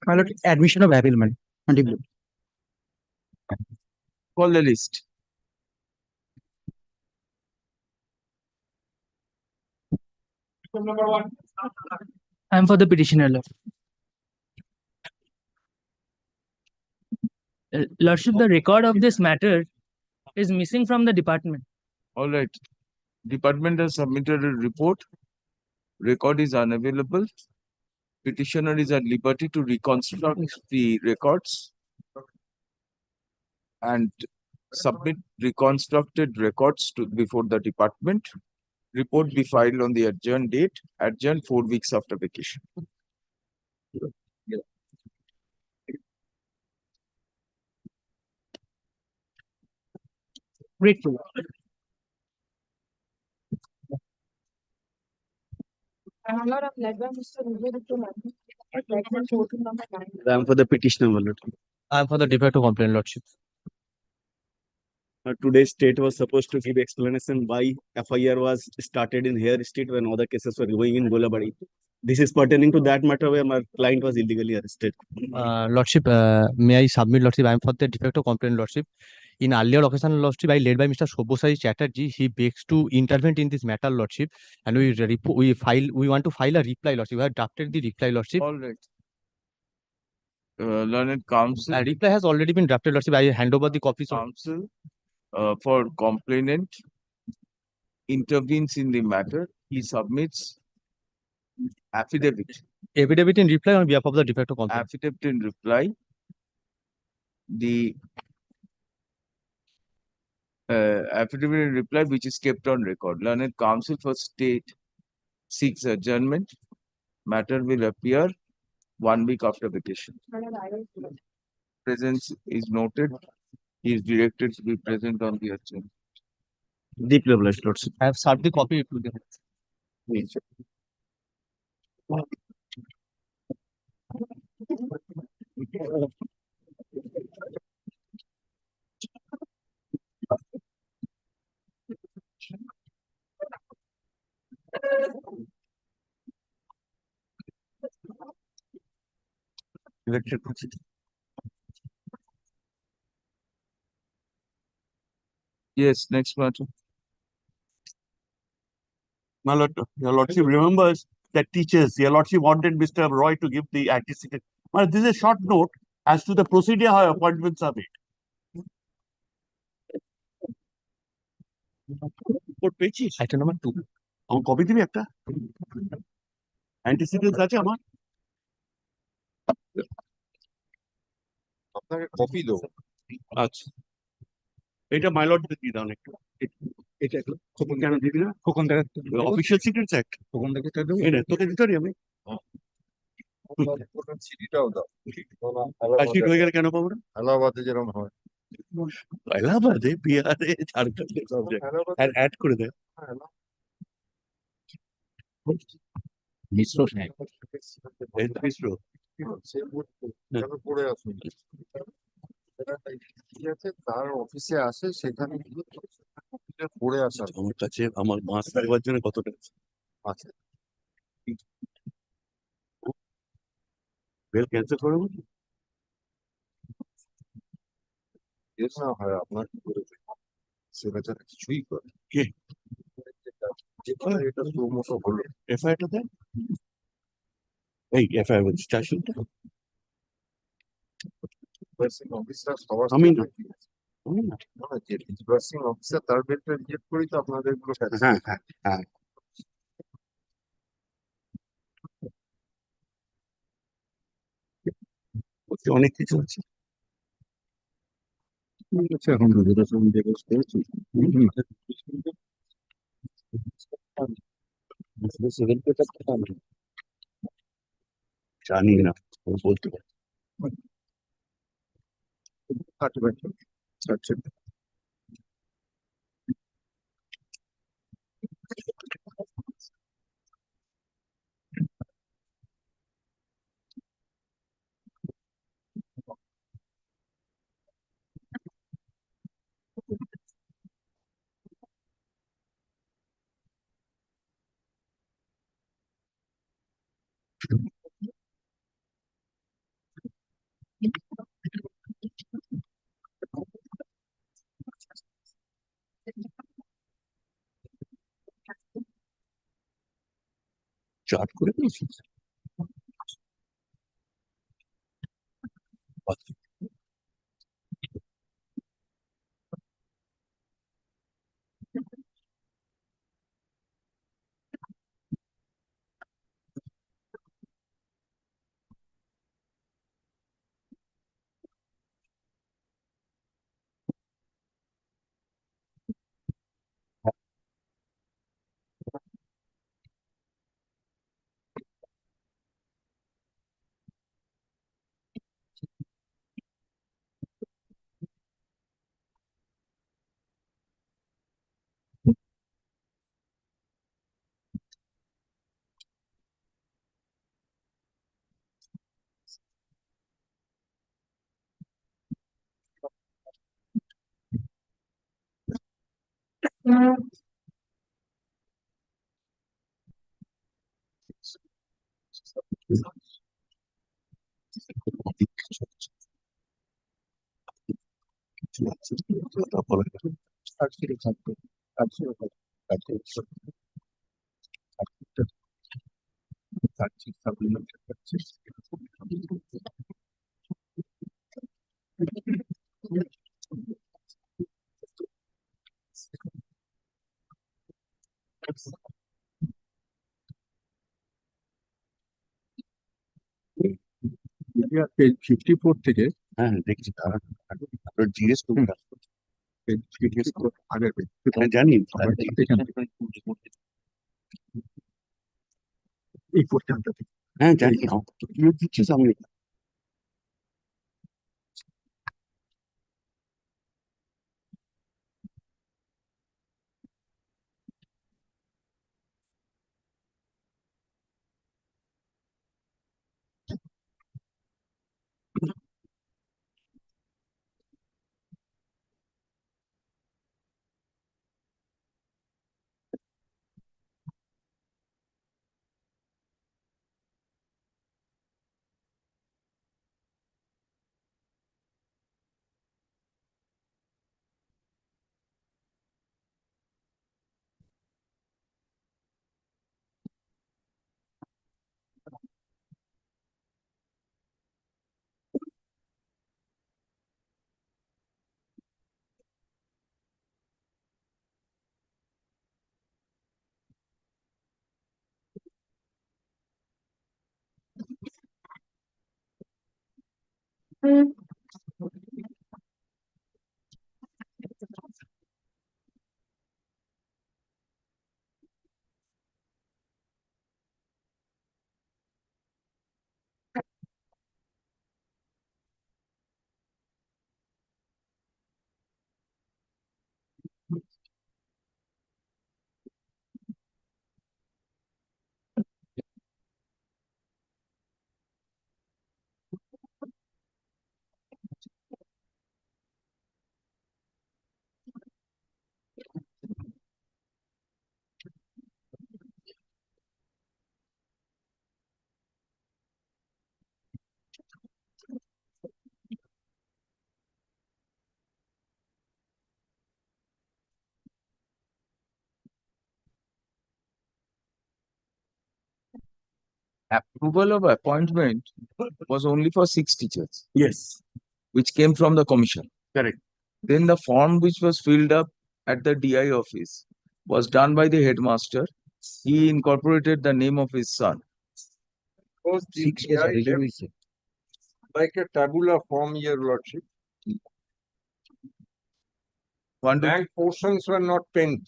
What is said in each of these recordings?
My lord, admission of availment. Continue. Call the list. I am for the petitioner, Lord. Lordship, the record of this matter is missing from the department. All right. Department has submitted a report. Record is unavailable. Petitioner is at liberty to reconstruct the records and submit reconstructed records before the department. Report be filed on the adjourned date, adjourned 4 weeks after vacation. Grateful. I am for the petitioner, my lord. I am for the defect of complaint, Lordship. Today's state was supposed to give explanation why FIR was started in here state when other cases were going in Golabadi. This is pertaining to that matter where my client was illegally arrested. Lordship, may I submit, Lordship? I am for the defect of complaint, Lordship. In earlier occasion, Lordship, I led by Mr. Shobbosai Chatterjee, he begs to intervene in this matter, Lordship, and we want to file a reply, Lordship. We have drafted the reply, Lordship. All right. Learned counsel. A reply has already been drafted, Lordship. I hand over the copies of Counsel for complainant intervenes in the matter. He submits affidavit. affidavit in reply on behalf of the defect of complaint. Affidavit in reply. The affidavit in reply which is kept on record. Learned counsel for state seeks adjournment. Matter will appear 1 week after vacation. Presence is noted. He is directed to be present on the adjournment. Deeply obliged, Lordship. I have served the copy to the Yes, next matter. My lord, your lordship remembers that teachers, your lordship wanted Mr. Roy to give the antecedent. Well, this is a short note as to the procedure how appointments are made. What pages? item number 2. আমার copy দিবি একটা অ্যান্টিসিডেন্টস আছে আমার আপনাকে copy দেবো। আচ্ছা এটা my lord দিয়ে দাও একটু এটা একটু খোকন কেন দিবি না খোকন দেখা অফিসিয়াল সিক্রেটস অ্যাক্ট খোকন দেখে দেবো এটা তোকে দিতে পারি আমি সিডিটাও দাও। সিট হয়ে গেলে কেন পাবো না এলাহাবাদে যেরকম হয়। এলাহাবাদে বিহারে ঝাড়খণ্ডে সব জায়গায় অ্যাড করে দেয় মিশ্র সাহেব মিশ্র পড়ে আসুন ঠিক আছে তার অফিসে আসে সেখানে পড়ে আসা আমার কাছে আমার মাছ দেওয়ার জন্য কতটা আছে বেল ক্যান্সেল করবো না হয় আপনার কি করে সে বেচারা কিছুই করে কে এটা প্রমোশন হলো এফআইআরটা দেন এই এফআইআর বলছি স্টেশনটা অফিসার সবার আমি না যে ডিসবার্সিং অফিসার তার বেডটা রিজেক্ট করি তো আপনাদের গুলো হ্যাঁ হ্যাঁ হ্যাঁ অনেক কিছু আছে এখন জানি না বলতে পারি আচ্ছা চার্ট করে দিয়েছি তারপরে পেজ 54 থেকে হ্যাঁ দেখছি আপনার জিএস আগের পেজ জানি এই কোশ্চেনটা হ্যাঁ জানি কি দিচ্ছিস আমি Approval of appointment was only for 6 teachers, Yes, which came from the commission. correct. Then the form which was filled up at the DI office was done by the headmaster. He incorporated the name of his son. Because the DI left like a tabular form, your lordship. One, two, Blank portions were not penned.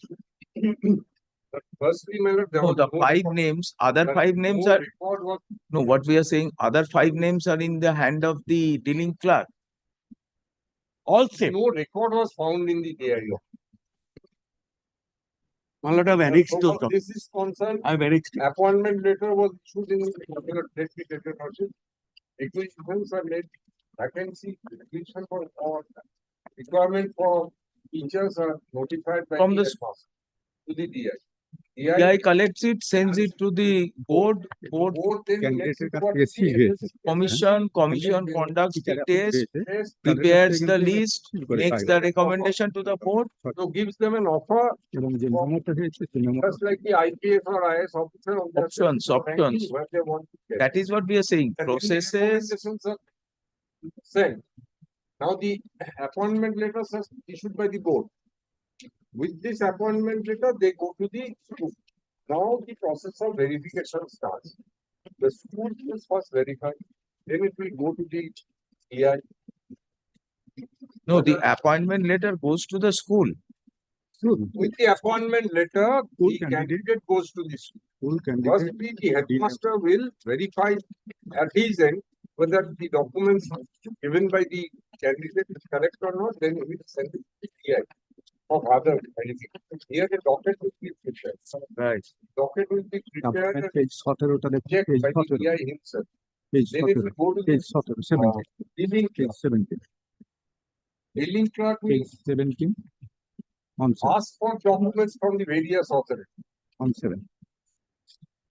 But firstly, my lord, there no, was the no 5 record. names, other But 5 names no are, record was, no, what we are saying, other 5 names are in the hand of the dealing clerk. All same. no record was found in the DI. My lord, I've annexed So those far this is concerned, I've annexed it. appointment letter was issued in the deputy lordship. Requisitions were made, vacancy, requisition for all, requirement for teachers are notified by From the the headmaster to the DI. DI collects it, sends it to the board, board Board then makes it what commission conducts the test, test, prepares the list, makes the recommendation to the board. so gives them an offer, just like the IPS or IS officer on their Options, ranking options. where they want to get. That is what we are saying. And Processes, recommendations are sent. Now the appointment letters are issued by the board. With this appointment letter, they go to the school. Now the process of verification starts. The school is first verified, then it will go to the EI. no, the appointment letter goes to the school. With the appointment letter, the candidate goes to the school. Firstly, the headmaster will verify at his end whether the documents given by the candidate is correct or not, then he will send it to the EI of other verification. Here the docket will be prepared. Right. Docket will be prepared and Page 17 checked by the EI himself. Then it will go to the billing clerk. 17. Billing clerk will 17. On ask for documents from the various authorities. on 7.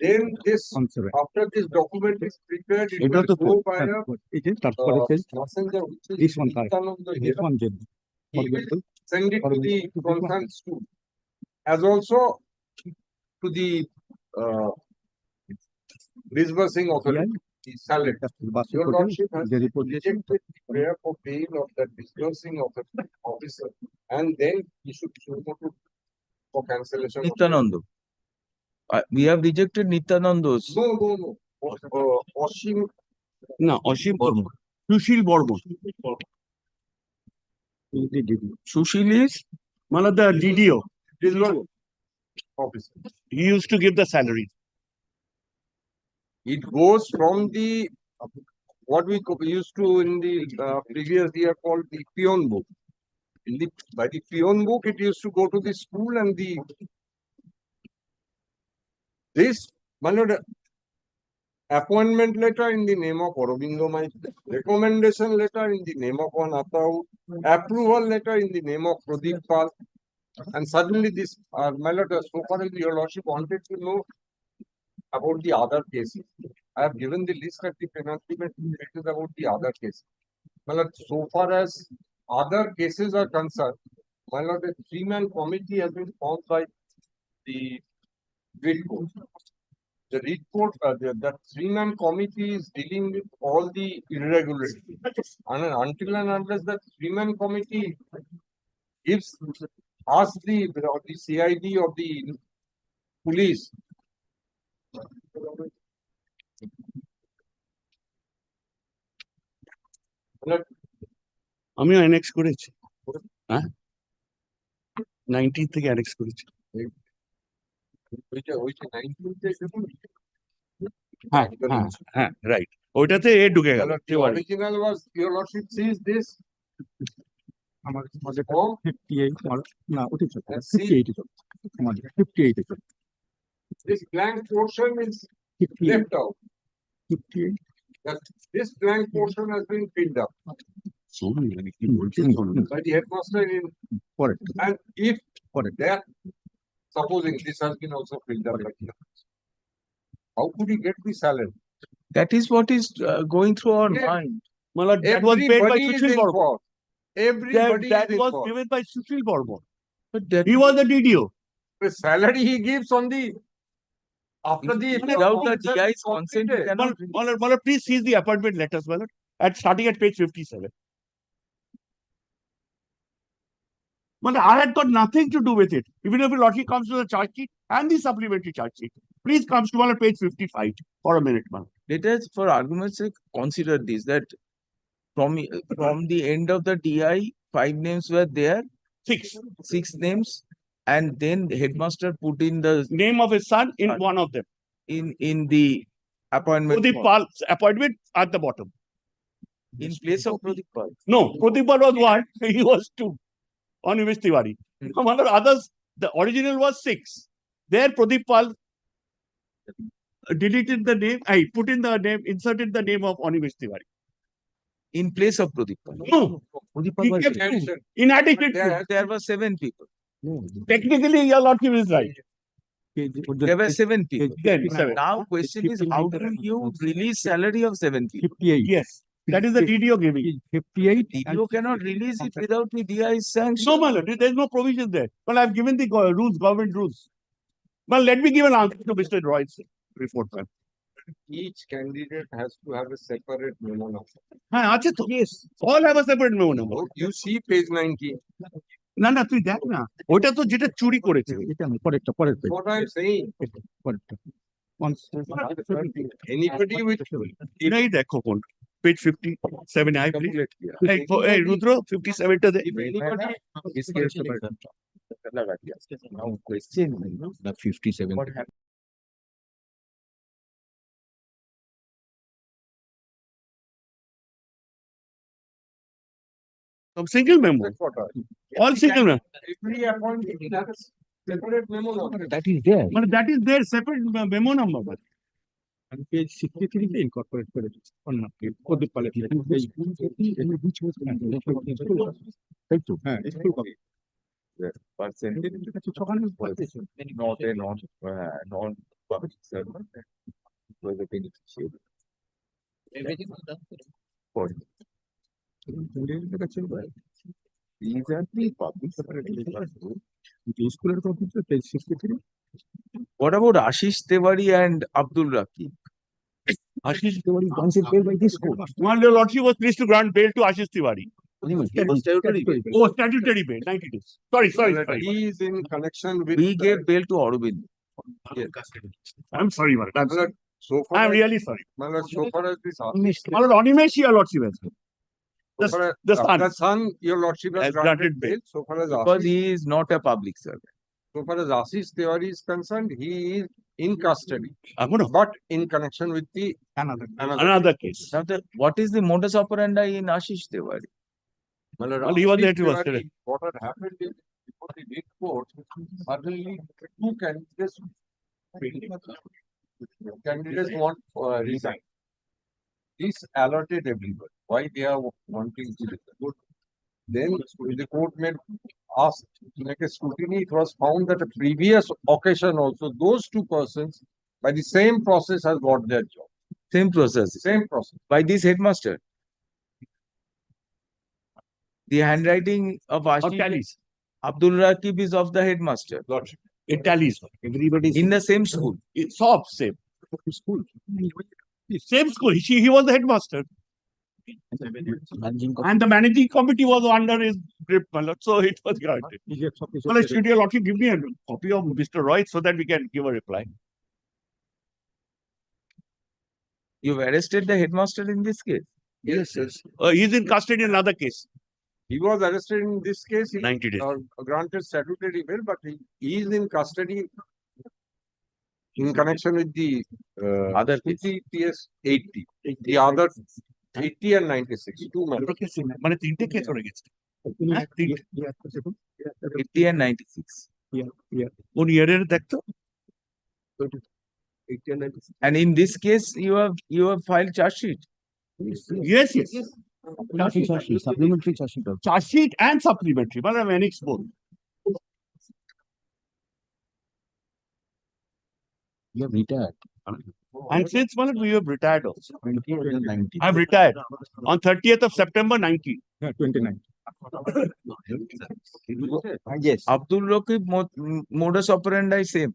Then this, On 7. after this document is prepared, it এটা will তো go by a it is তারপরে page messenger which is this one correct. Nityananda This here. one Jen. He will send it to the For concerned school. As also to the disbursing authority, the salary. Your lordship has rejected the prayer for bail of the disbursing officer and then he should go to for cancellation. of- Nityananda. We have rejected Nityananda's. No. Oshim, না অসীম বর্মন সুশীল Barman Sushil is মানে the DDO disbursing officer. he used to give the salary. It goes from the what we used to in the previous year called the peon book. By the peon book, it used to go to the school and this appointment letter in the name of Aurobindo Maitri, recommendation letter in the name of one Atau, approval letter in the name of Pradeep Pal, and suddenly this my letter, so far as your lordship wanted to know about the other cases. I have given the list at the penultimate pages about the other cases. Well, so far as other cases are concerned, my lord, a three-man committee has been formed by the Reed Court. The Reed Court, that three-man committee is dealing with all the irregularities. And until and unless that three-man committee gives us the CID of the police আমিও annexe করেছি হ্যাঁ 19 থেকে annexe করেছি হ্যাঁ হ্যাঁ হ্যাঁ right ওইটাতে এ ঢুকে গেল The original was, your lordship sees this আমাদের form 58 না ওটা ছিল and see 58 ছিল আমাদের 58 ছিল this blank portion is 58 left out. 58 That this blank portion has been filled up কি বলছেন by the headmaster in, পরে and if পরে that, supposing this has been also filled up, like that, how could he get the salary? that is what is going through our Yeah. mind. মানে that was paid by Everybody is Sushil Bormon. involved. Everybody That is was involved. given by Sushil Bormon. But that He was the DDO. The salary he gives on the after the without the officer DI's is consent, completed. cannot. Mala, please seize the appointment letters, Mala, at starting at page 57. Mala, I had got nothing to do with it. Even if the lottery comes to the charge sheet and the supplementary charge sheet, please comes to Mala page 55 for a minute, Mala. Let us, for argument's sake, consider this, that from the end of the DI, 5 names were there, 6 names, and then the headmaster put in the Name of his son in one of them. in the appointment Pradeep form. Pal's appointment at the bottom. In place of Pradeep Pal. No, Pradeep Pal was one, he was two. On Anish Tiwari. Among others, the original was 6. There, Pradeep Pal deleted the name, I put in the name, inserted the name of Anish Tiwari. In place of Pradeep Pal. No, Pradeep he Pal was kept there. two. In addition to, There were 7 people. technically, your lordship is right. There were 7 people. Then seven. Now question is, how do you release salary of 7 people? Yes, that is the DDO giving. 58. DDO cannot release it without the DI's sanction. No, my lord, there is no provision there. Well, I've given the rules, government rules. Well, let me give an answer to Mr. Roy's report, ma'am. Each candidate has to have a separate memo number. Yes, all have a separate memo number. You see page 19. না না তুই দেখ না ওটা তো যেটা চুরি করেছে পরের What I'm saying, anybody with এটাই দেখো কোন পেজ 57 আই প্লিজ এই রুদ্র 57 টা দে if anybody Now question, The 57. what happened? single memo all single memo every appointment has separate memo number. That is there. মানে that is their separate memo number but And page 63 তে incorporate করে দিচ্ছি। অন্য ওদের পালে তাই তো হ্যাঁ school copy Percentage not a non-public servant. It was a beneficiary. For these are the public servants. স্কুলের কপি তো page 63 What about Ashish Tewari and Abdul Rakib? Ashish Tiwari granted bail by this court. Your lordship was pleased to grant bail to Ashish Tiwari. Statutory bail. Oh, statutory bail, 90 days. Sorry. He is in connection with. We gave bail to Aurobind. I'm sorry, my lord. So far I'm as- really sorry. my lord, so far as this. My lord, Animesh, your lordship has. So far as- the son. The son, your lordship has Has granted granted bail. So far as Because Ashish, he is not a public servant. so far as Ashish Tiwari is concerned, he is in custody, I'm gonna but in connection with the another case. Now, what is the modus operandi in Ashish Tewari? Well, he was there, he was there. What had happened is, before the did court, suddenly two candidates want resign. This alerted everyone, why they are wanting to resign. Then the court made asked to make a scrutiny. It was found that a previous occasion also, those two persons by the same process has got their job. Same process. Same process. By this headmaster. The handwriting of Or Ashish tallies. Abdul Rakib is of the headmaster. Lordship. It tallies. Everybody In the same school. It's all same. school. Same school. He was the headmaster. And the managing committee was under his grip, my lord. So it was granted. Well, should your lordship give me a copy of Mr. Roy so that we can give a reply? You've arrested the headmaster in this case. Yes, yes. He's in custody in another case. He was arrested in this case. He 90 days. granted statutory bail, but he is in custody in connection with the Other case. TPS 80. The other 80 and 96. Two matters. মানে তিনটে case হয়ে গেছে হ্যাঁ, তিনটে। 80 and 96. কোন ইয়ারের দেখতো 80 and 96. And in this case, you have filed charge sheet. yes Supplementary charge sheet and supplementary but I'm annex both. You have retired. And since well, we have retired also. 2019. I'm retired on 30th of September 19. 29. Yes. Abdul Rakib modus operandi same.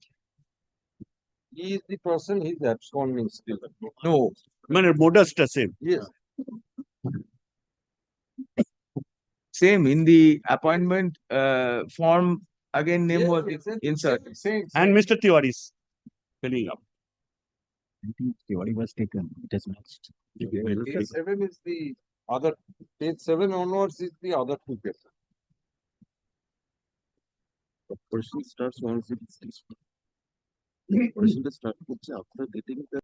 He is the person, he is absconding still. No. মানে modus same. Yes. Same in the appointment form again name was inserted. Same. And Mr. Tiwari's filling up. Theory was taken. It has matched. Page 7 is the other, page 7 onwards is the other two cases. The person starts once it is. The person starts after getting the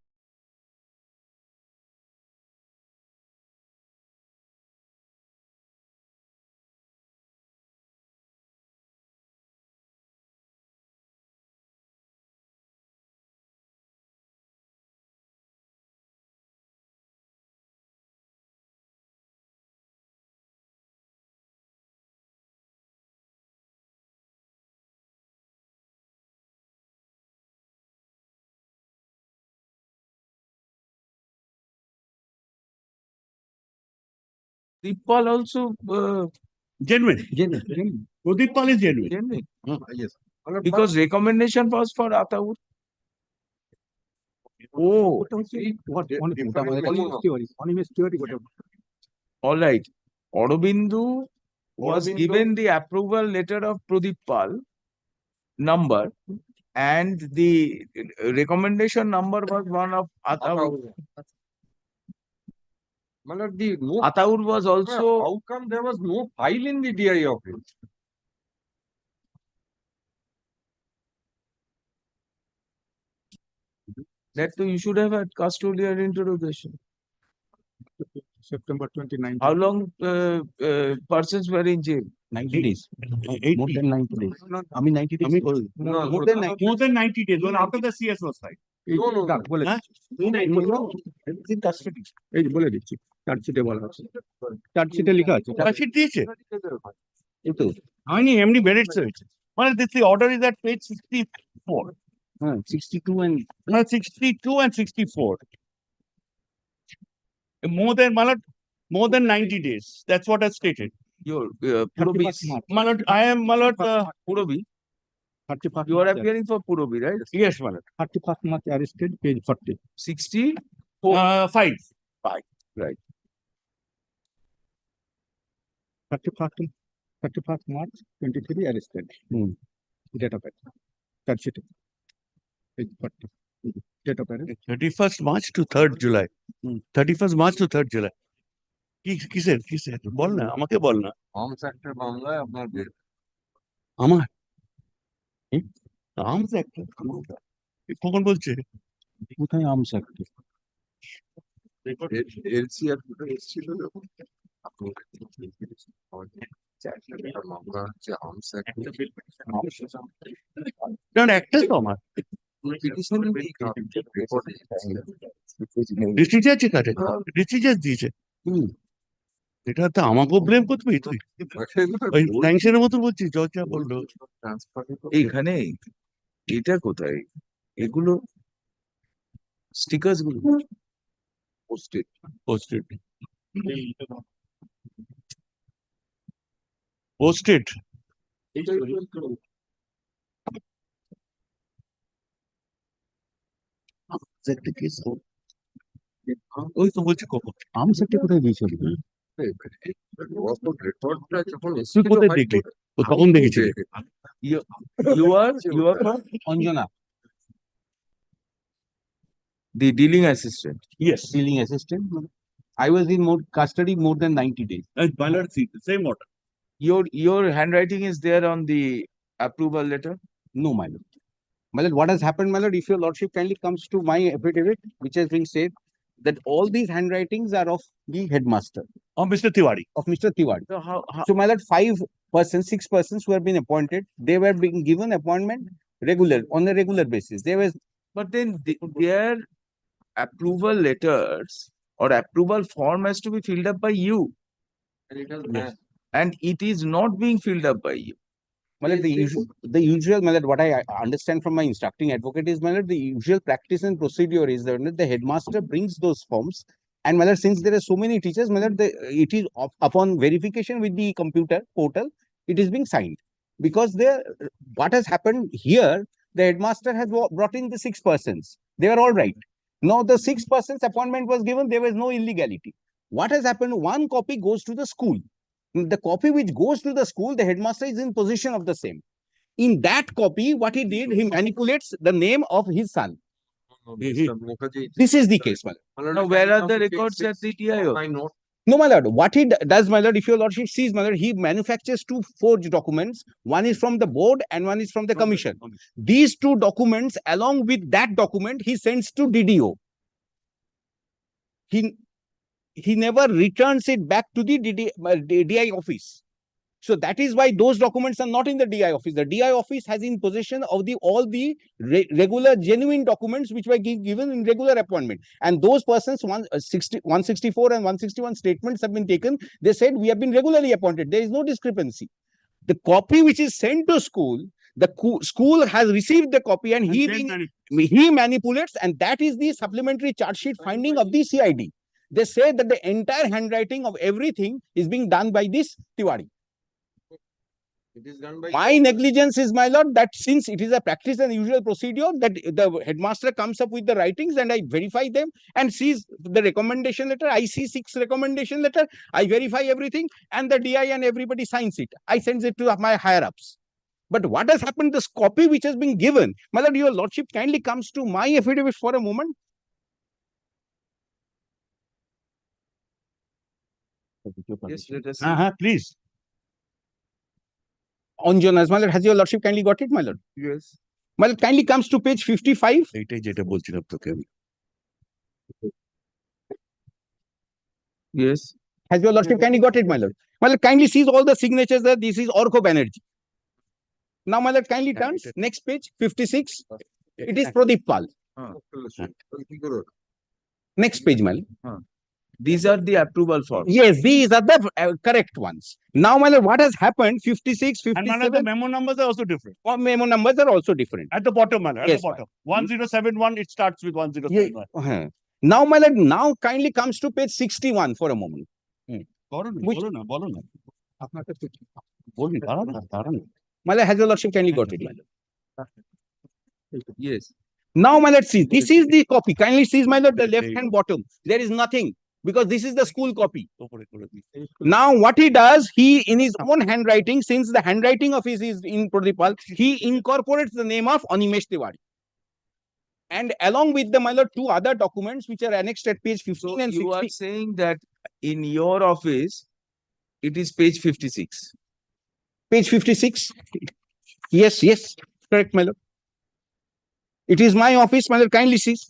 Pradipal also Genuine. Pradip Pal is genuine. genuine. Yes. Because recommendation was for Ataur. Oh, all right. Aurobindu was Aurobindo- given the approval letter of Pradipal number, and the recommendation number was one of Ataur. Ataur was also. How come there was no file in the DI office? That too, you should have had custodial interrogation. September 29th. How long persons were in jail? 90 days. More than 90 days. I mean 90 days. More than 90. More than 90 days. Well, after the CS was filed. No. Huh? In custody. এই যে বলে দিচ্ছি চার্জশিটে বলা আছে চার্জশিটে লেখা আছে chargesheet দিয়েছে এই তো হয়নি এমনি বেরেটস হয়েছে মানে this order is at page 64 হ্যাঁ 62 and 62 and 64 more than 90 days, that's what I stated. Your Purobi. Malad, I am Malad, Purobi. 31st You are March. appearing for Purobi, right? Yes, Malad. 31st March arrested, page 40. 60. 5. Right. 31st March 23 arrested. Date of arrest. Charge sheet. Page 40. Date of arrest. 31st March to 3rd July. 31st March to 3rd July. কিসের বল না আমাকে বল না arms অ্যাক্টের মামলায় আপনার bell আমার arms act কখন বলছে কোথায় আর্মস অ্যাক্ট এলসিআর এসেছিল যখন মামলা হচ্ছে আর্মস অ্যাক্ট না একটা তো আমার ডিস্ট্রিক্ট আছে কাছে ডিস্ট্রিক্ট দিয়েছে এটা তো আমাকেও ব্লেম করবি তুই ওই স্যাংশনের মতো বলছিস জজ যা বললো এইখানে এটা কোথায় এগুলো স্টিকার্স গুলো পোস্টেড পোস্টেড একটা কেস ওই তো বলছি কখন আর্মস অ্যাক্টে কোথায় দিয়েছিল রেকর্ডটা যখন তুই কোথায় দেখলি ও তখন দেখেছিলি you are from Anjana the dealing assistant. yes dealing assistant I was in more custody more than 90 days Ballard same order Your handwriting is there on the approval letter. no my lord what has happened my lord if your lordship kindly comes to my affidavit which has been said that all these handwritings are of the headmaster oh Mr. Tiwari of Mr. Tiwari. So how So, my lord, 6 persons who have been appointed, they were being given appointment on a regular basis. They were but then their approval letters or approval form has to be filled up by you, and it is not being filled up by you. my lord, the usual, my lord, what I understand from my instructing advocate is, my lord, the usual practice and procedure is that the headmaster brings those forms. And my lord, since there are so many teachers, my lord, it is upon verification with the computer portal, it is being signed. Because what has happened here, the headmaster has brought in the 6 persons. They were all right. Now, the 6 persons appointment was given, there was no illegality. What has happened? One copy goes to the school. The copy which goes to the school, the headmaster is in possession of the same. In that copy, what he did, he manipulates the name of his son. This is the case, my lord. Now, where are the records at the TIO? No, my lord. What he does, my lord, if your lordship sees, my lord, he manufactures 2 forged documents. One is from the board and one is from the commission. These 2 documents, along with that document, he sends to DDO. He never returns it back to the DI office. So that is why those documents are not in the DI office. The DI office has in possession of all the regular genuine documents which were given in regular appointment. And those persons, 164 and 161 statements have been taken. They said we have been regularly appointed. There is no discrepancy. The copy which is sent to school, the school has received the copy and he manipulates, and that is the supplementary charge sheet finding of the CID. They say that the entire handwriting of everything is being done by this Tiwari. It is done by. My negligence is, my lord, that since it is a practice and usual procedure that the headmaster comes up with the writings and I verify them and sees the recommendation letter. I see 6 recommendation letter. I verify everything and the DI and everybody signs it. I send it to my higher ups. But what has happened? This copy which has been given, my lord, your lordship kindly comes to my affidavit for a moment. Yes, let us see. Please. On Jonas, my lord, has your lordship kindly got it, my lord? Yes. My lord, kindly comes to page 55. এইটাই যেটা বলছিলাম তোকে আমি। Yes. Has your lordship kindly got it, my lord? My lord, kindly sees all the signatures there. This is Orko Banerjee. Now, my lord, kindly turns next page 56. It is Pradeep Pal. Next page, my lord. These are the approval forms. Yes, these are the correct ones. Now, my lord, what has happened? 56, And my lord, the 57. memo numbers are also different. Memo numbers are also different. At the bottom, my lord, at Yes, the bottom. 1071, it starts with 1071. Now, my lord, now kindly comes to page 61 for a moment. Which- বলো না। বলি, দাঁড়া না। My lord, has your lordship kindly got it, my lord? Yes. Now, my lord, see, this is the copy. Kindly sees, my lord, the left hand bottom. There is nothing because this is the school copy. ওপরে করে দিই। Now, what he does, he in his own handwriting, since the handwriting of his is in Pradipal, he incorporates the name of Animesh Tiwari. And along with the, my lord, 2 other documents which are annexed at page 15 So and you 60. are saying that in your office, it is page 56. Page 56. Yes, yes, correct, my lord. It is my office, my lord, kindly sees.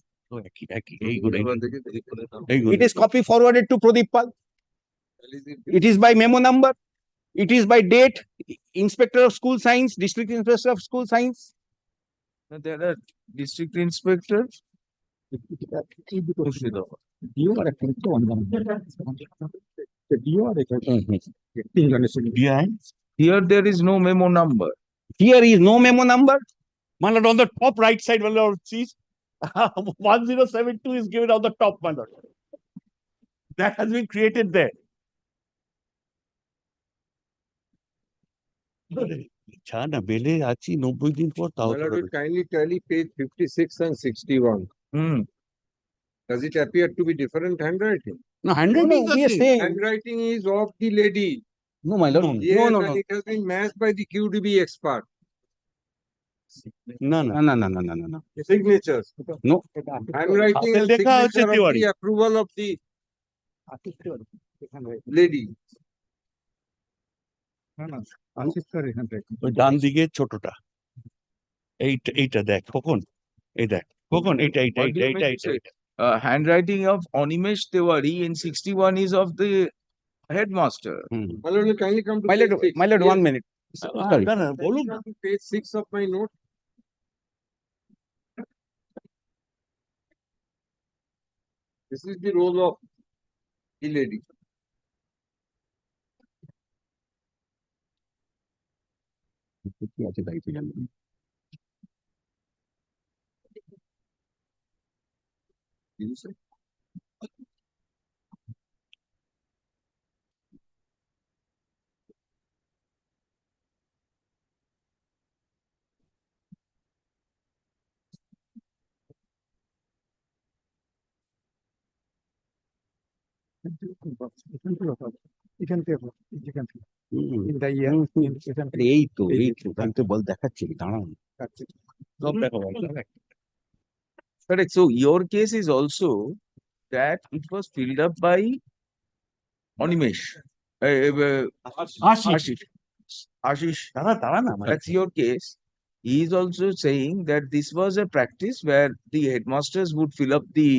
এইগুলো। It is copy forwarded to Pradeep Pal. It is by memo number. It is by date. Inspector of School Science, District Inspector of School Science. Now, there are district inspector. Here there is no memo number. Here is no memo number. My lord, on the top right side, my lord, sees 1072 is given on the top, my lord. That has been created there. না বেলে আছি 90 দিন পর তাও My lord, kindly tally page 56 and 61. Does it appear to be different handwriting? No, handwriting No, we are saying. Handwriting is of the lady. No, my lord. Yes, No. and it has been matched by the QDB expert. না No. Signatures. No. Handwriting and লেখা হচ্ছে signature of Tiwari. the approval of the lady. ওই ডান দিকে ছোটটা এইটা দেখ খোকন এই দেখ খোকন এইটা What do you mean to say? Handwriting of Animesh Tiwari in 61 is of the headmaster. My lord, will kindly come to My page lord, 6. my lord, Yes, 1 minute. Sorry. না বলুন come to page 6 of my note. This is the role of the lady. কি আছে তাই তো জানি না। এই তো আমি তো বল দেখাচ্ছি দাঁড়ান। সব দেখা বল Correct. So your case is also that it was filled up by Animesh. Ashish. দাঁড়া না That's your case. He is also saying that this was a practice where the headmasters would fill up the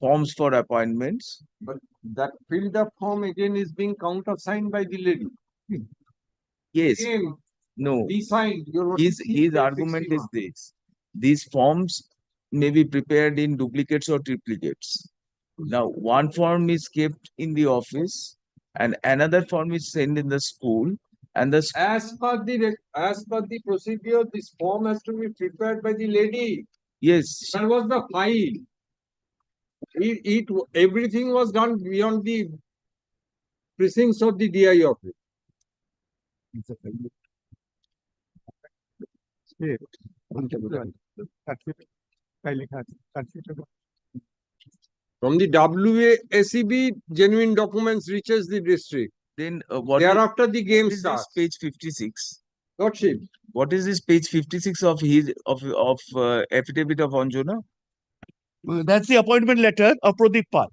forms for appointments. But that filled up form again is being countersigned by the lady. Yes. Again, No. he signed. His argument is this. These forms may be prepared in duplicates or triplicates. Now, one form is kept in the office and another form is sent in the school. And the As per the procedure, this form has to be prepared by the lady. yes, That was the file. Everything was done beyond the precincts of the DI office. From the WACB, genuine documents reaches the district. Then what Thereafter, the game is this starts. page 56? Lordship, What is this page 56 of his affidavit of Anjuna? That's the appointment letter of Pradeep Pal.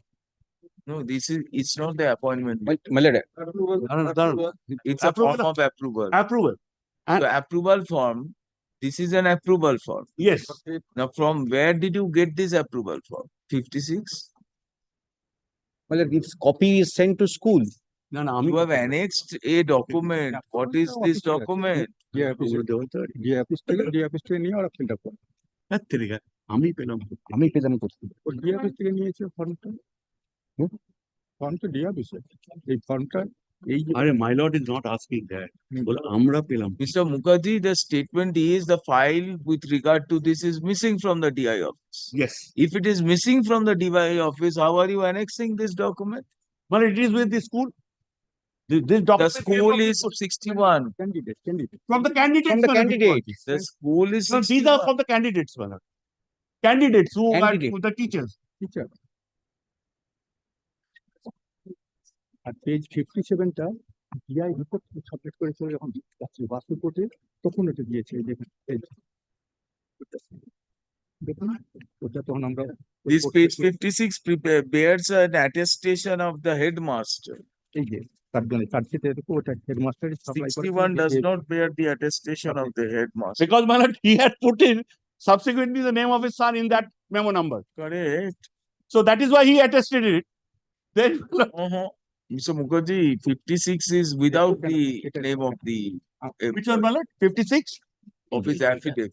No, it's not the appointment. My lord, approval, No, no, no. It's a form Approval. of approval. Approval. The approval form, this is an approval form. Yes. Now, from where did you get this approval form? 56? my lord, this copy is sent to school. No, no, You have annexed a document. What is this document? আমি পেলাম আমি পেলাম কোথায়? আরে my lord is not asking that বলে আমরা পেলাম Mr. Mukherjee, the statement is the file with regard to this is missing from the DI office. Yes If it is missing from the DI office, how are you annexing this document? মানে it is with the school this The document school is 61. from the candidates From the candidates. The school is no, these are 61. from the candidates brother. Candidates who are Candidate. the teachers আর page 57টা DI report submit করেছিল যখন যাচ্ছে বাস রিপোর্টে তখন এটা দিয়েছে এই দেখুন এই দেখুন ওটা তখন আমরা This page 56 bears an attestation of the headmaster. এই যে তার জন্য তার সাথে ওটা হেডমাস্টারের supply 61 does not bear the attestation of the headmaster. because my lord, he had put in subsequently the name of his son in that memo number, Correct. so that is why he attested it. Then Mr. Mukherjee, 56 is without the name of the which one, my lord? 56 of his affidavit.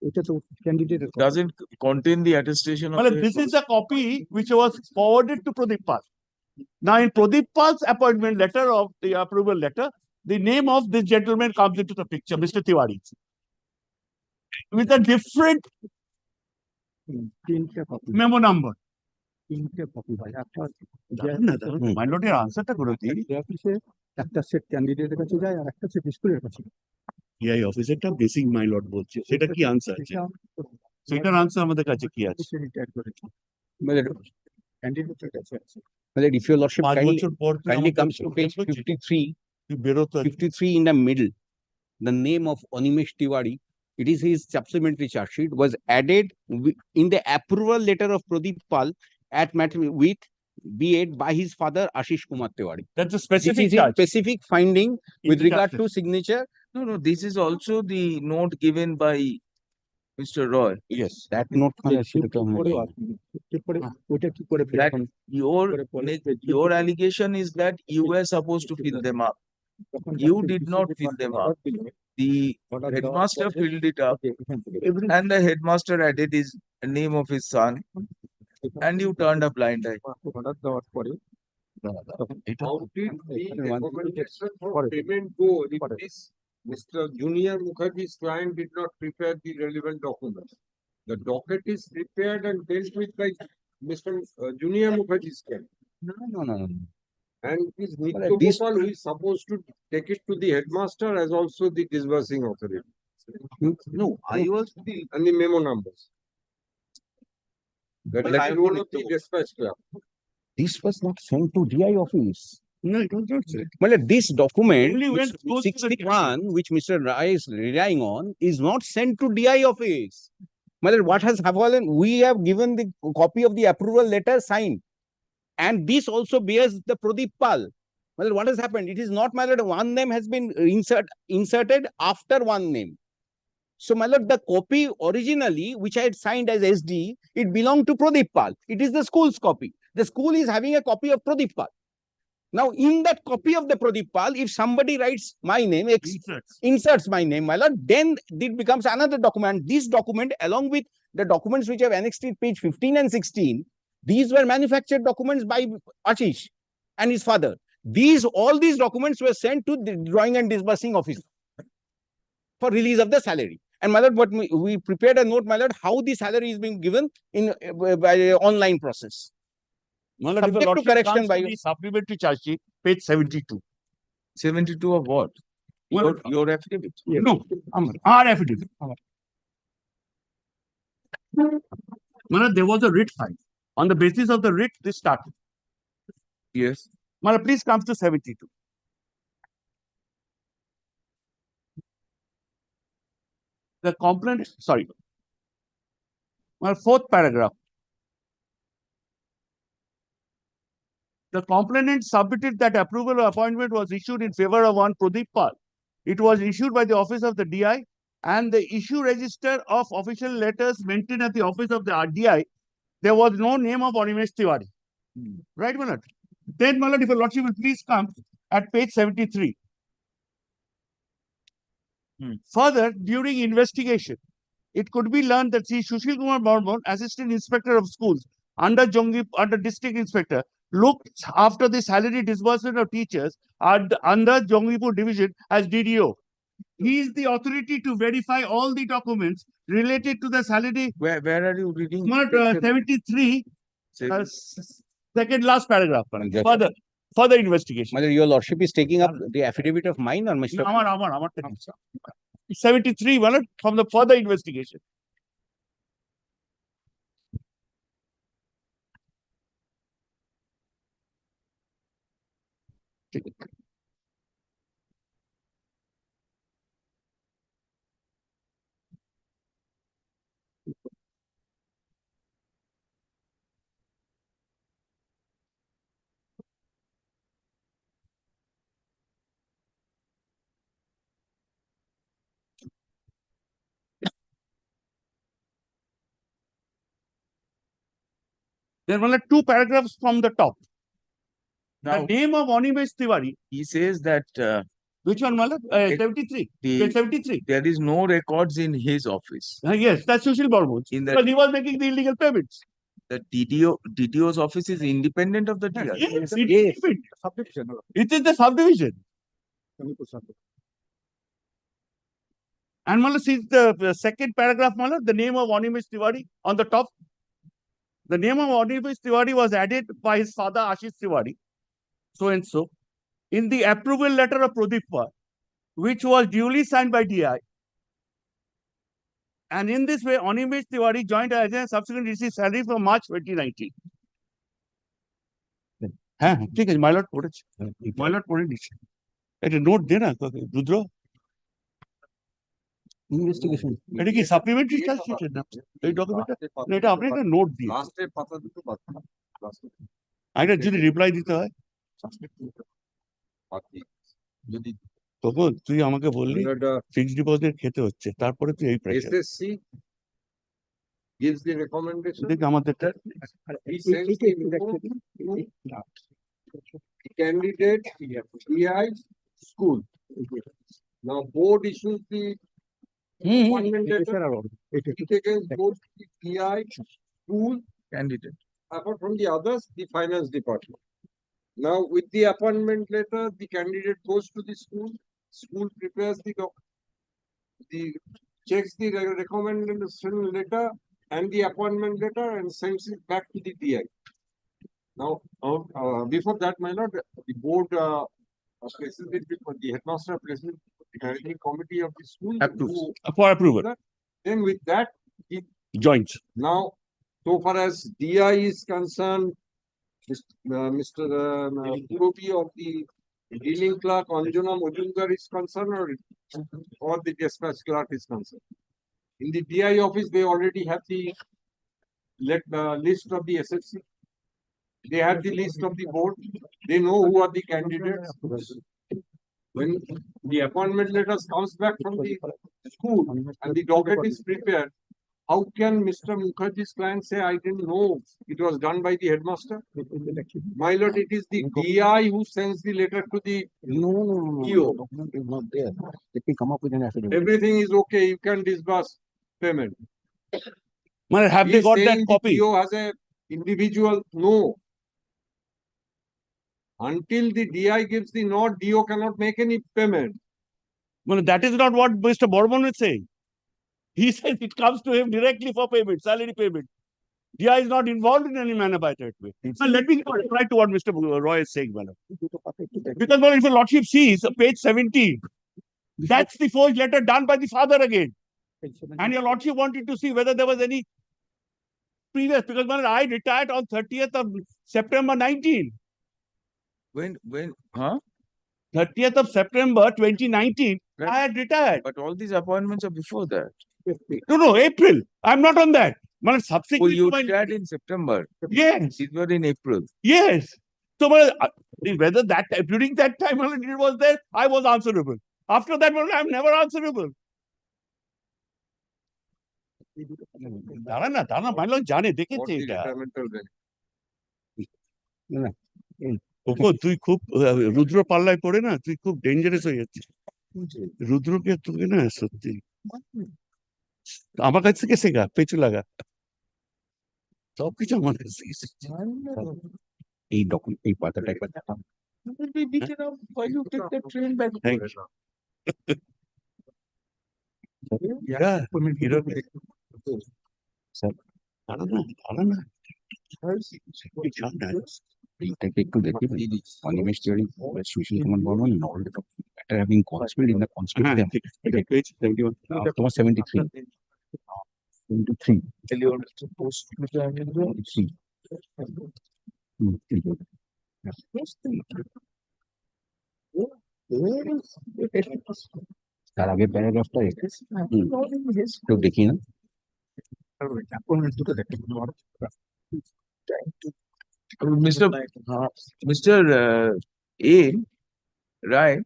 এটা তো ক্যান্ডিডেটের Doesn't contain the attestation of well, the this is a copy which was forwarded to Pradeep Pal. Now, in Pradeep Pal's appointment letter of the approval letter, the name of this gentleman comes into the picture, Mr. Tiwari, with a different তিনটা copy memo number. তিনটা copy ভাই একটা My lord, your answer to Guruji. অফিসে একটা set ক্যান্ডিডেটের কাছে যায় আর একটা সেট স্কুলের কাছে এই অফিসারটা বেসিক মাই লর্ড বলছে সেটা কি আনসার আছে সেটার আনসার আমাদের কাছে কি আছে রিটায়ার করেছে My lord, ক্যান্ডিডেটের কাছে আছে my lord, if your lordship 5 kindly, বছর পর তুই kindly আমাকে comes to page বলছিস, 53, তুই বেরোতো 53 in the middle, the name of Animesh Tiwari, it is his supplementary charge sheet, was added in the approval letter of Pradeep Pal at with B.Ed by his father Ashish Kumar Tiwari. that's a This specific is his charge. specific finding with In the regard charge to signature. No, this is also the note given by Mr. Roy. Yes, that note. ওইটা কি করে That your allegation is that you were supposed to fill them up. You did not fill them up. The headmaster filled it up and the headmaster added his name of his son and you turned a blind eye. Order দেওয়ার পরে how did the recommendation for payment go if this Mr. Junior Mukherjee's client did not prepare the relevant documents? The docket is prepared and dealt with by Mr. Junior Mukherjee's client. No. And it is this- Nitya Gopal who is supposed to take it to the headmaster as also the disbursing authority. No, I was and the memo numbers. That is one of the dispatch clerk. this was not sent to DI office. No, it was not said. Well, this document, Only when it goes to the 61, which Mr. Rai is relying on, is not sent to DI office. Well, what has happened? We have given the copy of the approval letter signed. And this also bears the Pradeep Pal. Well, what has happened? It is not, my lord, one name has been inserted after one name. So, my lord, the copy originally, which I had signed as SD, it belonged to Pradeep Pal. It is the school's copy. The school is having a copy of Pradeep Pal. Now, in that copy of the Pradeep Pal, if somebody writes my name, inserts my name, my lord, then it becomes another document. This document, along with the documents which have annexed it, page 15 and 16, these were manufactured documents by Ashish and his father. All these documents were sent to the drawing and disbursing office for release of the salary. And my lord, what we prepared a note, my lord, how the salary is being given in by online process. My lord, if the Subject to lordship correction comes by to you. the supplementary charge sheet, page 72. 72 of what? Well, Your affidavit. No, our affidavit. My lord, there was a writ filed. On the basis of the writ, this started. Yes. My lord, please come to 72. The complaint, sorry. My fourth paragraph. The complainant submitted that approval of appointment was issued in favor of one Pradeep Pal. It was issued by the office of the DI and the issue register of official letters maintained at the office of the RDI. There was no name of Animesh Tiwari. Right, my lord? Then, my lord, if your lordship will please come at page 73. Further, during investigation, it could be learned that Sri Sushil Kumar Barman, Assistant Inspector of Schools under District Inspector, looked after the salary disbursement of teachers under Jongipur Division as DDO. He is the authority to verify all the documents related to the salary. Where are you reading? 73, Seven- second last paragraph. Further investigation. My lord, your lordship is taking up the affidavit of mine or Mr. Amar. 73, my lord, from the further investigation. There were like two paragraphs from the top. Now, The name of Animesh Tiwari. he says that Which one, Malak? 73. the- 73. there is no records in his office. Yes, that's Sushil Barman. In that- Because he was making the illegal payments. The DDO's office is independent of the DI. Yes, it is the subdivision. And Malak, see the second paragraph, Malak, the name of Animesh Tiwari on the top. The name of Animesh Tiwari was added by his father, Ashish Tiwari, so and so, in the approval letter of Pradeep Pal, which was duly signed by DI. And in this way, Animesh Tiwari joined as and subsequently received salary from March 2019. হ্যাঁ ঠিক আছে my lord পড়েছে my lord পড়ে নিচ্ছে একটা note দে না রুদ্র investigation এটা কি সাপ্লিমেন্টারি চার্জ শিটের না এই ডকুমেন্টটা না এটা আপনি একটা নোট দিয়ে লাস্টের পাতা দুটো বাদ এটা যদি রিপ্লাই দিতে হয় বাকি যদি তখন তুই আমাকে বললি ফিক্সড ডিপোজিট খেতে হচ্ছে তারপরে তুই এই pressure SSC gives the recommendation. দেখ আমাদেরটা He sends the report to the candidate, DI, school. Now board issues the appointment letter. It again goes to the DI, school, Candidate. apart from the others, the finance department. Now with the appointment letter, the candidate goes to the school prepares the checks the recommendation letter and the appointment letter and sends it back to the DI. Now, before that, my lord, the board places it before the headmaster places it before the managing committee of the school. Approves. For approval. Then with that, Joint. now, so far as DI is concerned, Mr. Purobi of the dealing clerk Anjana Majumdar is concerned or the dispatch clerk is concerned. In the DI office, they already have the list of the SFC. They have the list of the board. They know who are the candidates. When the appointment letters comes back from the school and the docket is prepared, how can Mr. Mukherjee's client say, I didn't know it was done by the headmaster? My lord, it is the DI who sends the letter to the EO. is not there. Let me come up with an affidavit. Everything is okay, you can disburse payment. Man, have they He's got that saying the copy? EO has a individual, no. Until the DI gives the nod, DO cannot make any payment. Man, that is not what Mr. Borman is saying. He says it comes to him directly for payment, salary payment. DI is not involved in any manner by that way. Now, let me reply to what Mr. Roy is saying, madam. Because if your lordship sees page 17, that's the forged letter done by the father again. And your lordship wanted to see whether there was any previous, because I retired on 30th of September 19. When, huh? 30th of September 2019, Right. I had retired. But all these appointments are before that. No, April. I'm not on that. Oh, Subsequent you to my... retired in September. Yes. It was in April. Yes. So whether that during that time when it was there, I was answerable. After that, I'm never answerable. দাঁড়া my lord জানে দেখেছে এটা তুই খুব রুদ্র পাল্লায় পড়ে না তুই খুব ডেঞ্জারাস হয়ে যাচ্ছিস রুদ্রকে তোকে না সত্যি আমার কাছ থেকে শেখা পেছু লাগা সবকিছু আমার কাছ থেকে শিখছে এই ডকুমেন্ট এই পাতাটা একবার দেখাম Why you take the train back? Thank you. Yeah, এইটাকে একটু দেখি Animesh Tiwari Sushil Kumar Barman knowledge of matter having conspirate in the conspirate তোমার 73 তার আগে প্যারাগ্রাফটা একটু দেখি না Mr. A, right?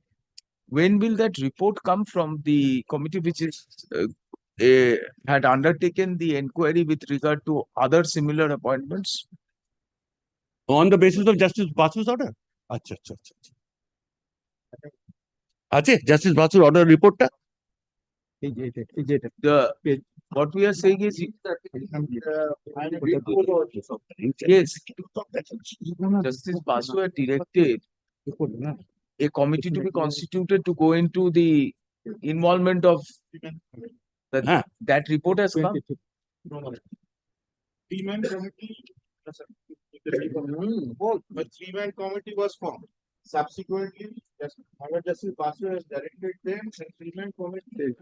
When will that report come from the committee which is had undertaken the inquiry with regard to other similar appointments? On the basis of Justice Basu's order? Acha. Justice Basu's order report ta? What we are saying is yes, Justice Basu had directed a committee to be constituted to go into the involvement of that report has come. Three-man committee, but three-man committee was formed. Subsequently, Justice Basu has directed them and three-man committee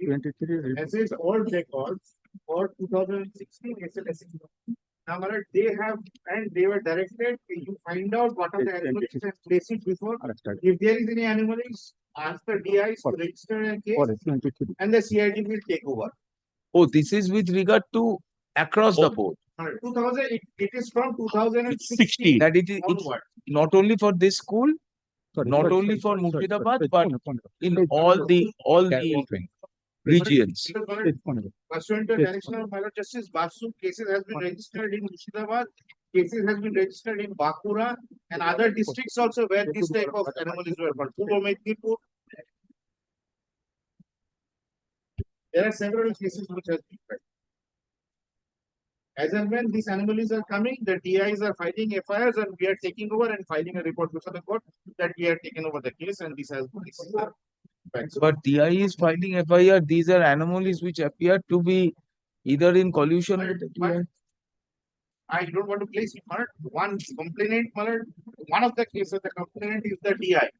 has its all records for 2016 SLS. Now, they have and they were directed to find out what are the anomalies and place it before. If there is any anomalies, ask the DIs to register a case and the CID will take over. Oh, this is with regard to across the board. 2000, it is from 2016. That it is it's not only for this school, not only for Murshidabad, but in all the regions. Pursuant to direction of my Lord Justice Basu, cases has been registered in Murshidabad, cases has been registered in Bankura and other districts also where this type of anomalies were found. Purvo Mednipur. There are several cases which has been found. As and when these anomalies are coming, the DIs are filing FIRs and we are taking over and filing a report before the court that we are taking over the case and this has been. But DI is filing FIR. These are anomalies which appear to be either in collusion with the DI. I don't want to place it, one complainant, one of the cases, the complainant is the DI.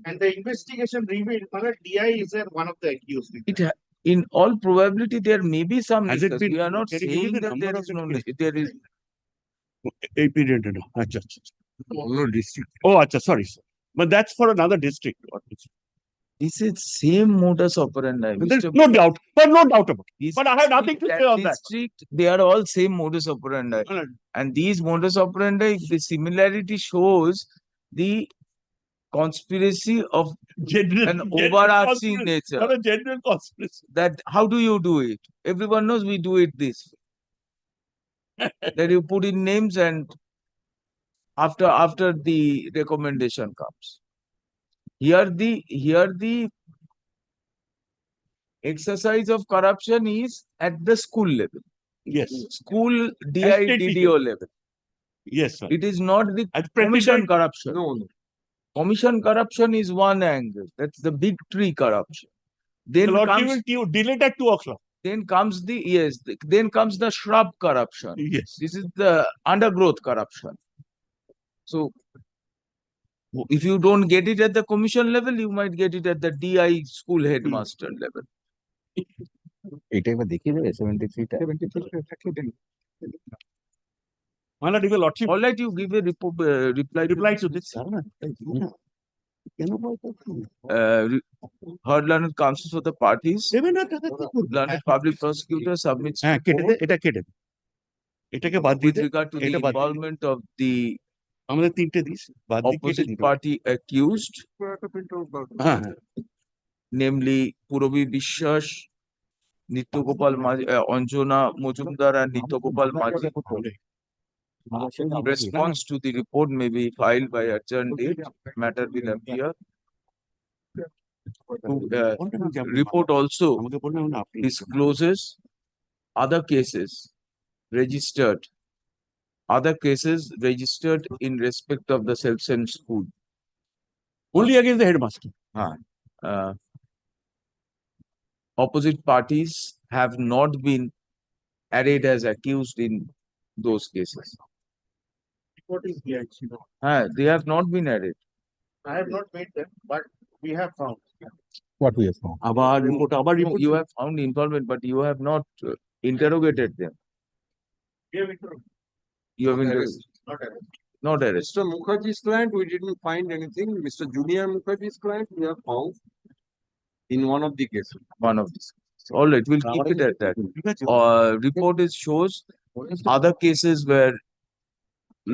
And the investigation revealed, DI is one of the accused. In all probability, there may be some Has it nexus. been- We are not can you give saying me the that number there of is no the nexus. There is A period. Acha. District. Oh, acha, sorry. But that's for another district. this is same modus operandi. There's Mr. no doubt about it. This But I have nothing to say on that. district, they are all same modus operandi. And these modus operandi, the similarity shows the conspiracy of an overarching nature. Not a general conspiracy. That how do you do it? Everyone knows we do it this way. That you put in names and after the recommendation comes. Here the exercise of corruption is at the school level. Yes. School DI, Estate DDO level. Yes, sir. It is not the At commission president, corruption. No. Commission corruption is one angle. That's the big tree corruption. Then the Lord comes will delete at 2 o'clock. Then comes then comes the shrub corruption. Yes. This is the undergrowth corruption. So if you don't get it at the commission level, you might get it at the DI school headmaster level. এটা একবার দেখিয়ে দেবে 73টা My lord, your lordship, All right, you give a reply to this. heard learned counsel for the parties. Learned public prosecutor submits হ্যাঁ কেটে দে, report এটা কেটে দে। এটাকে বাদ দিয়ে with they, regard to the এটা বাদ দিয়ে দে। involvement of the আমাদের তিনটে দিস, বাদ দিয়ে কেটে opposite দিবি। party accused, হ্যাঁ হ্যাঁ। namely Puravi Bishwas, Nityagopal Anjana Mojumdar and Nityagopal Maji. Response to the report may be filed by adjourned date. Matter will appear. Report also আমাকে বললাম না আপনি discloses other cases registered in respect of the self-same school. only against the headmaster. Uh, opposite parties have not been arrayed as accused in those cases. What is the action? They have not been arrayed. I have not made them, but we have found. what we have found. আবার report আবার No, report you have found involvement, but you have not interrogated them. We have interrogated, You have interrogated, not arrested. not arrested. Mr. Mukherjee's client, we didn't find anything. Mr. Junior Mukherjee's client, we have found in one of the cases. One of these. All right, we'll keep it at that. ঠিক আছে? Report is shows other cases were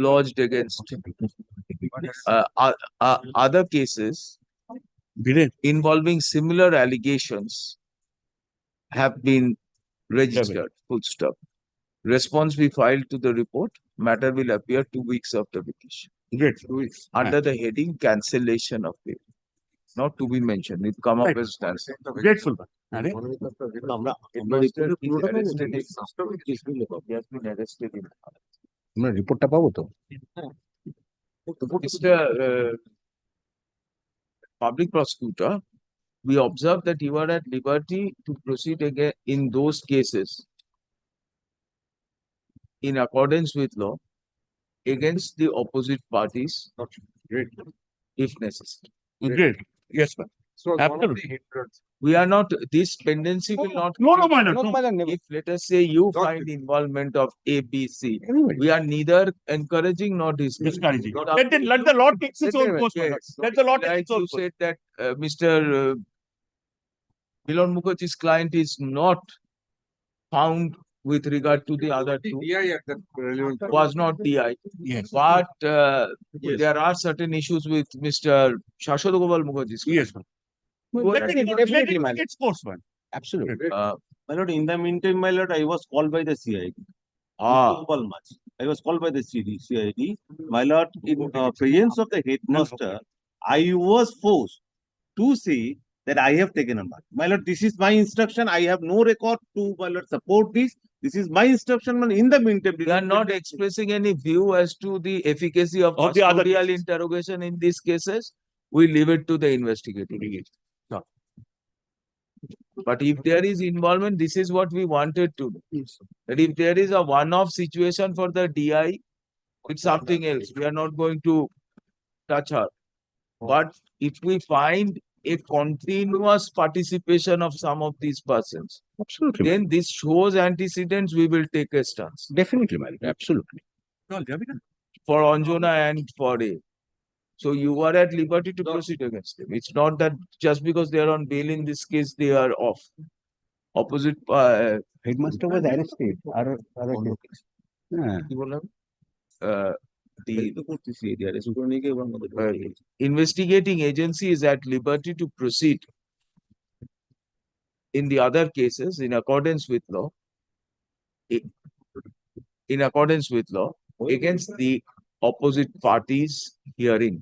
lodged against other cases Biren, involving similar allegations have been registered. Full stop. Response be filed to the report. Matter will appear 2 weeks after vacation. great. Under the heading cancellation of pay. Not to be mentioned. It come up Right. as standard. Grateful. আরে আমরা রিপোর্টটা পাবো তো? Mr. Public Prosecutor, we observe that you are at liberty to proceed again in those cases in accordance with law against the opposite parties if necessary. great. Yes, ma'am. So one of the Absolutely. hindrance. We are not, this pendency will not. No, no, my lord. No, No. my lord, never. If let us say you Not find involvement of A, B, C, Anybody. we are neither encouraging nor discouraging. Discouraging. Not Let the Lord take its own course, my lord. Yes. Let the Lord take Like its own you course. said that Mr. Milan Mukherjee's client is not found with regard to the other two, DI at that relevant. time. was not DI. Yes. But Yes. there are certain issues with Mr. Shashwat Mukherjee's client. Yes, ma'am. Go Let ahead. it Definitely, take man. its course, man. Absolutely. My lord, in the meantime, my lord, I was called by the CID. Ah, I was called by the CID. My lord, in presence of the headmaster, I was forced to say that I have taken a mark. My lord, this is my instruction. I have no record to, my lord, support this. This is my instruction. And in the meantime, we are not expressing any view as to the efficacy of Of the other custodial cases. interrogation in these cases. We leave it to the investigating agent. But if there is involvement, this is what we wanted to do. That if there is a one-off situation for the DI, it's something else. We are not going to touch her. But if we find a continuous participation of some of these persons, Absolutely. then this shows antecedents, we will take a stance Definitely, man. Absolutely. for Anjana and for A. So you are at liberty to proceed against them. It's not that just because they are on bail in this case, they are off. Opposite, Headmaster was arrested. Other cases. Yeah. কি বললাম? Investigating agency is at liberty to proceed in the other cases in accordance with law. In accordance with law against the opposite parties hearing.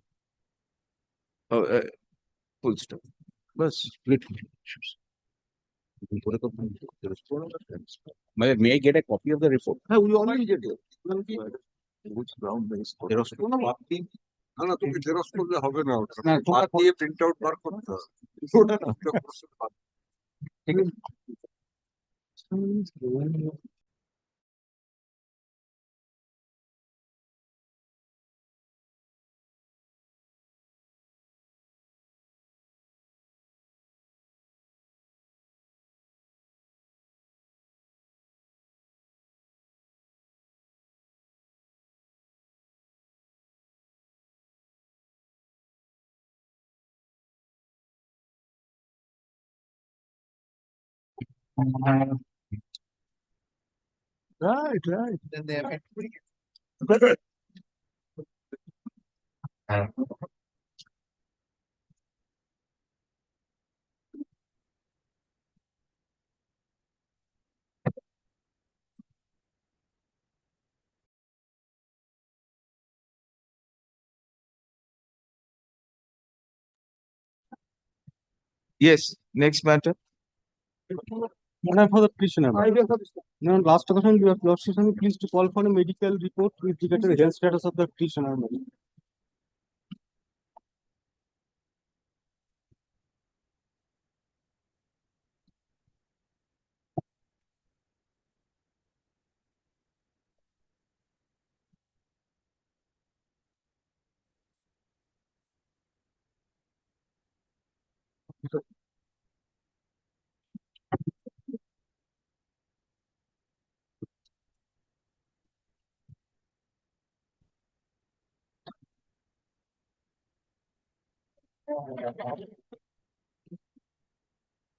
Full stop. Bas. May I get a copy of the report? We already get it. Which ground based? না না তুমি xerox করলে হবে না ওটা না, বাদ দিয়ে প্রিন্ট আউট বার করতে হবে ওটা না, ওটা process বাদ। Right, right. Then they have. Yes, next matter. Madam, for the petitioner. Now, last question, you have lordship, please to call for a medical report with regard to the health status of the petitioner. Madam.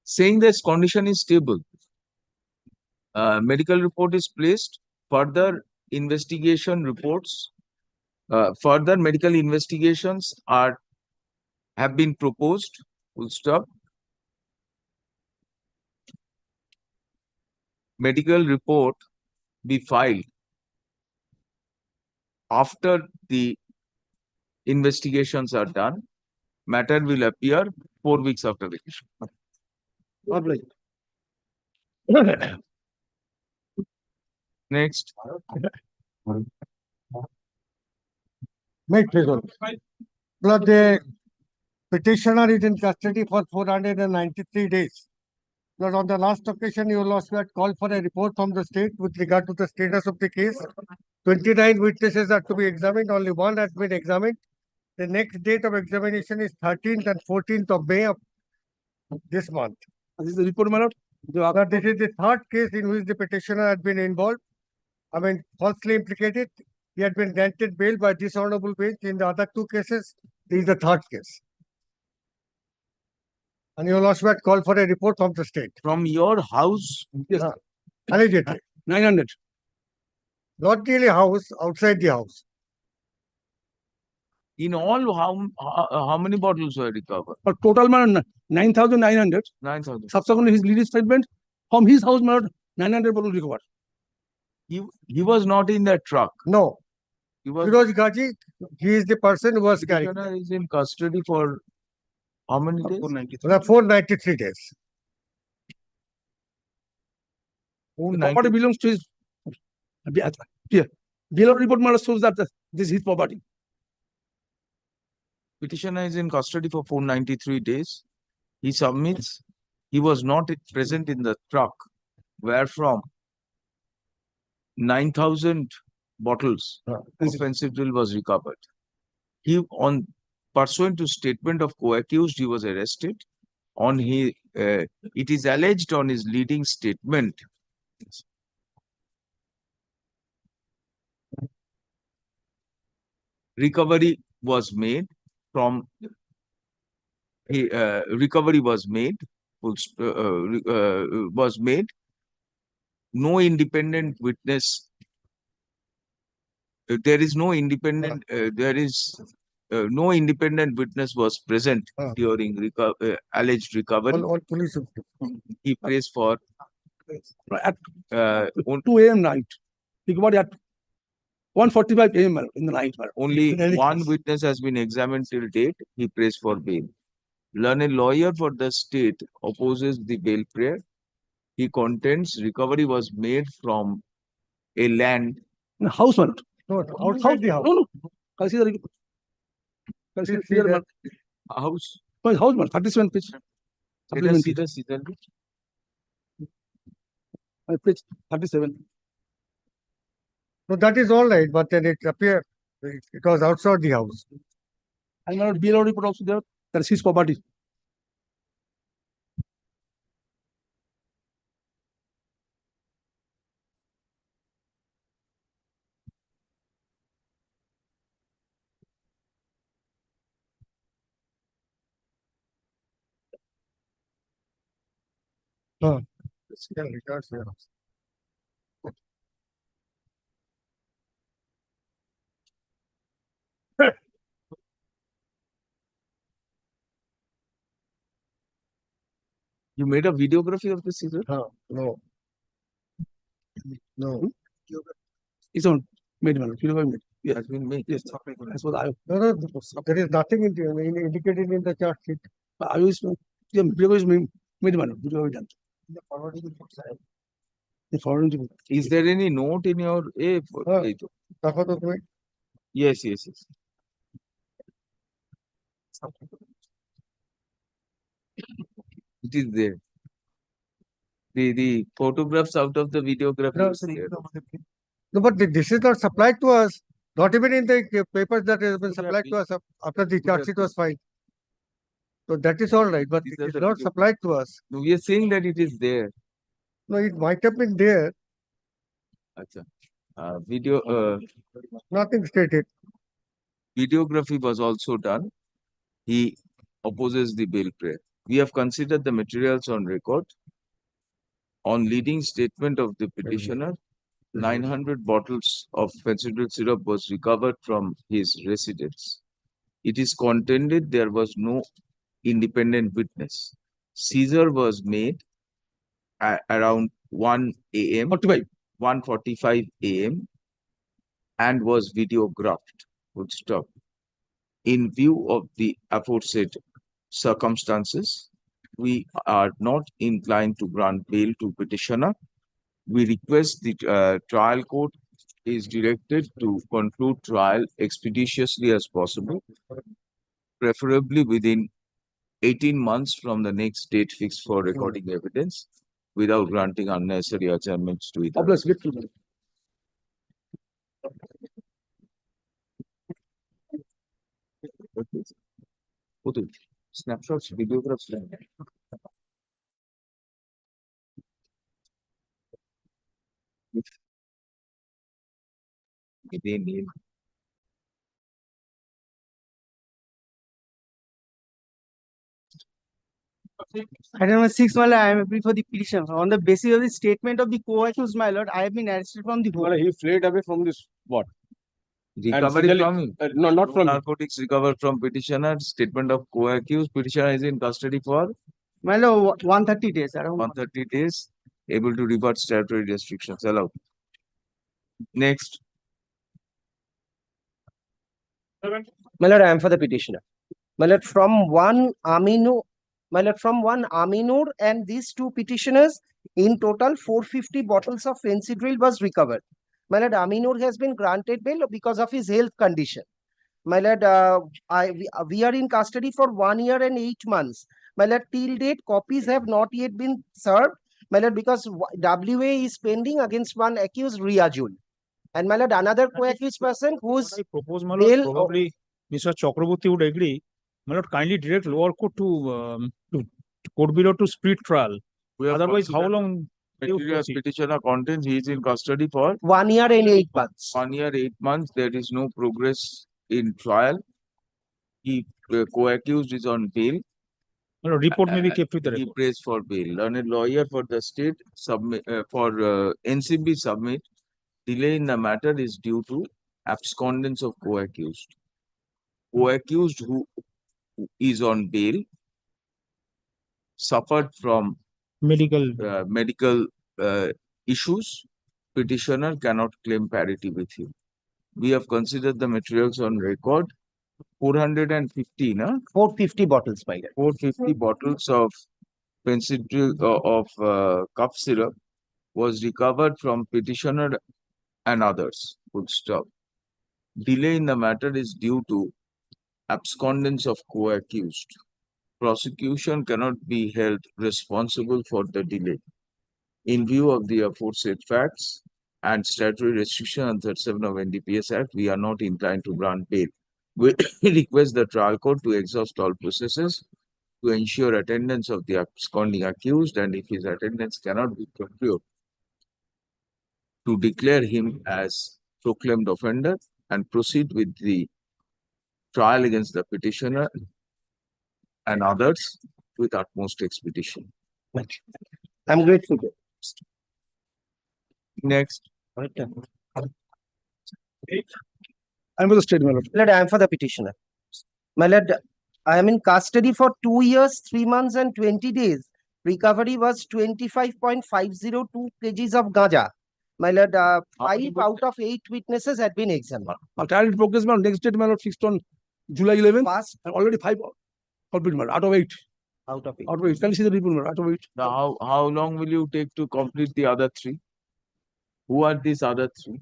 Saying this condition is stable. Medical report is placed. Further investigation reports, further medical investigations have been proposed. Full stop. Medical report be filed after the investigations are done. Matter will appear 4 weeks after vacation. God bless. Next. Make pleasure. But the petitioner is in custody for 493 days. But on the last occasion, you also had called for a report from the state with regard to the status of the case. 29 witnesses are to be examined. Only one has been examined. The next date of examination is 13th and 14th of May of this month. This is the report, my lord. This is the third case in which the petitioner had been involved. I mean, falsely implicated. He had been granted bail by this honorable bench in the other two cases. This is the third case. And you also had called for a report from the state. From your house, Yes. Allegedly. 900. Not really house, outside the house. in all, how many bottles were recovered? But total man 9,900. 9,000. Subsequently, his lead statement from his house, man, 900 bottles recovered. He was not in that truck. No. He was. Firoj Gaji, he is the person who was carrying. Petitioner is in custody for how many days? 493 days. Who Property belongs to his. Yeah. Below report matter shows that this is his property. Petitioner is in custody for 493 days. He submits he was not present in the truck where from 9,000 bottles of fentanyl was recovered. He, on pursuant to statement of co-accused, he was arrested. On it is alleged on his leading statement recovery was made from recovery was made no independent witness there is no independent no independent witness was present during alleged recovery. All police. He prays for At 2 a.m. night. Think about it, at 1:45 a.m. in the night. only one witness has been examined till date. He prays for bail. Learned lawyer for the state opposes the bail prayer. He contends recovery was made from a land. House one. No, outside the house. No. Consider House. house one, 37 pitch. Let us see the season. Page 37. So that is all right, but then it appeared it was outside the house. And my lord, BLO report also there, that is his property. Yeah, records here. You made a videography of the scissor? No. No. It's on made, my lord. Video made. It has been made. Yes, that's what I. No, there is nothing indicated in the chart sheet. I use video is made, my lord. Video done. The foreign report. Is there any note in your তারপর তো তুমি Yes, yes, yes. It is there. The photographs out of the videography is there. No, but this is not supplied to us. Not even in the papers that has been Could have supplied to been. us after the Could chart have sheet been. was filed. So that is all right, but These it are is the not video- supplied to us. No, we are saying that it is there. No, it might have been there, Acha. nothing stated. Videography was also done. He opposes the bail prayer. We have considered the materials on record. On leading statement of the petitioner, 900 bottles of fencidal syrup was recovered from his residence. It is contended there was no independent witness. Seizure was made around 1 a.m. 1:45 a.m. and was videographed. Would stop. In view of the aforesaid circumstances, we are not inclined to grant bail to petitioner. We request the trial court is directed to conclude trial expeditiously as possible, preferably within 18 months from the next date fixed for recording evidence, without granting unnecessary adjournments to it. Obvious, get through. Snapshots, videographs. They need Item number 6, my lord, I am appealing for the petition. On the basis of the statement of the co-accused, my lord, I have been arrested from the home. He fled away from this spot. recovery similarly- from him. No, not from him. Narcotics recovered from petitioner. Statement of co-accused. Petitioner is in custody for My lord, 130 days, around 130 days. Able to revert statutory restrictions allowed. Next, My lord, I am for the petitioner. My lord, from one Aminur, and these two petitioners, in total 450 bottles of fencidril was recovered. My lord, Aminur has been granted bail because of his health condition. My lord, we are in custody for 1 year and 8 months. My lord, till date, copies have not yet been served. My lord, because WA is pending against one accused, Riazul. And my lord, another co-accused person whose I propose, my bail- lord, probably Mr. Chakraborty would agree. My lord, kindly direct lower court to court below to speed trial. we have Otherwise, how considered long? they would material proceed? petitioner contains. He is in custody for 1 year and 8 months. 1 year, 8 months. There is no progress in trial. He co-accused is on bail. My lord, report may be kept with the He record. prays for bail. Learned lawyer for the state submit NCB submit. Delay in the matter is due to abscondence of co-accused. Co-accused who is on bail suffered from Medical. medical issues. Petitioner cannot claim parity with him. We have considered the materials on record. 450, 450 bottles, my lord. 450 bottles of fencidril cough syrup was recovered from petitioner and others. Full stop. Delay in the matter is due to abscondence of co-accused. Prosecution cannot be held responsible for the delay. In view of the aforesaid facts and statutory restriction on 37 of NDPS Act, we are not inclined to grant bail. We request the trial court to exhaust all processes to ensure attendance of the absconding accused, and if his attendance cannot be procured, to declare him as proclaimed offender and proceed with the trial against the petitioner and others with utmost expedition. I'm grateful. Next, I'm with the state, my lord. My lord, I am for the petitioner. My lord, I am in custody for 2 years, 3 months, and 20 days. Recovery was 25.502 kgs of gaja. My lord, 5 out of 8 witnesses had been examined. Trial in progress, my lord. Next date, my lord, fixed on July 11th. First And already 5 complete, my lord, out of 8. out of 8. Out of 8. Can you see the report, my lord? Out of 8. now how long will you take to complete the other 3? Who are these other 3?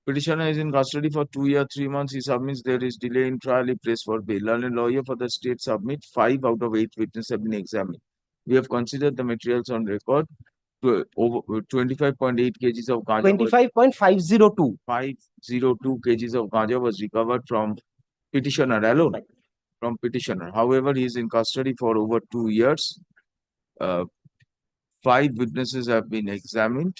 Petitioner is in custody for 2 years, 3 months. He submits there is delay in trial. He prays for bail. Learned lawyer for the state submit 5 out of 8 witnesses have been examined. We have considered the materials on record. Over 25.8 kgs of ganja. 25.502. 502 kgs of ganja was recovered from petitioner alone. From petitioner. However, he is in custody for over 2 years. 5 witnesses have been examined.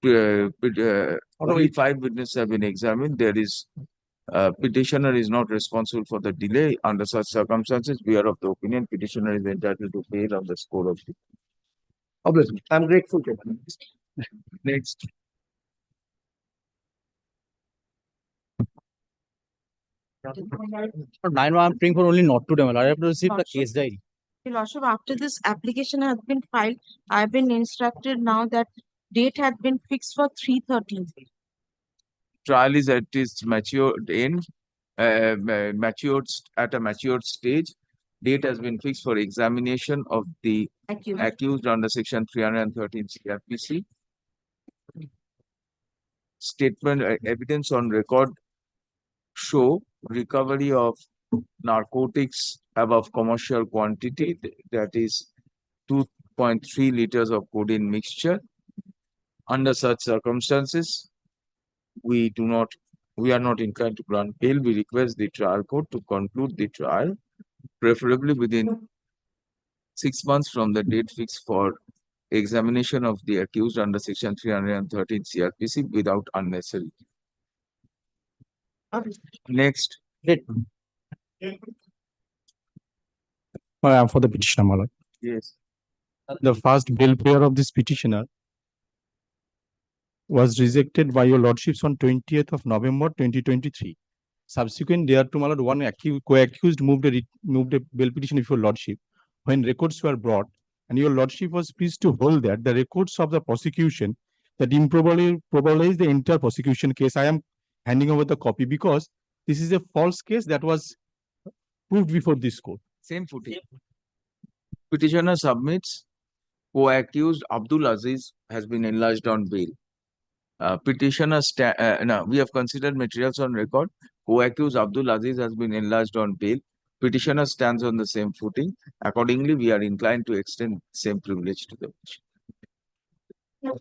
Only 5 witnesses have been examined. There is petitioner is not responsible for the delay. Under such circumstances, we are of the opinion petitioner is entitled to bail on the score of. Obviously. I'm grateful to you. Next. I'm praying for only not to demolish. I have to receive the case diary. Your Lordship, after this application has been filed, I have been instructed now that date had been fixed for 3/13. Trial is at its matured end, at a matured stage. Date has been fixed for examination of the accused under section 313 CRPC. Statement evidence on record show recovery of narcotics above commercial quantity, that is 2.3 liters of codeine mixture. Under such circumstances, we are not inclined to grant bail. We request the trial court to conclude the trial, preferably within 6 months from the date fixed for examination of the accused under section 313 CRPC without unnecessary. Next. I am for the petitioner, my lord. Yes. The first bail prayer of this petitioner was rejected by your lordships on 20th of November 2023. Subsequent thereto, my lord, one co-accused moved a bail petition before lordship. When records were brought, and your lordship was pleased to hold that the records of the prosecution that improbably the entire prosecution case. I am handing over the copy because this is a false case that was proved before this court. Same footage. Petitioner submits co-accused Abdul Aziz has been enlarged on bail. We have considered materials on record. Co-accused Abdul Aziz has been enlarged on bail. Petitioner stands on the same footing. Accordingly, we are inclined to extend same privilege to the petitioner.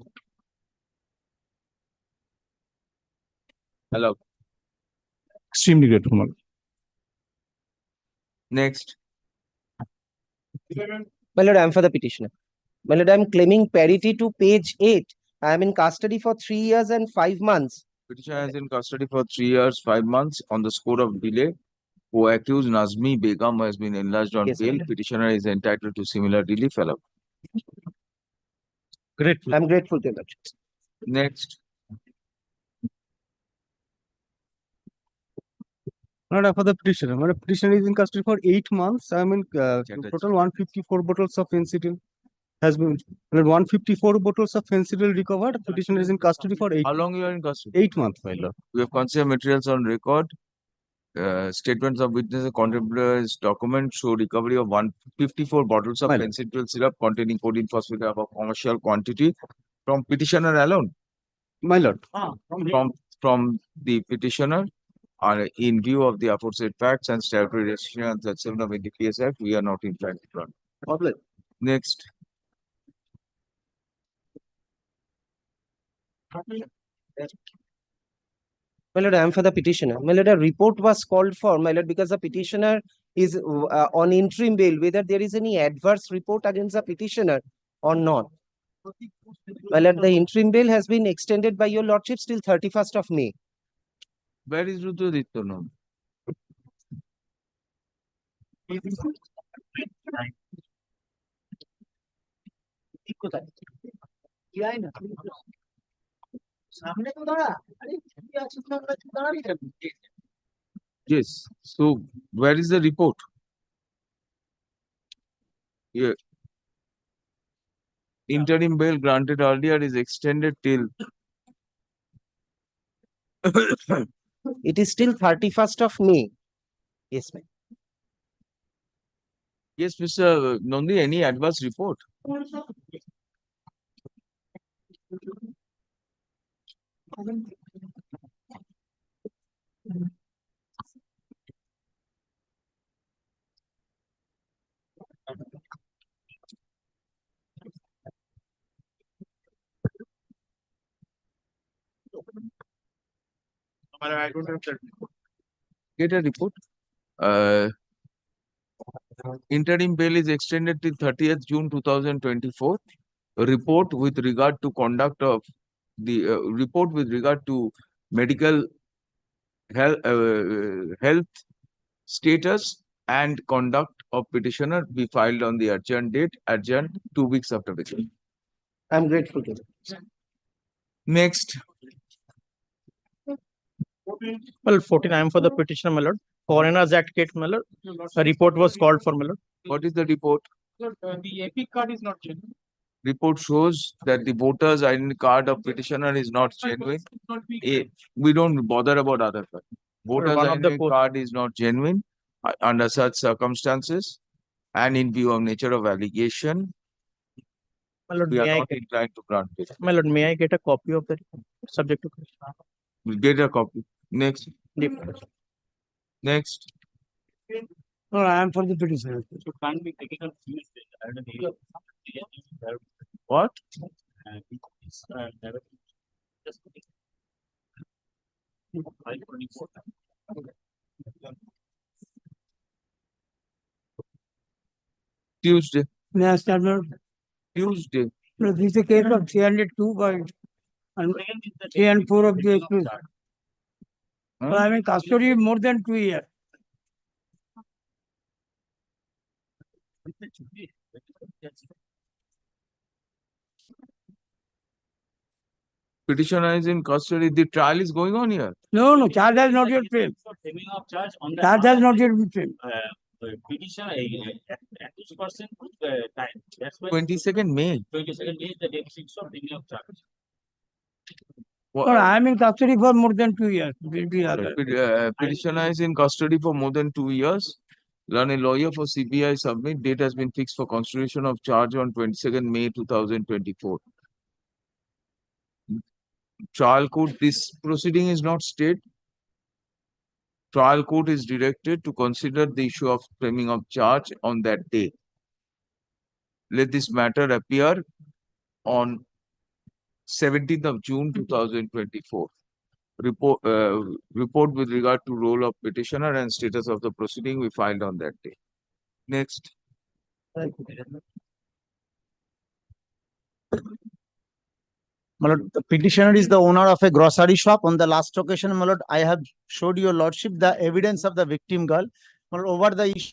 Hello. Extremely grateful, my lord. Next. My lord, I am for the petitioner. My lord, I am claiming parity to page 8. I am in custody for 3 years and 5 months. Petitioner is in custody for 3 years, 5 months on the score of delay. Co-accused Nazmi Begum has been enlarged on Yes, bail. my lord. Petitioner is entitled to similar relief. Hello. Grateful. I'm grateful to you. Next. Not for the petitioner. My petitioner is in custody for 8 months. I mean, total 154 bottles of fentanyl has been 154 bottles of fentanyl recovered. Petitioner is in custody for 8. How long you are in custody? 8 months, my lord. We have considered materials on record. Statements of witnesses, contemporaries, documents show recovery of 154 bottles of fentanyl syrup containing codeine phosphate above commercial quantity from petitioner alone. My lord. From the petitioner. In view of the aforesaid facts and statutory restrictions that 7 of NDPS Act, we are not inclined to grant. Next. My lord, I am for the petitioner. My lord, a report was called for, my lord, because the petitioner is on interim bail, whether there is any adverse report against the petitioner or not. My lord, the interim bail has been extended by your lordship till 31st of May. Where is Rudraditya now? Yes. So where is the report? Yeah. Interim bail granted earlier is extended till It is till 31st of May. Yes, ma'am. yes, Mr. Nandi, any adverse report? I don't have that. Get a report. Interim bail is extended till 30th June 2024. A report with regard to conduct of the report with regard to medical health status and conduct of petitioner be filed on the adjourned 2 weeks after the case. I'm grateful to you. Next, Well, 14, I am for the petitioner, my lord. Foreigners Act case, my lord. A report was called for, my lord. what is the report? The epic card is not genuine. Report shows that the voter's identity card of petitioner is not genuine. We don't bother about other card. Voter's one of the identity card is not genuine under such circumstances and in view of nature of allegation, My lord, we are may I not get, inclined to grant it. my lord, may I get a copy of the report subject to question? We'll get a copy. Next. Next. No, I am for the petitioner. So can't be taken on Tuesday. What? Tuesday. May I start, Lord? Tuesday. No, this is a case of 302 by and 3 and 4 of the accused. Huh? So I am in custody more than 2 years. Petitioner is in custody. The trial is going on here. No, charge has not yet framed. Charge has not yet been framed. Petition, accused person took time. That's why 22nd May. 22nd is the date fixed of bringing of charge. No, I am in custody for more than 2 years. Petitioner is in custody for more than 2 years. Run a lawyer for CBI submit. Date has been fixed for constitution of charge on 22nd May 2024. Trial court, this proceeding is not stayed. Trial court is directed to consider the issue of framing of charge on that day. Let this matter appear on 17th of June 2024. Report with regard to role of petitioner and status of the proceeding we filed on that day. Next. My lord, the petitioner is the owner of a grocery shop. On the last occasion, my lord, I have showed your lordship the evidence of the victim girl. My lord, over the issue.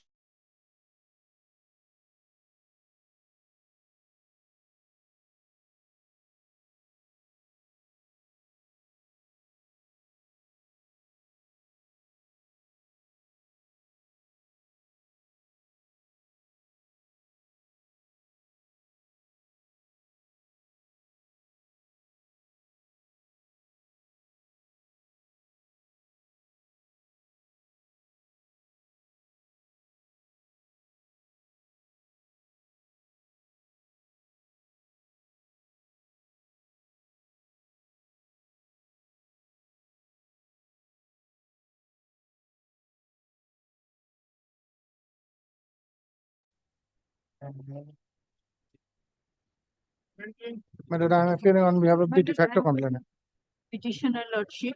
My lord, I am appearing on behalf of the de facto complainant. Petitioner lordship.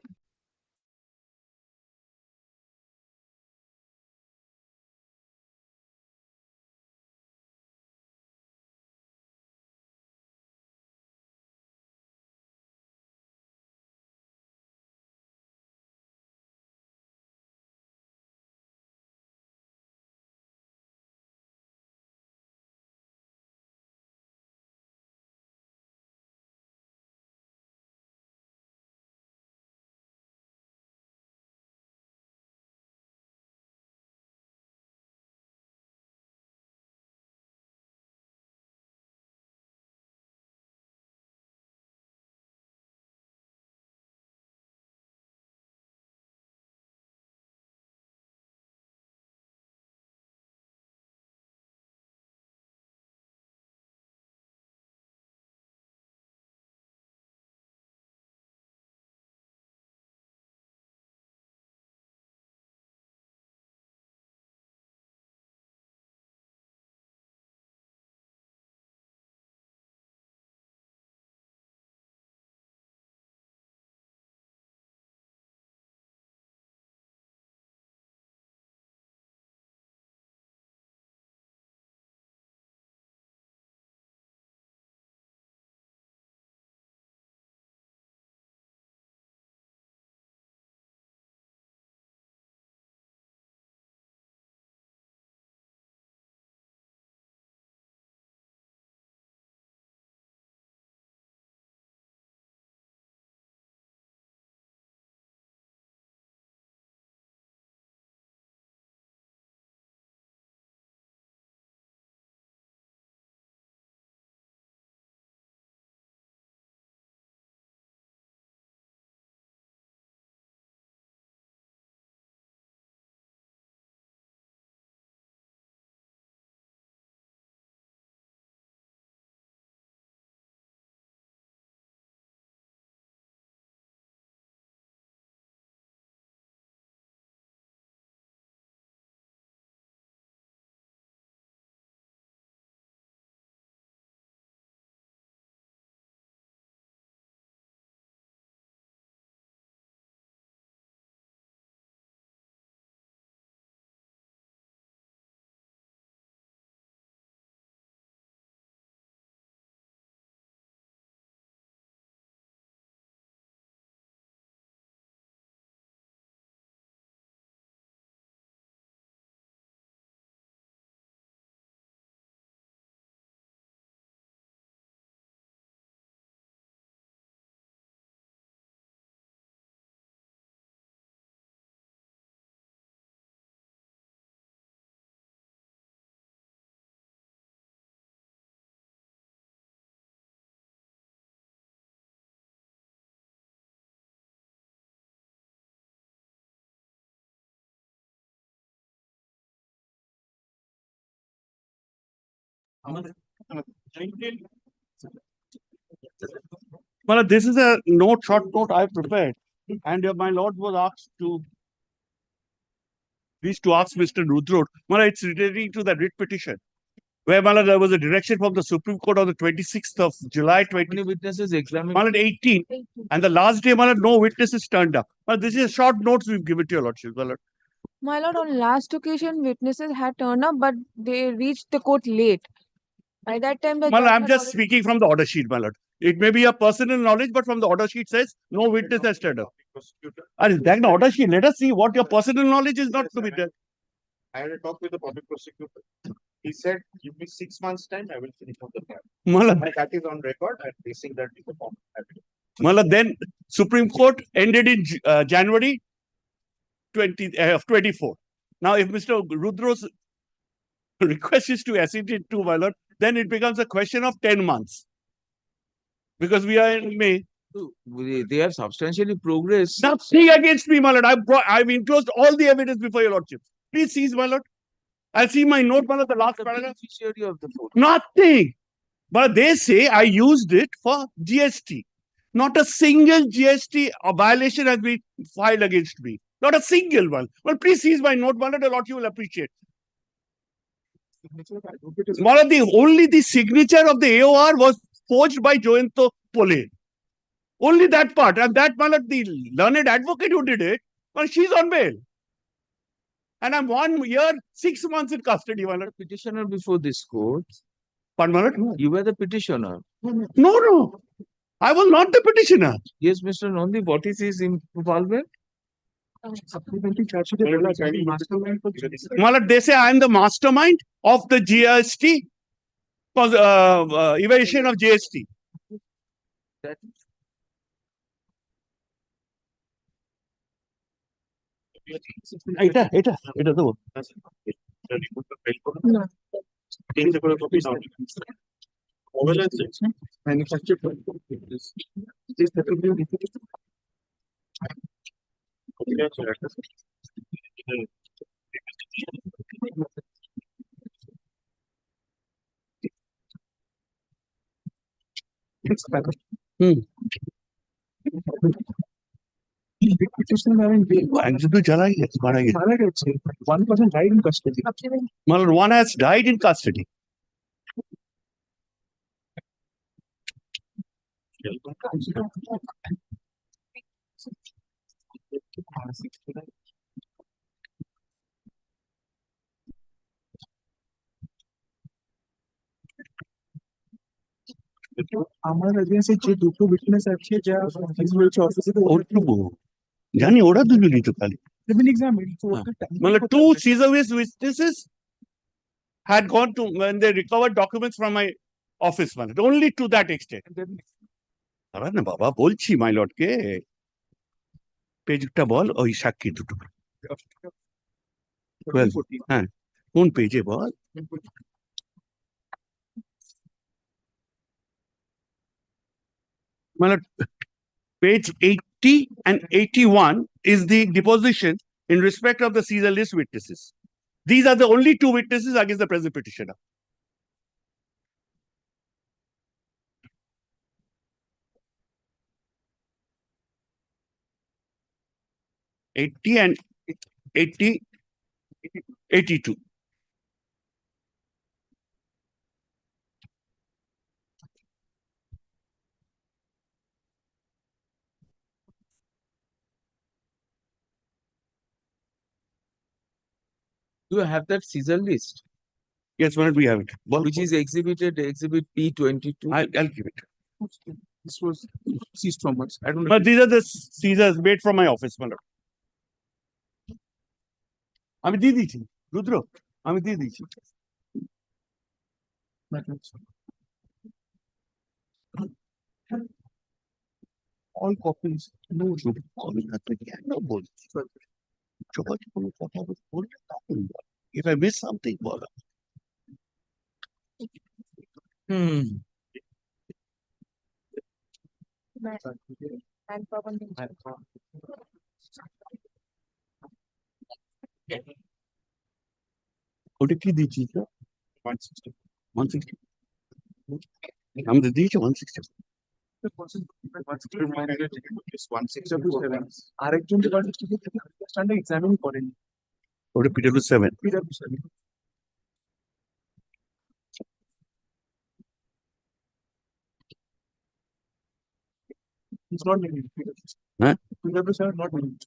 Well, this is a note, short note I prepared, and my lord was asked to please to ask Mr. Rudrod. Well, it's relating to the writ petition, where there was a direction from the Supreme Court on the 26th of July How many witnesses examined? 18, and the last day, no witnesses turned up. Well, this is a short notes we've given to your lordship. Well, My lord, on last occasion, witnesses had turned up, but they reached the court late. By that time, the judge I'm had just already- speaking from the order sheet, my lord. It may be a personal knowledge, but from the order sheet says no witness has turned up. And that's the order sheet. Let us see what your personal knowledge is not to be there. I had a talk with the public prosecutor. He said, give me 6 months' time, I will finish off the file. Malad, And that is on record. I'm placing that in the form. Then Supreme Court ended in January 24. Now, if Mr. Rudro's request is to accede it to, my lord, then it becomes a question of 10 months. Because we are in May. They have substantially progressed. Nothing against me, my lord. I've enclosed all the evidence before your lordship. Please seize, my lord. I'll see my note, my lord, the last paragraph. Beneficiary of the vote. Nothing. But they say I used it for GST. Not a single GST violation has been filed against me. Not a single one. Well, please seize my note, my lord. A lot you will appreciate. Only the signature of the AOR was forged by Joento Pole. Only that part, and that my lord, the learned advocate who did it, well, she's on bail. And I'm 1 year, 6 months in custody, my lord. Petitioner before this court. Pardon, my lord? You were the petitioner. No. I was not the petitioner. Yes, Mr. Nandi, what is his involvement? My lord, they say I am the mastermind of the GST, evasion of GST. That এটা দেবো One has died in custody. আমার এগেইনস্টে যে দুটো witness আছে যা হয়েছে অফিসে জানি ওরা দুজনই তো খালি এক্সামিন মানে two Caesar-based witnesses had gone to when they recovered documents from my office, man. Only to that extent. আরে না বাবা বলছি মাই লর্ড কে পেজটা বল ওই সাক্ষী দুটো 12 হ্যাঁ কোন পেজে বল মানে page 80 and 81 is the deposition in respect of the Caesar list witnesses. These are the only two witnesses against the present petitioner. And 82. do you have that Caesar list? Yes, well, we have it. Which is exhibit P22. I'll give it. This was seized from us. I don't know. But these are the Caesars made from my office, my lord. আমি দিয়ে দিয়েছি রুদ্র আমি দিয়ে দিয়েছি All copies. No, কেন বলছি সবাই কোনো কথা বললে তখন if I miss something বল ওটা কি দিয়েছি 160. 160 আমি তো দিয়েছি 160 আরেকজন যে 160 এক্সামিন করেন ওটা PW7 It's not named. Huh? PW7 not named.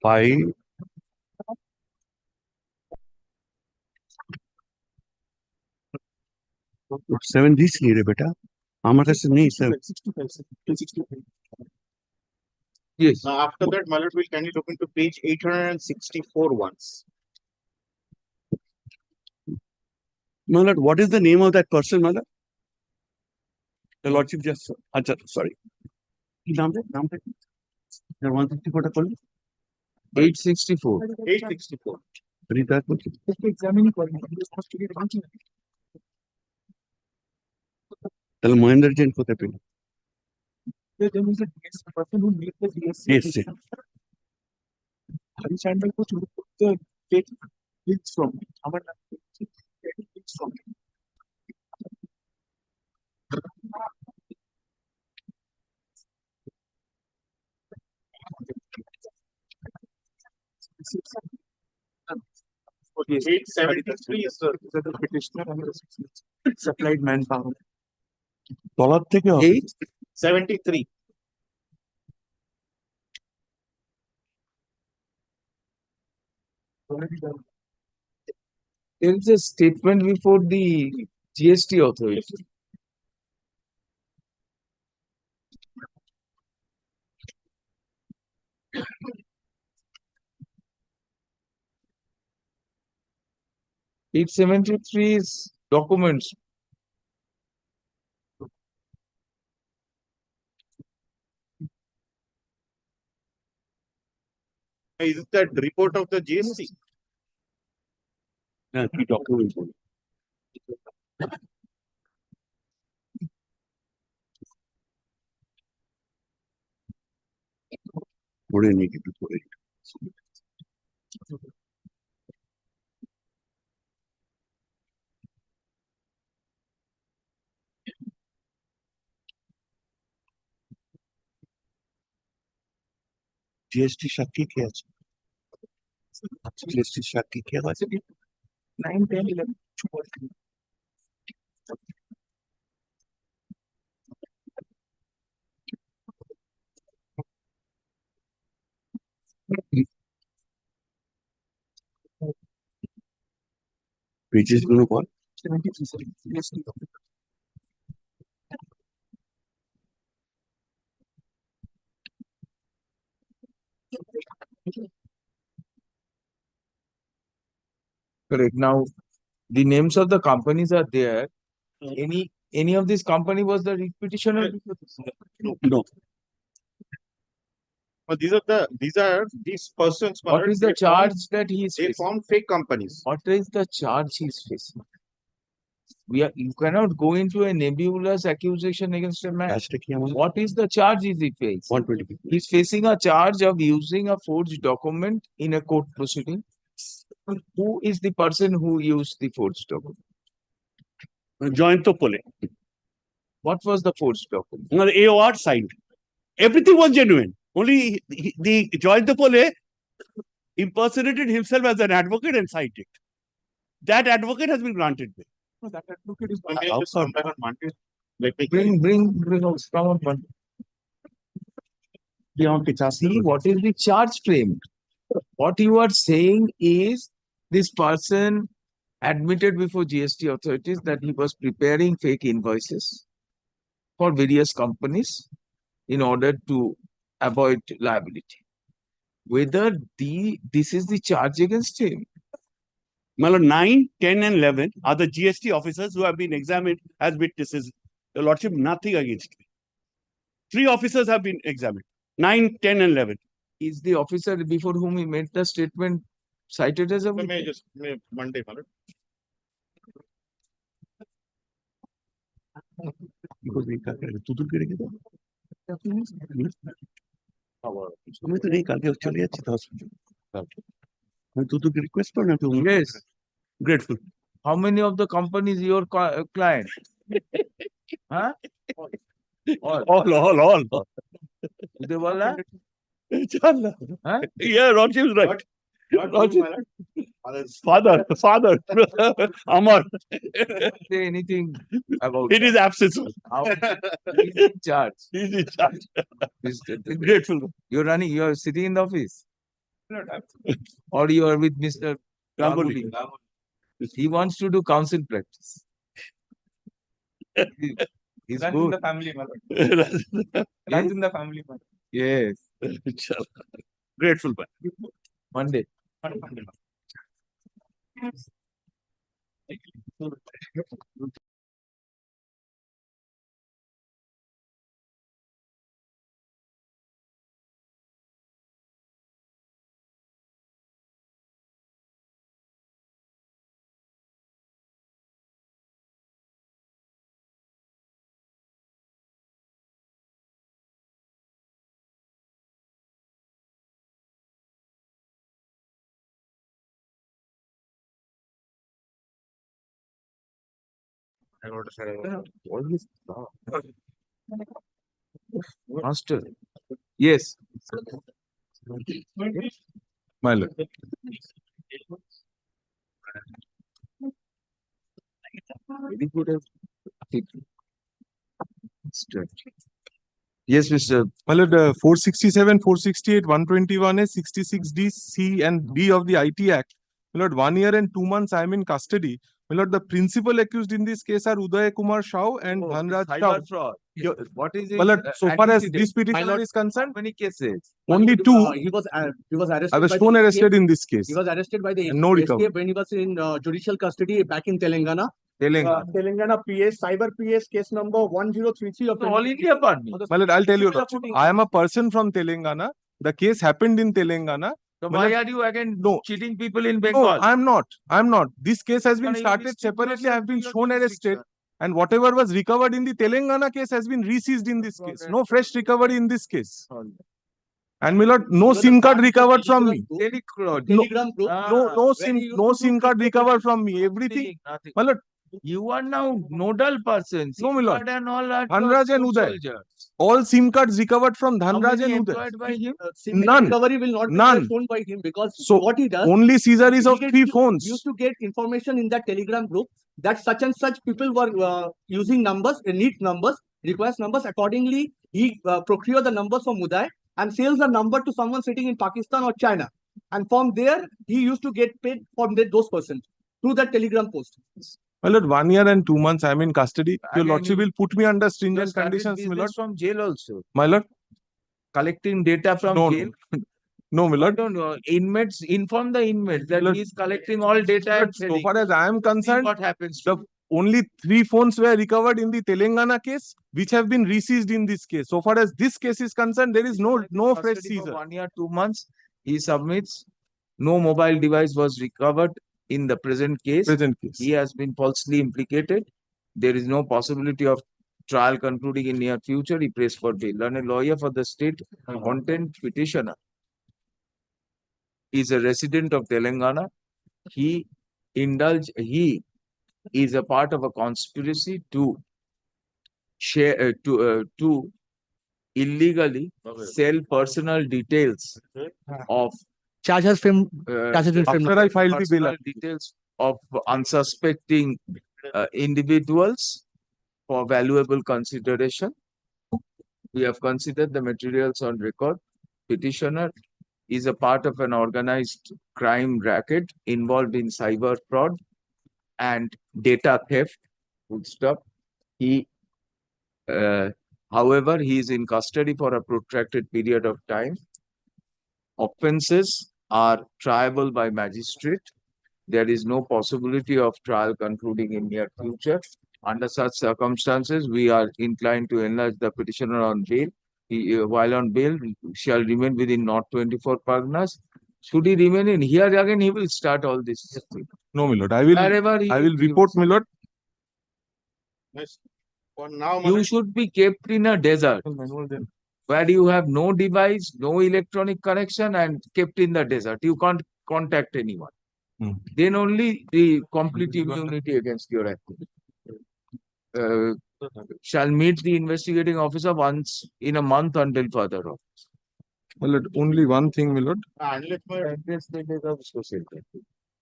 Five. Seven দিয়েছি রে বেটা আমার কাছে নেই 65. Yes. Now, after that, my lord, will kindly look into page 864 once. My lord, what is the name of that person, my lord? The lordship just sorry. কি নাম রে নামটা কি 164 টা করলি 864. 864. রিটায়ার করছি এক্সামিন করেন তাহলে মহেন্দ্র জেন কোথায় পেল There was a person who made the DSC. Yes, sir. Hari Chandra could look at the take links from it. Our links from it. Yes. 873 is the petitioner and the supplied manpower. তলার থেকে হবে 873. There is a statement before the GST authority. Eight 73 is documents. Is it that report of the GST? না কি document বলে পড়ে নি কিন্তু পড়ে জিএসটি সাক্ষী কে আছে জিএসটি সাক্ষী কে আছে 9, 10, 11. পেজেস গুলো বল 73, sir. GST. Correct. Now, the names of the companies are there. Any of this company was the petitioner? no But these are these persons. What is the they charge formed- that he is They facing? formed fake companies. What is the charge he is facing? You cannot go into a nebulous accusation against a man. কাজটা কি আমাদের What is the charge is he facing? 120 He's facing a charge of using a forged document in a court proceeding. Who is the person who used the forged document? Jayanta পোলে What was the forged document? AOR signed everything was genuine only the Jayanta পোলে impersonated himself as an advocate and signed it that advocate has been granted bail. No, that advocate is How just come? come back on Monday. Let me Bring out, come on, man. See, what is the charge frame? What you are saying is this person admitted before GST authorities that he was preparing fake invoices for various companies in order to avoid liability. Whether this is the charge against him. Well, 9, 10 and 11 are the GST officers who have been examined as witnesses. Your Lordship, nothing against me. 3 officers have been examined. 9, 10 and 11. Is the officer before whom he made the statement cited as a witness? Monday, Malad. তুতুলকে রেখে দাও আমি তো নেই কালকে চলে যাচ্ছি তো আমি তুতুলকে রিকোয়েস্ট করো না তো Yes. Grateful How many of the companies your client? Huh? all Udewala? Huh? yeah Lordship is right Lordship father Amar Say anything about it is absence how he is in charge. he's in charge Mr. grateful You're sitting in the office or you are with Mr. Ganguly. He wants to do counsel practice. He's Runs good. in the family, Malad. Yes? Runs in the family, Malad. Yes. grateful man Monday. Monday. Master. Yes. My lord. Very good. Yes, Mr. My lord, 467, 468, 121A, 66D, C and D of the IT Act. My lord, 1 year and 2 months I am in custody. My lord, the principal accused in this case are Uday Kumar Shao and Dhanraj Shao. Cyber fraud. What is it? My lord, so far as this petitioner is concerned, How many cases? only two. He was arrested. I was by shown the arrested in this case. He was arrested by the And no recovery. when he was in judicial custody back in Telangana. Telangana. Telangana PS, Cyber PS case number 1033 of All India pardon. My lord, I'll tell you, People are Lordship, putting- I am a person from Telangana. The case happened in Telangana. So My why lord, are you again No. cheating people in No, Bengal? I'm not. I'm not. This case has been Can you started restrict separately. yourself I have been to your shown arrested. jurisdiction? And whatever was recovered in the Telangana case has been reseized in this case. No fresh recovery in this case. And my lord, no SIM card recovered from me. Telegram group. No SIM card recovered from me. Everything. Nothing. My lord, You are now nodal persons. No, my lord. SIM card and all are Dhanraj and foot Uday. soldiers. all SIM cards recovered from How Dhanraj many and Uday. employed by him? None. Recovery will not None. be shown by him because So, what he does. Only seizure is of he 3 used phones. to get information in that Telegram group that such and such people were using numbers, need numbers, request numbers. Accordingly, he procure the numbers from Uday and sells the number to someone sitting in Pakistan or China. And from there, he used to get paid from those persons through that Telegram post. My lord, 1 year and 2 months I am in custody. Your Again, lordship you- will put me under You stringent started conditions, my lord. business from jail also. My lord, Collecting data from no, jail. no, my I lord. don't know. Inmates inform the inmates that Lord, he is collecting all data and So selling. far as I am See concerned, what happens. the only 3 phones were recovered in the Telangana case, which have been reseized in this case. So far as this case is concerned, there is no fresh Custody for seizure. 1 year, 2 months. He submits. No mobile device was recovered in the present case. Present case. He has been falsely implicated. There is no possibility of trial concluding in near future. He prays for bail. And a lawyer for the state content petitioner is a resident of Telangana. He is a part of a conspiracy to share to illegally sell personal details of Charge has been charges been framed. After I filed the bill personal details of unsuspecting individuals for valuable consideration. We have considered the materials on record. Petitioner is a part of an organized crime racket involved in cyber fraud and data theft. Full stop. However, he is in custody for a protracted period of time. Offences are triable by magistrate. There is no possibility of trial concluding in near future. Under such circumstances, we are inclined to enlarge the petitioner on bail. He, while on bail, shall remain within not 24 parganas. Should he remain in here again, he will start all this. No, my lord. I will report, my lord. Yes. For now, You should be kept in a desert where you have no device, no electronic connection, and kept in the desert. You can't contact anyone. Then only the complete immunity against your activity. Shall meet the investigating officer once in a month until further notice. My lord, only one thing, my lord. unless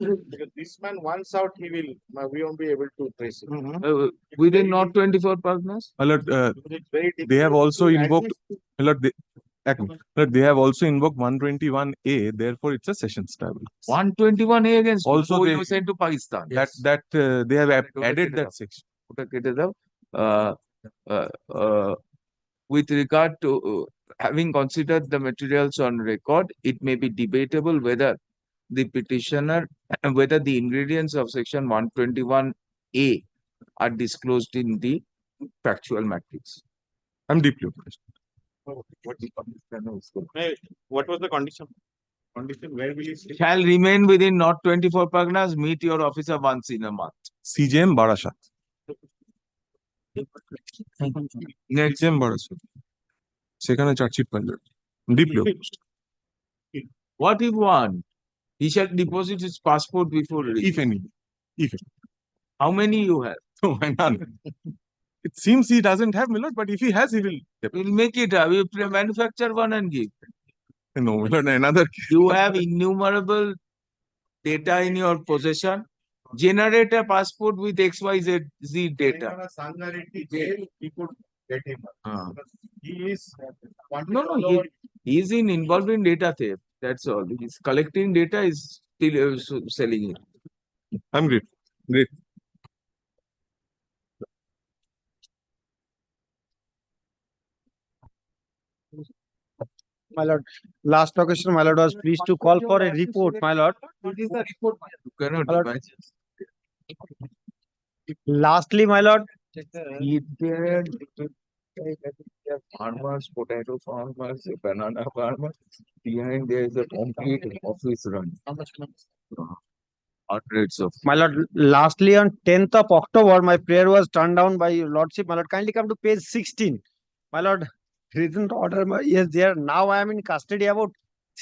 because this man once out, we won't be able to trace it. Within not 24 parganas? My lord, It's very they have difficult also to invoked, access my lord, they have also invoked 121A, therefore it's a sessions tribal. 121A against Also who they- you sent to Pakistan. They have added that section. With regard to having considered the materials on record, it may be debatable whether the petitioner, whether the ingredients of section 121A are disclosed in the factual matrix. I'm deeply impressed. What was the condition? Condition where will you stay? Shall remain within not 24 parganas, meet your officer once in a month. CJM Barashat. Next. CJM Barashat. সেখানে chargesheet পেন ডিপলি What if one? He shall deposit his passport before if any. How many you have? Oh, none. It seems he doesn't have, my lord, but if he has, he will. We'll make it. We'll manufacture one and give. No, my lord, another. You have innumerable data in your possession. generate a passport with XYZ data. He could get him. He is. No, he is involved in data theft. That's all. He's collecting data, is still selling it. I'm great. Great. My lord, last occasion, my lord was pleased to call for a report, my lord. It is the report. You cannot My lord. imagine. Lastly, my lord, Farmers, potato farmers, banana farmers. Behind there is a complete office run. Hundreds of. my lord, lastly on 10th of October, my prayer was turned down by your lordship. My lord, kindly come to page 16. My lord, recent order is there. Now I am in custody about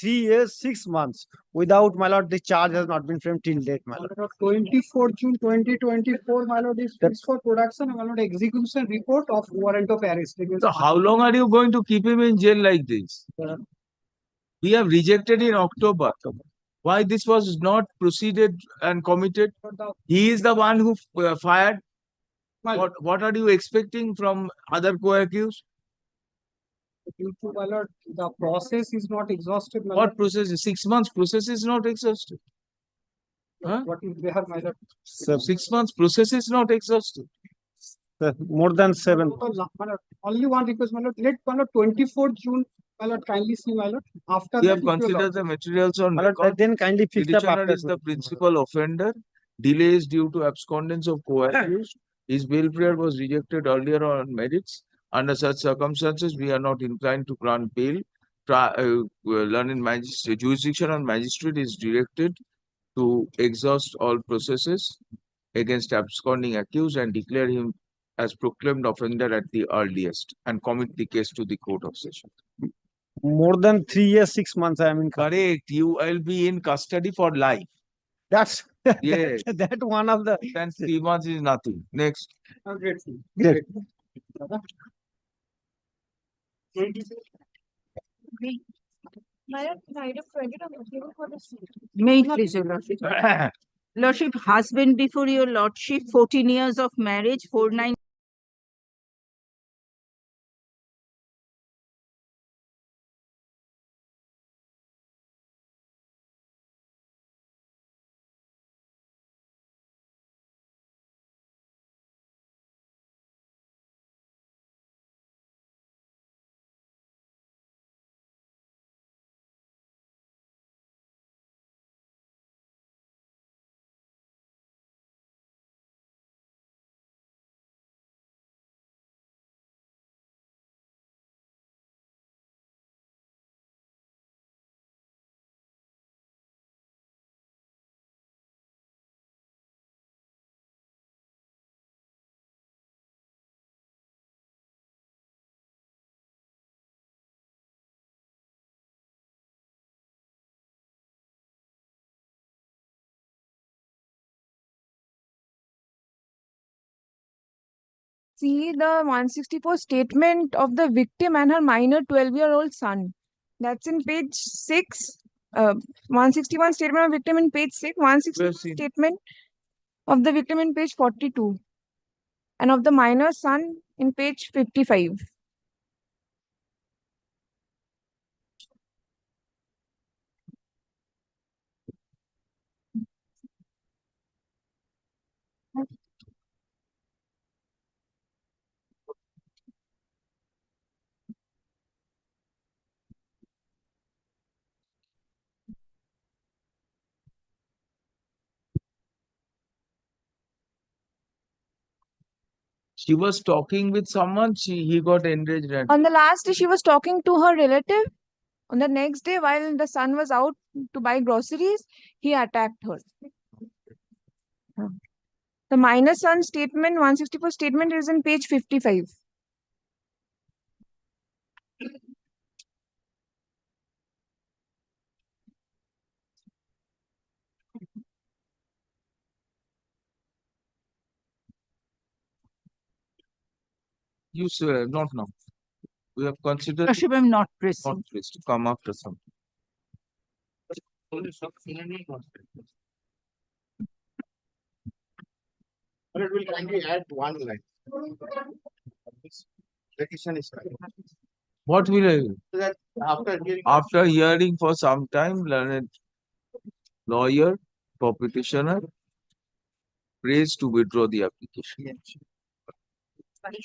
3 years, 6 months. Without, my lord, the charge has not been framed till date, my lord. 24 June 2024, my lord, is fixed for production, my lord, execution report of warrant of arrest. So how long are you going to keep him in jail like this? We have rejected in October. Why this was not proceeded and committed? He is the one who fired. What are you expecting from other co-accused? Due to, my lord, the process is not exhausted. My What lord. process? 6 months process is not exhausted. Huh? What is there, my lord? 6 months process is not exhausted. More than 7. My lord, only one request, my lord. Let, my lord, 24 June, my lord, kindly see, my lord. After We that, have considered the materials on My lord, record. then kindly fix up Petitioner after. is the principal offender. Delays due to abscondence of co-accused. His bail prayer was rejected earlier on merits. Under such circumstances, we are not inclined to grant bail. Learned magistrate, jurisdiction on magistrate is directed to exhaust all processes against absconding accused and declare him as proclaimed offender at the earliest and commit the case to the court of session. More than 3 years, 6 months I am in custody. Correct. You will be in custody for life. That's Yes. that one of the. Then 3 months is nothing. Next. Great. Great. May it please your lordship. Lordship, husband before your lordship, 14 years of marriage, 49. See the 164 statement of the victim and her minor 12-year-old son. That's in page 6. 161 statement of victim in page 6. 160 statement of the victim in page 42. And of the minor son in page 55. She was talking with someone. He got enraged. And On the last day, she was talking to her relative. On the next day, while the son was out to buy groceries, he attacked her. The minor son statement, 164 statement is in page 55. you say not now. We have considered Lordship, I'm not pressing. not pleased to come after some. But it will kindly add one line. This petition is correct. What will I? So that After hearing for some time, learned lawyer for petitioner prays to withdraw the application.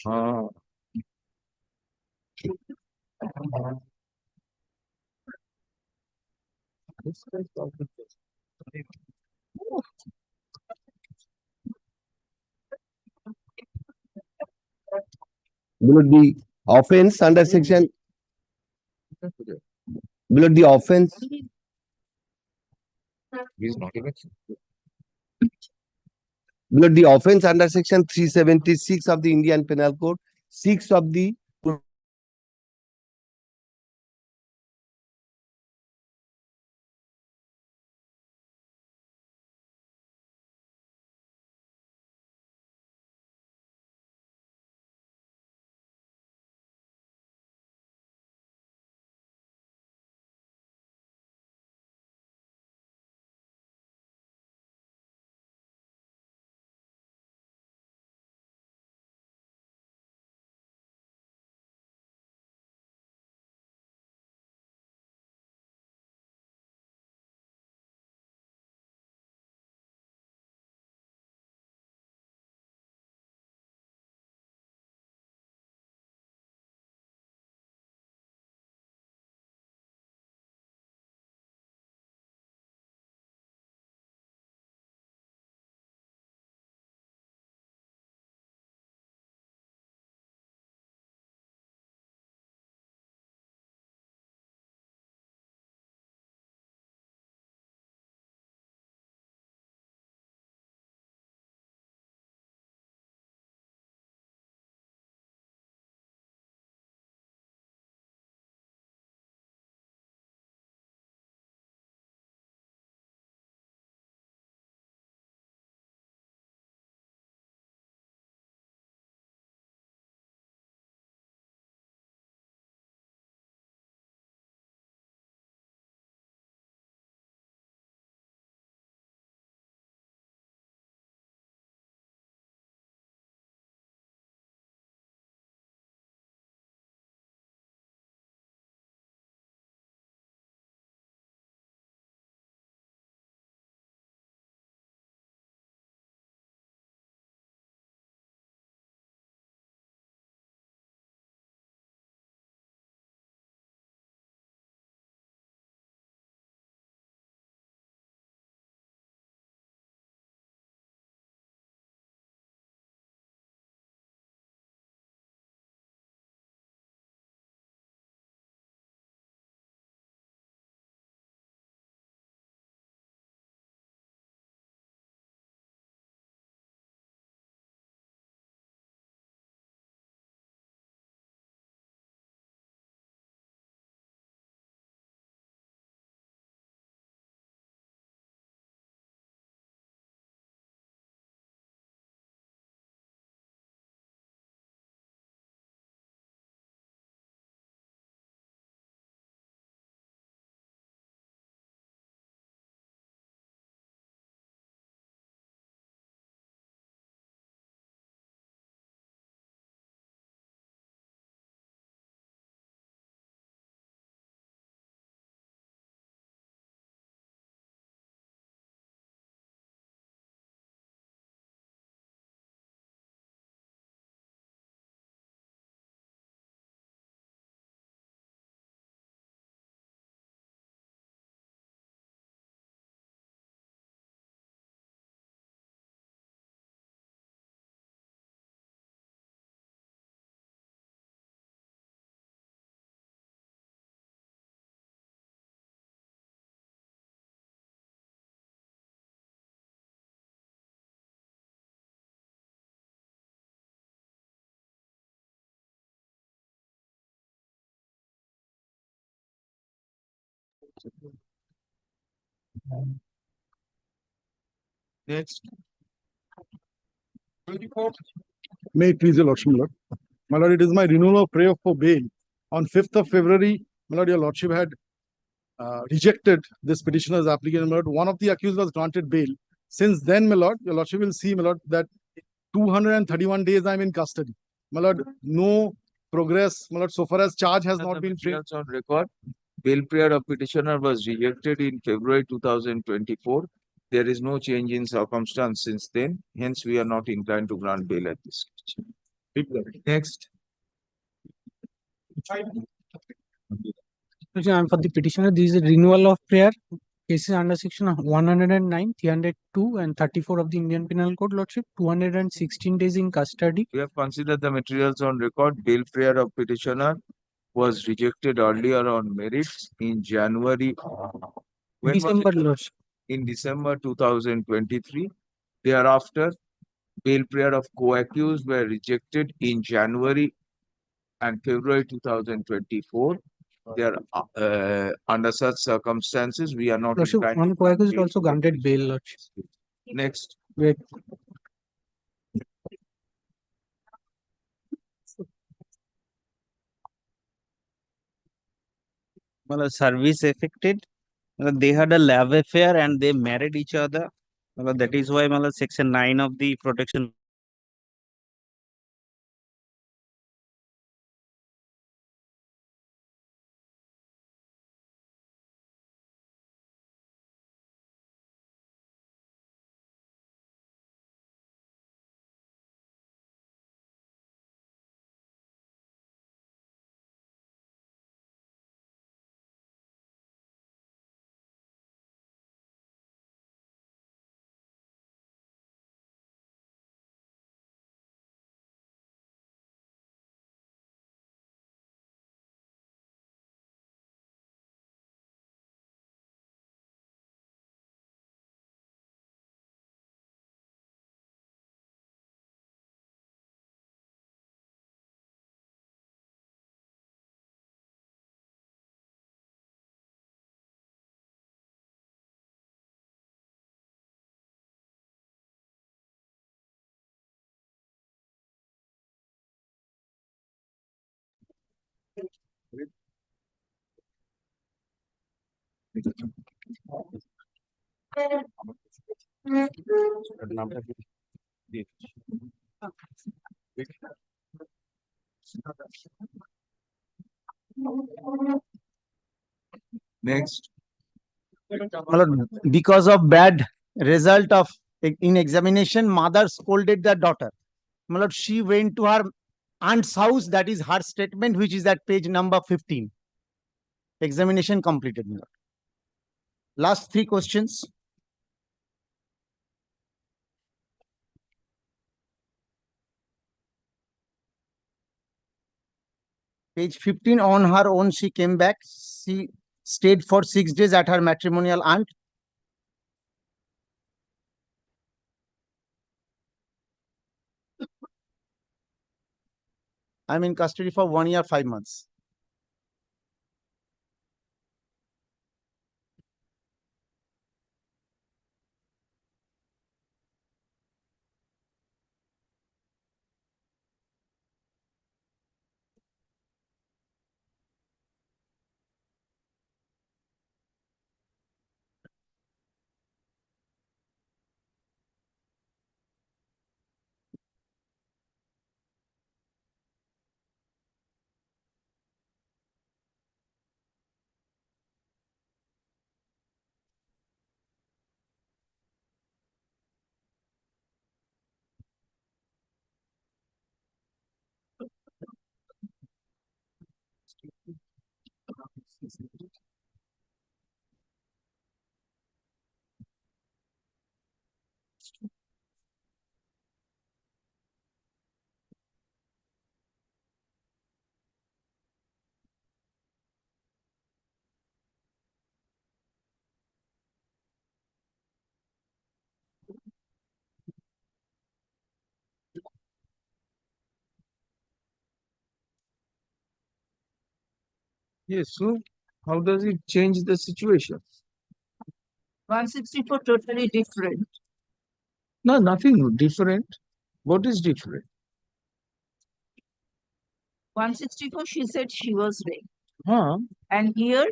Ah. Below the offense under section, below the offense, below the offense under section 376 of the Indian Penal Code, 6 of the Next. May it please your lordship, my lord. My lord, it is my renewal of prayer for bail. On 5th of February, my lord, your lordship had rejected this petitioner's application, my lord. One of the accused was granted bail. Since then, my lord, your lordship will see, my lord, that 231 days I'm in custody. My lord, no progress. My lord, so far as charge has not been framed. On record, bail prayer of petitioner was rejected in February 2024. There is no change in circumstance since then. Hence, we are not inclined to grant bail at this stage. Next. And for the petitioner, this is a renewal of prayer. Cases under section 109, 302 and 34 of the Indian Penal Code, Lordship, 216 days in custody. We have considered the materials on record. Bail prayer of petitioner was rejected earlier on merits in January. When was December, it? Lordship. In December 2023. Thereafter, bail prayer of co-accused were rejected in January and February 2024. They are under such circumstances, we are not Lordship, inclined one to co-accused bail also granted bail, Lordship. Next. Wait. Well, service affected. Well, they had a love affair and they married each other. Well, that is why well, section 9 of the protection Next. because of bad result of in examination, mother scolded the daughter. She went to her aunt's house. That is her statement, which is at page number 15. Examination completed. Last 3 questions. Page 15, on her own, she came back. She stayed for 6 days at her matrimonial aunt. I'm in custody for 1 year, 5 months. Yes, so how does it change the situation? 164 totally different. No, nothing different. What is different? 164, she said she was raped. Huh? And here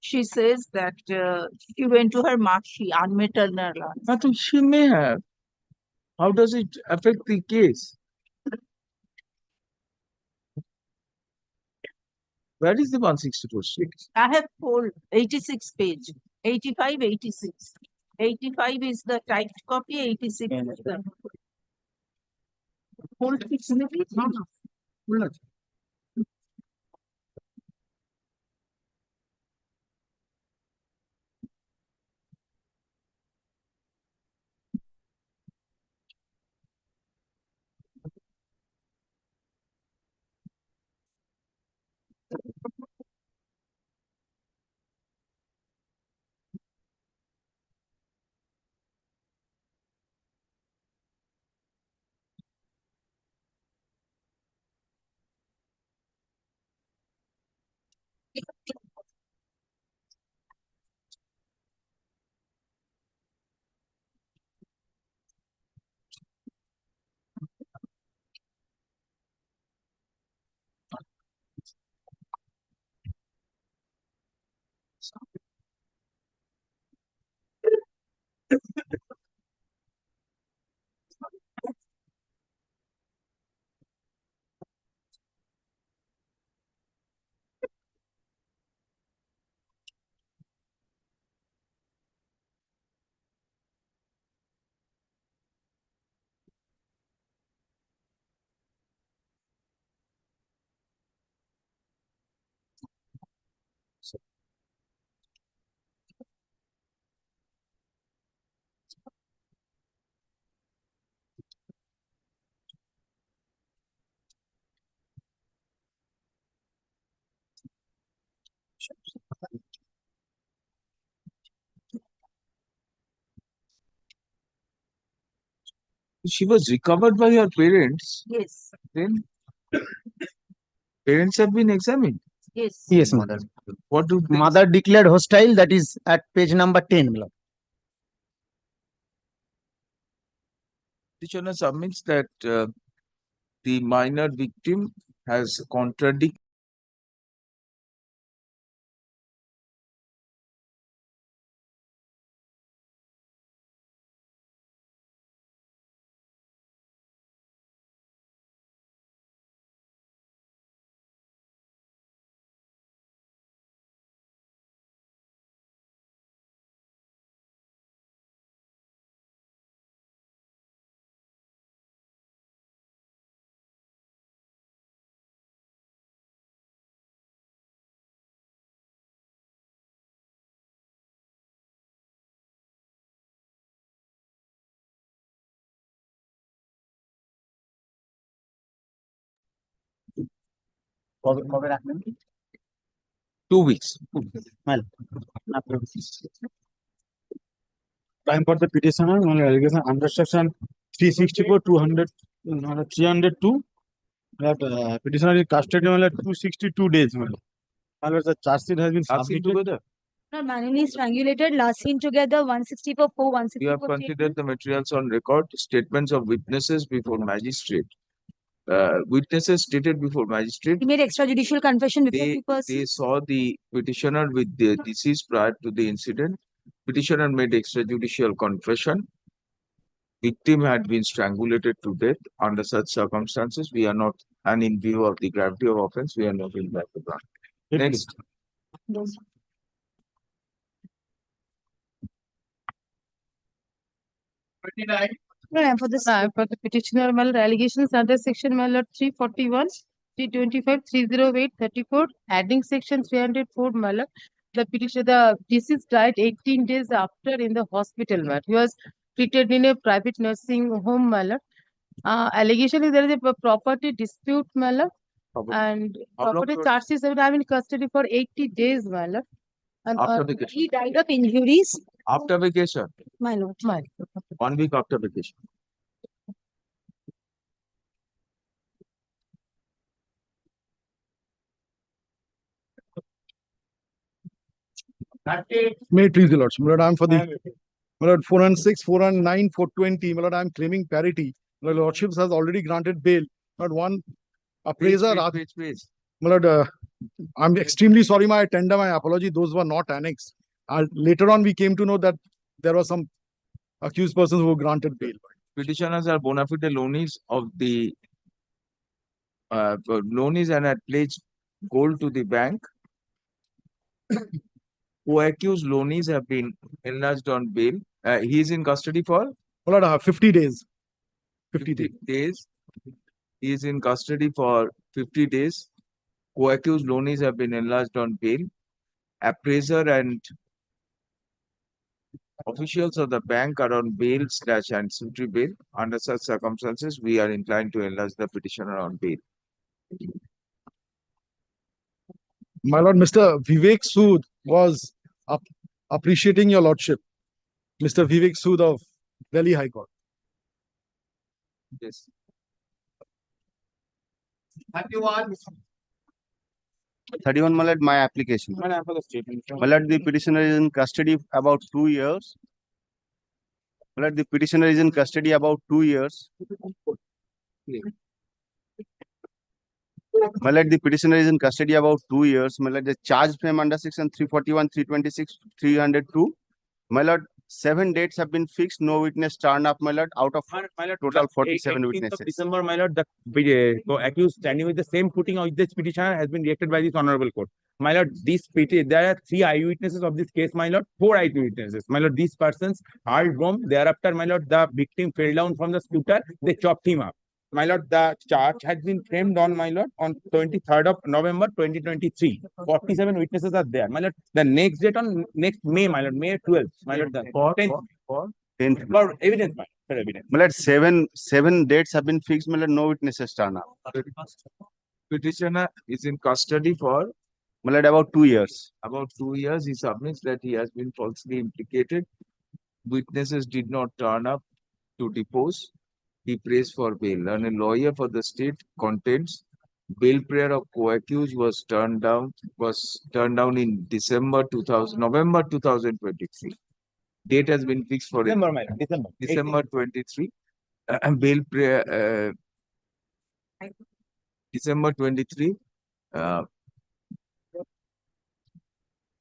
she says that she went to her mark, she unmaternal. I think she may have. How does it affect the case? Where is the 164 sheet? I have told 86 page, 85, 86. 85 is the typed copy, 86 is the whole fix in it. No, no. She was recovered by her parents. Yes, Then parents have been examined. yes. Yes, mother. What do they Mother declared hostile, that is at page number 10. my lord. Petitioner submits that the minor victim has contradicted কবে রাখবেন? 2 weeks. Time for the petitioner on allegation under section 364, 200, 302. That petitioner is custody on 262 days. Unless the charge sheet has been Last seen submitted. together. Not manually strangulated, last seen together, 164 4, You have 164 considered the materials on record, statements of witnesses before magistrate. Witnesses stated before magistrate. He made extrajudicial confession before They, people. they saw the petitioner with the deceased prior to the incident. Petitioner made extrajudicial confession. Victim had been strangulated to death. Under such circumstances, we are not, and in view of the gravity of offense, we are not in that regard. Next. For the petitioner, my lord, allegations under section, my lord, 341, 325, 308, 34, adding section 304, my lord. The petitioner, the deceased died 18 days after in the hospital, my lord. He was treated in a private nursing home, my lord. Allegation is there is a property dispute, my lord. And How long property was- charges have been in custody for 80 days, my lord. And After vacation. he died of injuries, After vacation, my lord. 1 week after vacation. May it please the Lord. My Lord, I'm for the my Lord, 406, 409, 420. My Lord, I'm claiming parity. My Lord, Lordships has already granted bail. But one appraiser, Page. my Lord, I'm extremely sorry, my tender my apology. Those were not annexed. Later on, we came to know that there were some accused persons who were granted bail. petitioners are bona fide loanees of the loanees and had pledged gold to the bank. Co-accused loanees have been enlarged on bail. He is in custody for My lord, 50 days. 50 days. days. He is in custody for 50 days. Co-accused loanees have been enlarged on bail. Appraiser and officials of the bank are on bail / ancillary bail. Under such circumstances, we are inclined to enlarge the petitioner on bail. My lord, Mr. Vivek Sood was appreciating your lordship. Mr. Vivek Sood of Delhi High Court. Yes. 31, my lord, my application. My lord, the petitioner is in custody about 2 years. My lord, the petitioner is in custody about 2 years. My lord, the petitioner is in custody about 2 years. My lord, the charge frame under section 341, 326, 302. My lord, 7 dates have been fixed. No witness turned up, my lord, out of total 47 witnesses. December, my lord, the accused standing with the same footing of this petitioner has been rejected by this honorable court. My lord, there are 3 eyewitnesses of this case, my lord, 4 eyewitnesses. My lord, these persons are bomb. Thereafter, my lord, the victim fell down from the scooter. They chopped him up. My lord, the charge has been framed on, my lord, on 23rd of November 2023. 47 witnesses are there. My lord, the next date on next May, my lord, May 12th. My lord, the 10th. For evidence, my lord, for evidence. My lord, seven dates have been fixed. My lord, no witnesses turn up. Petitioner is in custody for My lord, about 2 years. About 2 years. He submits that he has been falsely implicated. Witnesses did not turn up to depose. He prays for bail. And a lawyer for the state contends bail prayer of co-accused was turned down in November 2023. Date has been fixed for December 23. Bail prayer December 23.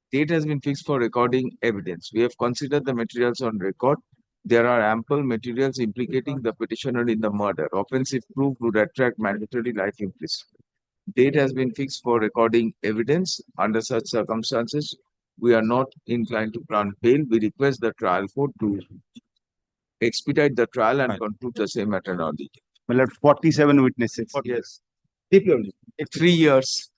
Date has been fixed for recording evidence. We have considered the materials on record. There are ample materials implicating the petitioner in the murder. Offensive proof would attract mandatory life imprisonment. Date has been fixed for recording evidence. Under such circumstances, we are not inclined to grant bail. We request the trial court to expedite the trial and conclude the same matter early. Well, 47 witnesses. Yes. 3 years.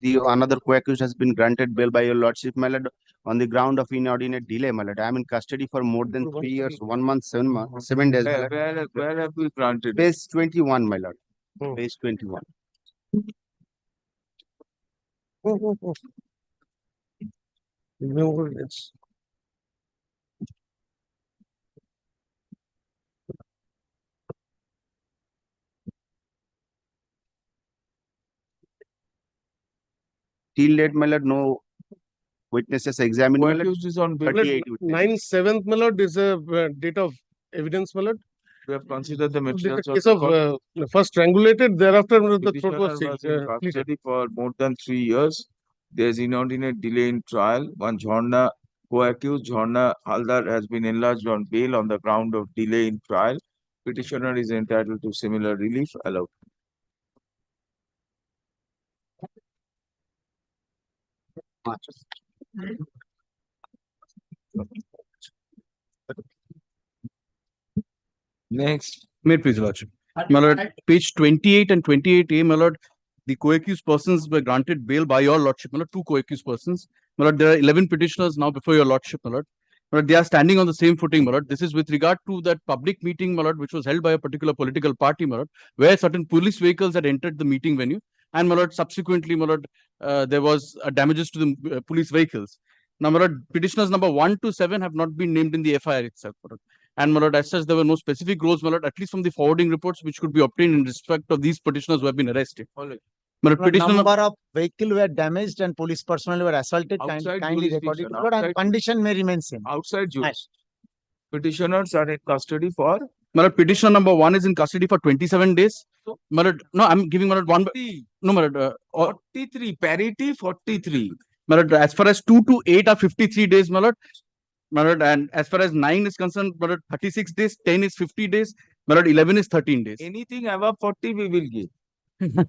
the another co-accused has been granted bail by your lordship, my lord, on the ground of inordinate delay, my lord. I am in custody for more than 3 years, 1 month, 7 days, my lord. Where have we granted? Page 21, my lord. Page 21. No, it's Till date, my lord, no witnesses examined, my lord. co-accused is on bail. 38 witnesses. 9/7, my lord, is a date of evidence, my lord. We have considered the The materials case of first strangulated, thereafter the throat petitioner was was in pleaded. custody for more than 3 years. There's inordinate delay in trial. One Jharna co-accused, Jharna Haldar, has been enlarged on bail on the ground of delay in trial. Petitioner is entitled to similar relief allowed. Next. May it please, Your Lordship. My lord, page 28 and 28A, my lord, the co-accused persons were granted bail by your lordship, my lord, 2 co-accused persons. My lord, there are 11 petitioners now before your lordship, my lord. My lord, they are standing on the same footing, my lord. This is with regard to that public meeting, my lord, which was held by a particular political party, my lord, where certain police vehicles had entered the meeting venue. And my lord, subsequently, my lord, there was damages to the police vehicles. Now, my lord, petitioners number 1 to 7 have not been named in the FIR itself, my lord. And my lord, as such, there were no specific roles, my lord, at least from the forwarding reports, which could be obtained in respect of these petitioners who have been arrested. All right. My lord, petitioner Number of vehicle were damaged and police personnel were assaulted. Outside Kindly record it, jurisdiction, Lord, and outside- condition may remain same. Outside jurisdiction. Petitioners are in custody for my lord, petitioner number 1 is in custody for 27 days. My lord, no, I'm giving my lord 1. No, my lord, 43, parity 43. My lord, as far as 2 to 8 are 53 days, my lord. My lord, and as far as 9 is concerned, my lord, 36 days, 10 is 50 days, my lord, 11 is 13 days. Anything above 40 we will give.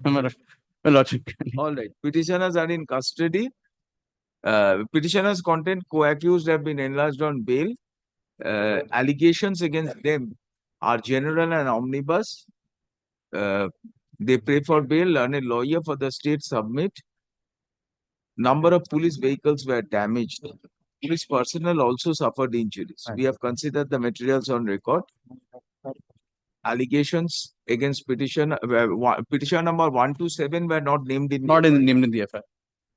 My lord, my lordship. All right. Petitioners are in custody. Petitioners content co-accused have been enlarged on bail. Allegations against them are general and omnibus. They pray for bail and a lawyer for the state submit. Number of police vehicles were damaged. Police personnel also suffered injuries. We have considered the materials on record. Allegations against petition number 1 to 7 were not named in named in the FIR.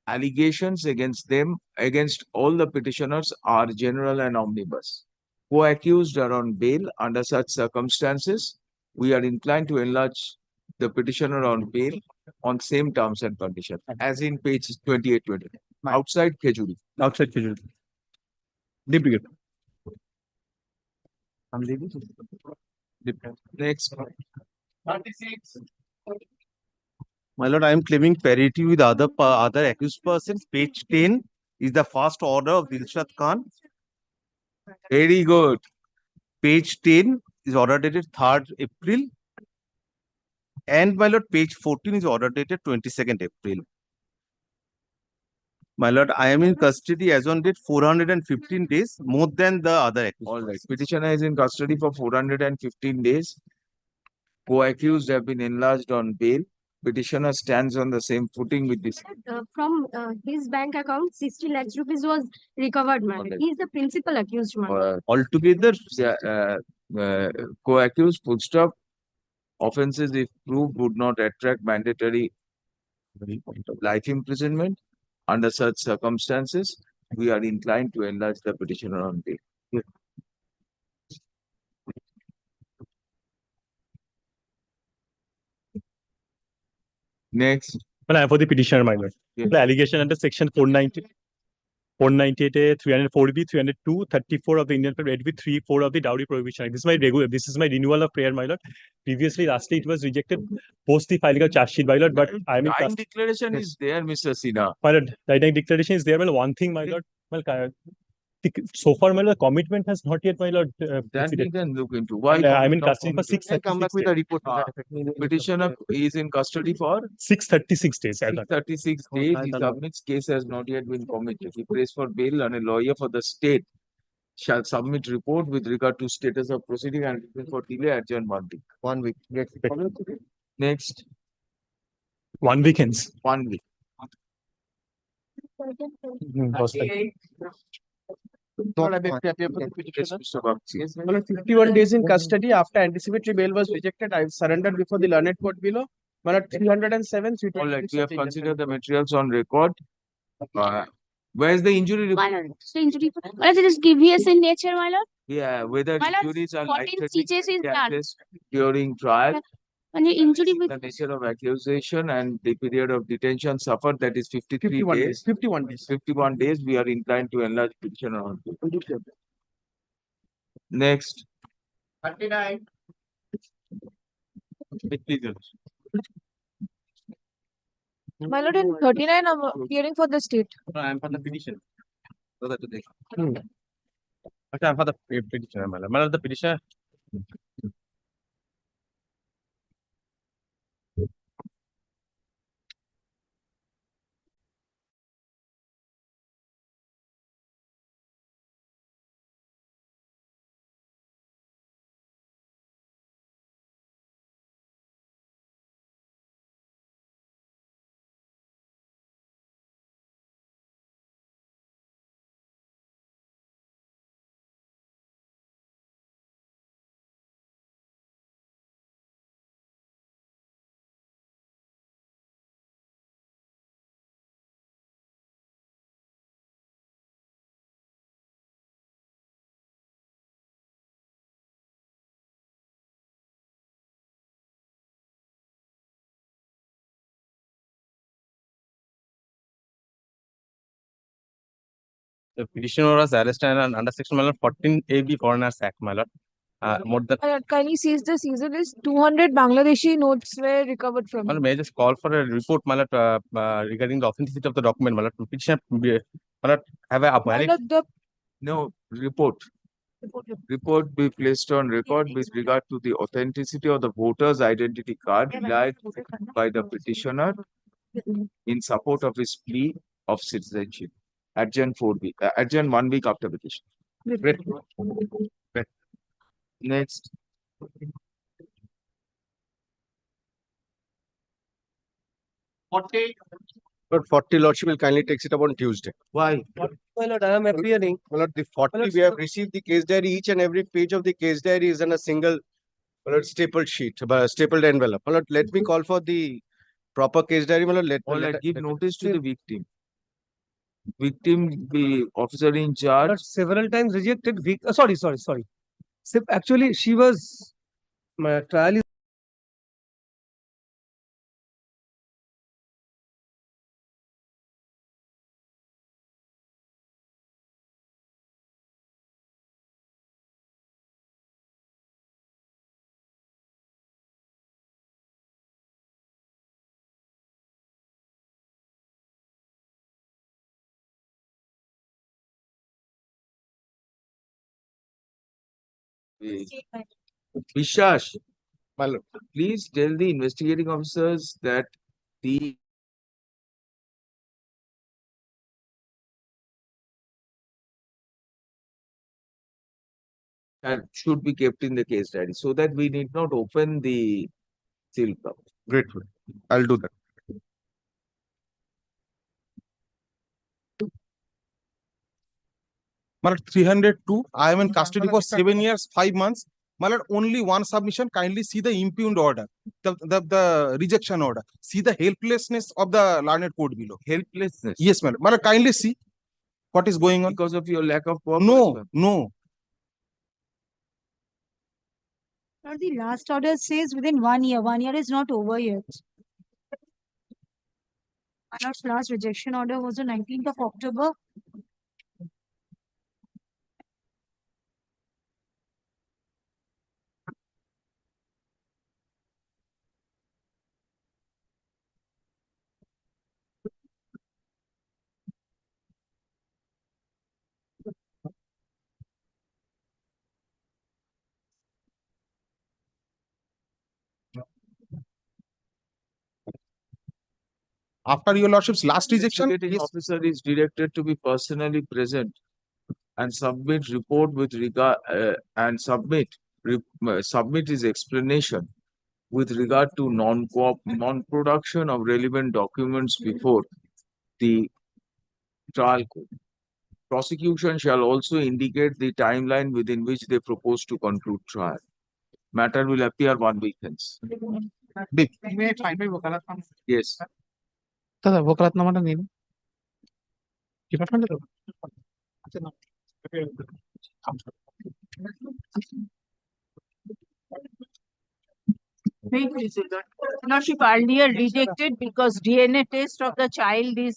Allegations against them, against all the petitioners, are general and omnibus. Co-accused are on bail. Under such circumstances, we are inclined to enlarge the petitioner on bail on same terms and conditions, as in page 28-29. Outside Kejuri. Outside Kejuri. Deputy. Next. 36. My lord, I am claiming parity with other accused persons. Page 10 is the first order of Dilshad Khan. Very good. Page 10 is order dated 3rd April. And my lord, page 14 is order dated 22nd April. My lord, I am in custody as on date 415 days, more than the other accused. All right. Petitioner is in custody for 415 days. Co-accused have been enlarged on bail. Petitioner stands on the same footing with this. From his bank account, 60 lakhs rupees was recovered, madam. Okay. He is the principal accused, madam. Altogether, co-accused full stop. Offences, if proved, would not attract mandatory life imprisonment. Under such circumstances, we are inclined to enlarge the petitioner on bail. Next. Well, I am for the petitioner, my lord. Yes. The allegation under section 498A, 304B, 302, 34 of the Indian Penal Code, 34 of the Dowry Prohibition Act. This is my renewal of prayer, my lord. Previously, lastly, it was rejected post the filing of charge sheet, my lord. But I mean, Dying declaration is there, Mr. Sinha. my lord, the dying declaration is there. Well, one thing, my lord. Well, so far, my lord, commitment has not yet, my lord. Then we proceeded. can look into why. I'm in custody for 636 come back with a report. Petitioner is in custody for 636 days. 636 days. He submits case has not yet been committed. He prays for bail and a lawyer for the state shall submit report with regard to status of proceeding and for delay adjourn 1 week. 1 week. Next. 1 week hence. 1 week. Well, 51 days in custody after anticipatory bail was rejected. I surrendered before the learned court below. Well, 307. All right, we have considered the materials on record. Where is the injury report? So injury, well, it is grievous in nature, my lord. Yeah, whether My lord, injuries are 14 life-threatening stitches is done. cases during trial, When the injury with the nature of accusation and the period of detention suffered, that is 53 51 days. days. 51 days. 51 days, we are inclined to enlarge petitioner on. Next. 39. My lord, in 39, I'm hearing for the state. No, I am for the petition. Okay, I'm for the petitioner, my lord. My lord, the petitioner. The petitioner was arrested under section 14 AB Foreigners Act, my lord. More than. My lord, kindly seize the seizure list. 200 Bangladeshi notes were recovered from My lord, him. may I just call for a report, my lord, regarding the authenticity of the document, my lord. Petitioner, my lord, have a My valid. lord, the No, report. Report be placed on record with regard to the authenticity of the voter's identity card relied by the petitioner in support of his plea of citizenship. Adjourn 4 week, adjourn 1 week after petition. Great. Next. But 40 lordship will kindly takes it up on Tuesday. Why? My lord, I am appearing. My lord, the 40 we have received the case diary. Each and every page of the case diary is in a single stapled sheet, stapled envelope. My lord, let me call for the proper case diary. My lord, All right, give notice to the victim. Victim, the officer in charge. But several times rejected. Sorry. Actually, she was, my trial is. Vishash, please tell the investigating officers that the and should be kept in the case diary so that we need not open the seal cup. Grateful. I'll do that. My lord, 302. I am in custody for 7 years, 5 months. My lord, only one submission. Kindly see the impugned order, the rejection order. See the helplessness of the learned court below. Helplessness? Yes, my lord. My lord, kindly see what is going on. Because of your lack of No. Now the last order says within 1 year. 1 year is not over yet. My lord's last rejection order was on 19th of October. After your lordship's last rejection, Investigating officer is directed to be personally present and submit report with regard submit his explanation with regard to non-production of relevant documents before the trial court. Prosecution shall also indicate the timeline within which they propose to conclude trial. Matter will appear 1 week hence. Yes. দাদা ভোকরাত নামাটা নিন ডিপার্টমেন্টে Lordship earlier rejected because DNA test of the child is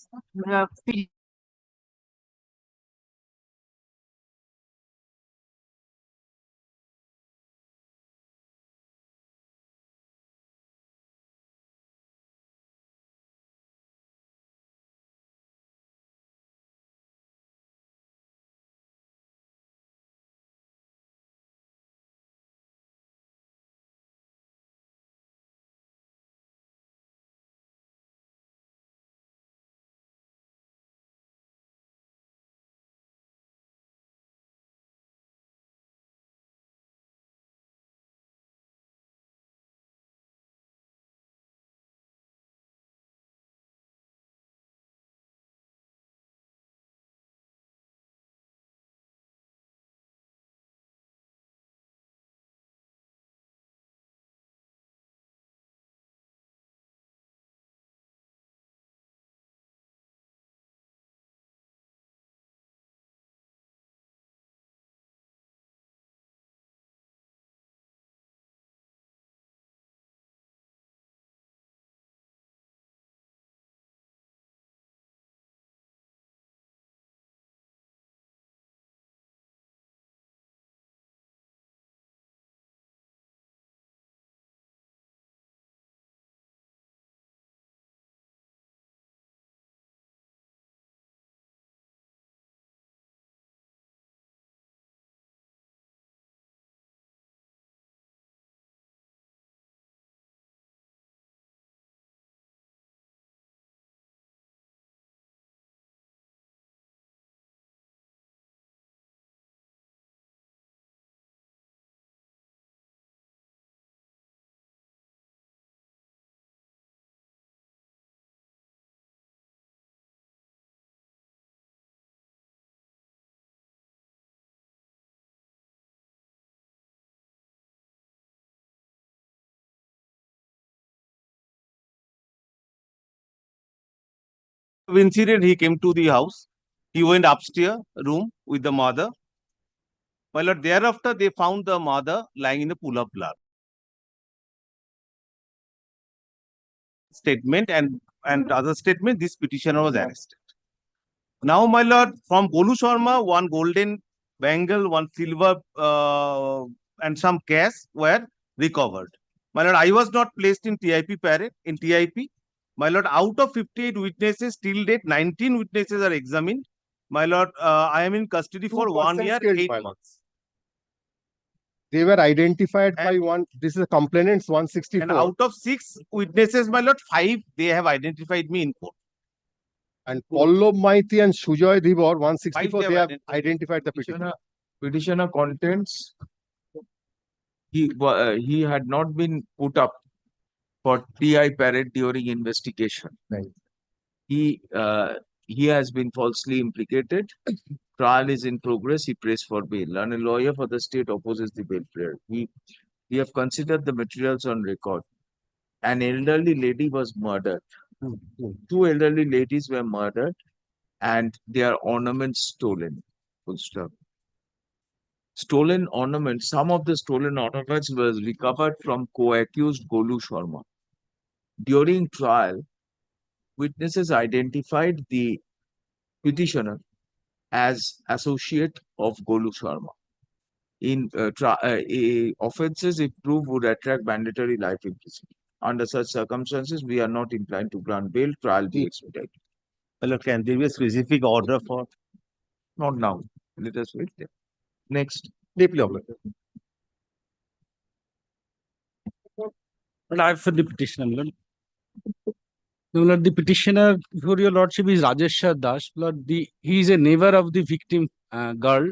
incident, he came to the house. He went upstairs room with the mother. My lord, thereafter they found the mother lying in a pool of blood. Statement and other statement, this petitioner was arrested. Now, my lord, from Golu Sharma, one golden bangle, one silver, and some cash were recovered. My lord, I was not placed in TIP parade, in TIP. My lord, out of 58 witnesses till date, 19 witnesses are examined. My lord, I am in custody for 1 year, 8 months. They were identified by one, this is a complainant's 164. And out of 6 witnesses, my lord, 5, they have identified me in court. And Pallab Maiti and Sujoy Dhibor, 164, Five they have identified the petitioner. Petitioner contents, he had not been put up for TI parade during investigation. Right. He has been falsely implicated. Trial is in progress. He prays for bail. And a lawyer for the state opposes the bail prayer. We have considered the materials on record. An elderly lady was murdered. 2 elderly ladies were murdered and their ornaments stolen. Full stop. Stolen ornaments, some of the stolen ornaments was recovered from co-accused Golu Sharma. During trial, witnesses identified the petitioner as associate of Golu Sharma. In offences, if proved, would attract mandatory life imprisonment. Under such circumstances, we are not inclined to grant bail. Trial be expedited. Well, can there be a specific order for? Not now. Let us wait there. Next. Deeply obliged. But I for the petitioner, Lord. Lord, the petitioner for your lordship is Rajesh Das. Lord, he is a neighbor of the victim girl.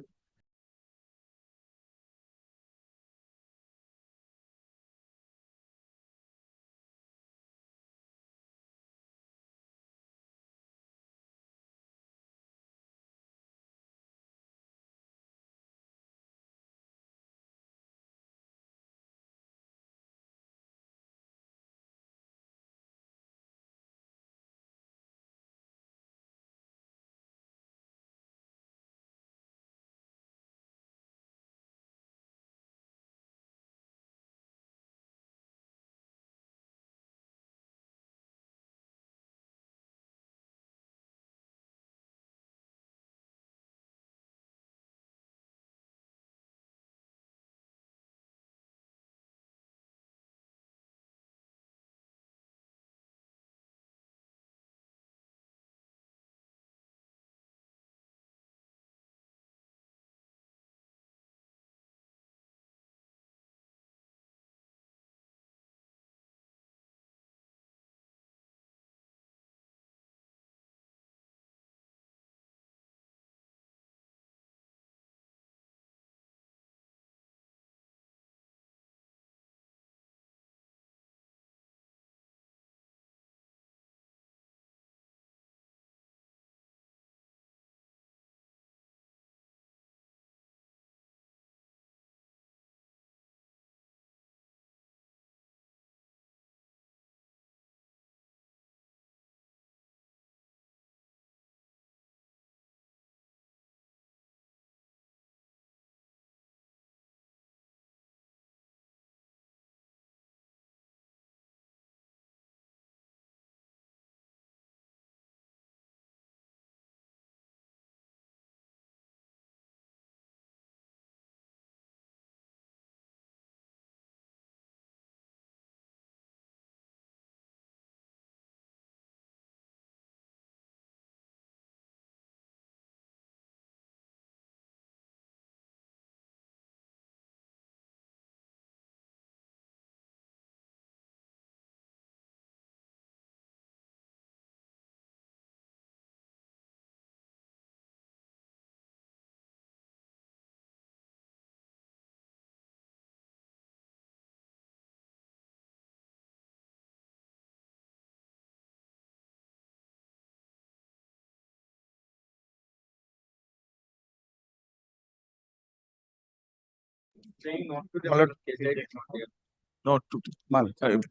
No,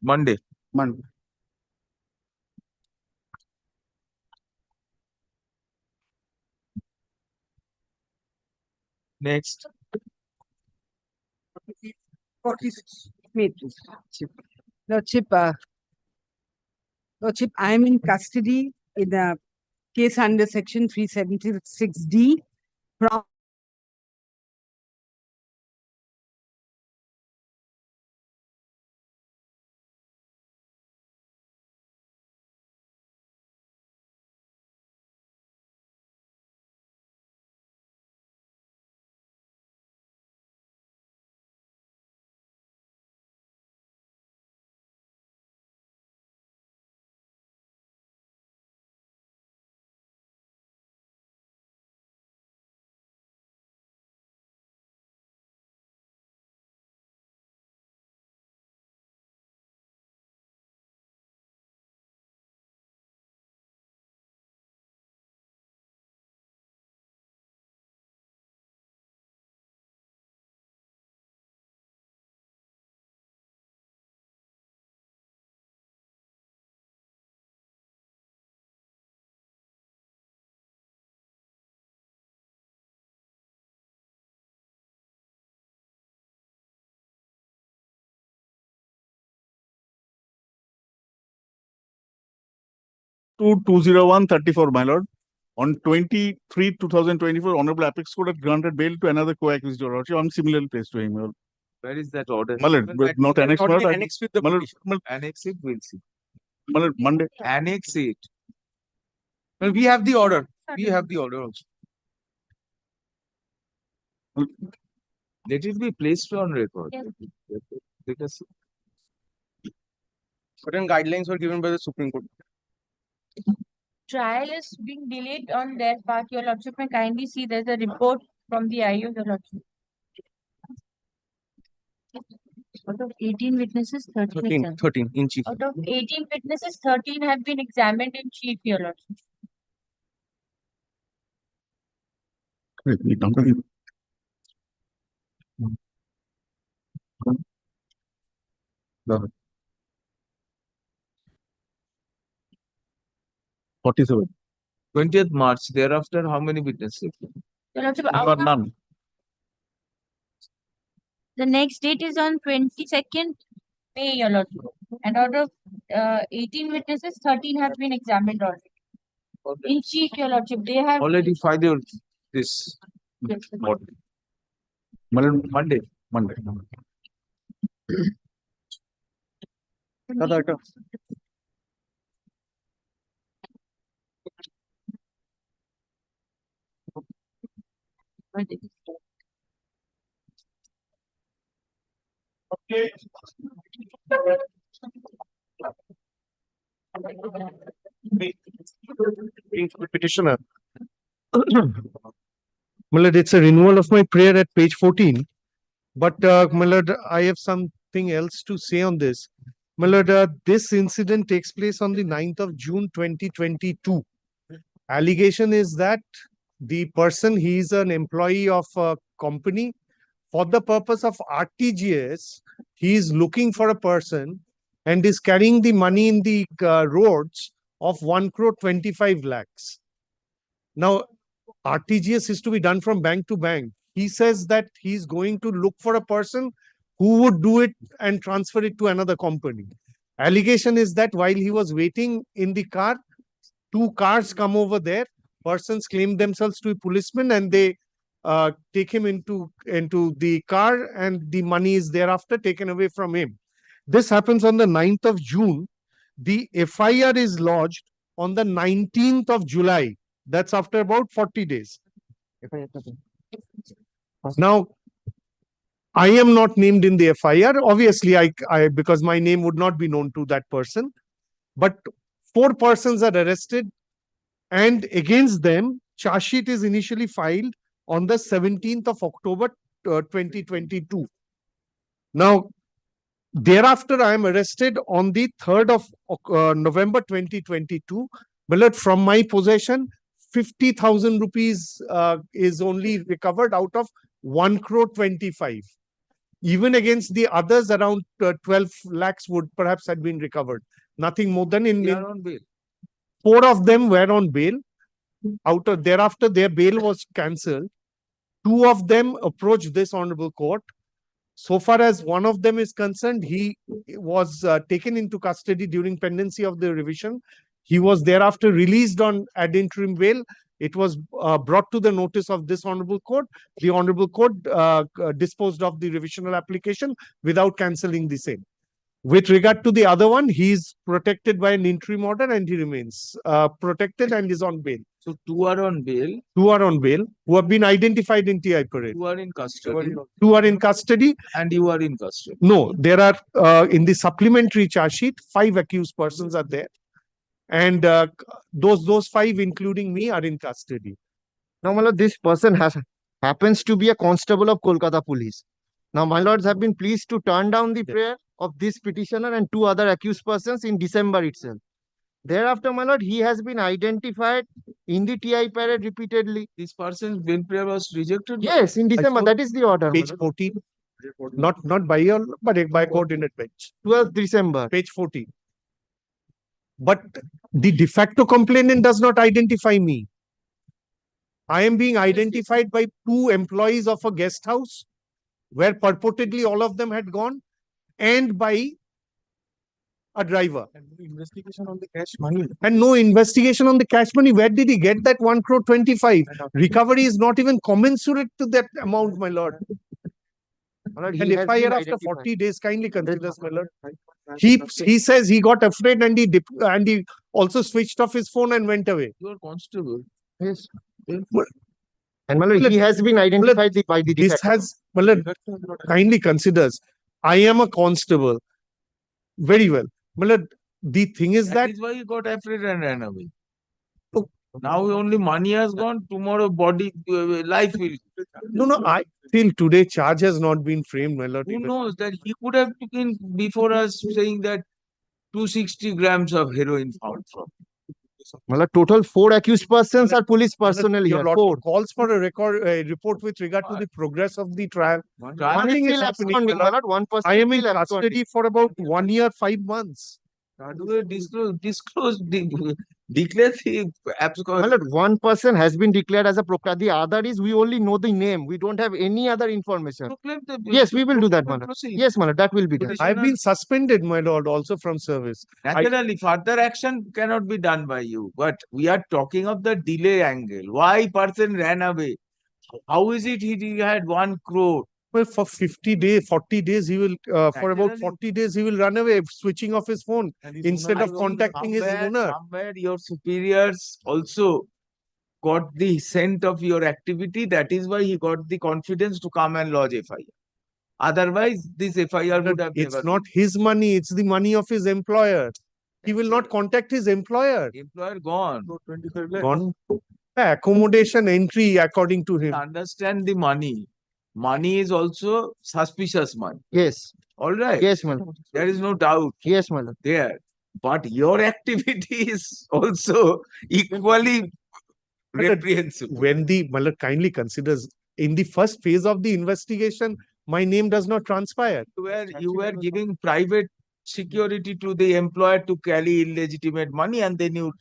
Monday. Monday. Next. Lordship, Lordship, I am in custody in a case under section 376D from to 20134, my lord. On 23, 2024, Honorable Apex Court had granted bail to another co-accused, your lordship. I'm similarly placed to him, your Where is that order? my lord, but not annexed, my lord. Annex with the My lord, petition. Annex it, we'll see. my lord, Monday. Annex it. Well, we have the order. We have the order also. Let it be placed on record. Let us. Certain guidelines were given by the Supreme Court. Trial is being delayed on their part. Your Lordship may kindly see there's a report from the IU, Your Lordship. Out of 18 witnesses, 13 13 in chief. Out of 18 witnesses, 13 have been examined in chief, Your Lordship. Wait, 47. 20th March. Thereafter, how many witnesses? Your Lordship, out of None. the next date is on 22nd May, Your Lordship. And out of 18 witnesses, 13 have been examined already. In chief, Your Lordship, they have Already filed this. Yes, sir. Monday. Petitioner. My lord, it's a renewal of my prayer at page 14. But my lord, I have something else to say on this. My lord, this incident takes place on the 9th of June 2022. Allegation is that the person, he is an employee of a company. For the purpose of RTGS, he is looking for a person and is carrying the money in the roads of 1 crore 25 lakhs. Now, RTGS is to be done from bank to bank. He says that he's going to look for a person who would do it and transfer it to another company. Allegation is that while he was waiting in the car, 2 cars come over there. Persons claim themselves to be policemen and they take him into the car and the money is thereafter taken away from him. This happens on the 9th of June. The FIR is lodged on the 19th of July. That's after about 40 days. Now, I am not named in the FIR. Obviously, I because my name would not be known to that person. But 4 persons are arrested and against them, charge sheet is initially filed on the 17th of October 2022. Now, thereafter, I am arrested on the 3rd of November 2022. But from my possession, 50,000 rupees is only recovered out of 1 crore 25. Even against the others, around 12 lakhs would perhaps had been recovered. Nothing more than They are on bail. 4 of them were on bail. Thereafter, their bail was cancelled. 2 of them approached this honorable court. So far as one of them is concerned, he was taken into custody during pendency of the revision. He was thereafter released on ad interim bail. It was brought to the notice of this honorable court. The honorable court disposed of the revisional application without cancelling the same. With regard to the other one, he is protected by an interim order and he remains protected and is on bail. So 2 are on bail. 2 are on bail who have been identified in TI parade. 2 are in custody. 2 are in custody. And you are in custody. No, there are in the supplementary charge sheet, 5 accused persons are there. And those 5, including me, are in custody. Now, my lord, this person happens to be a constable of Kolkata Police. Now, my lords have been pleased to turn down the prayer of this petitioner and 2 other accused persons in December itself. Thereafter, my lord, he has been identified in the TI parade repeatedly. This person's bail prayer was rejected? Yes, in December. That is the order. Page 14. Not by your, but by coordinate bench. 12th December. Page 14. But the de facto complainant does not identify me. I am being identified by 2 employees of a guest house where purportedly all of them had gone, and by a driver. And no investigation on the cash money. And no investigation on the cash money. Where did he get that 1.25 crore? Recovery is not even commensurate to that amount, my lord. And FIR after 40 days, kindly consider, my lord. He says he got afraid and he also switched off his phone and went away. You are constable. Yes. And he has been identified by the This has, kindly considers, I am a constable. Very well. The thing is that is why you got afraid and ran away. Now only money has gone, tomorrow body, life will. No, I till today charge has not been framed, my lord. Who knows that he could have taken before us saying that 260 grams of heroin found from. Well, total 4 accused persons are police personnel here. 4 calls for a report with regard to the progress of the trial. Nothing is happening. One person I am in custody for about 1 year, 5 months. How do we disclose, declare the abscond? One person has been declared as a procurator. The other is we only know the name. We don't have any other information. Yes, we will do that, Malad. Yes, Malad, that will be done. I have been suspended, my lord, also from service. Naturally, further action cannot be done by you. But we are talking of the delay angle. Why person ran away? How is it he had 1 crore? Well, for 50 days, 40 days, he will, for about 40 days, he will run away, switching off his phone instead of contacting his owner. Somewhere your superiors also got the scent of your activity. That is why he got the confidence to come and lodge FIR. Otherwise, this FIR would have It's not his money, it's the money of his employer. He will not contact his employer. Employer gone. Gone. Accommodation entry according to him. Understand the money. Money is also suspicious money. Yes. All right. Yes, Malad. There is no doubt. Yes, Malad. There. But your activity is also equally reprehensible. When the Malad kindly considers in the first phase of the investigation, my name does not transpire. You were giving private security to the employer to carry illegitimate money, and then you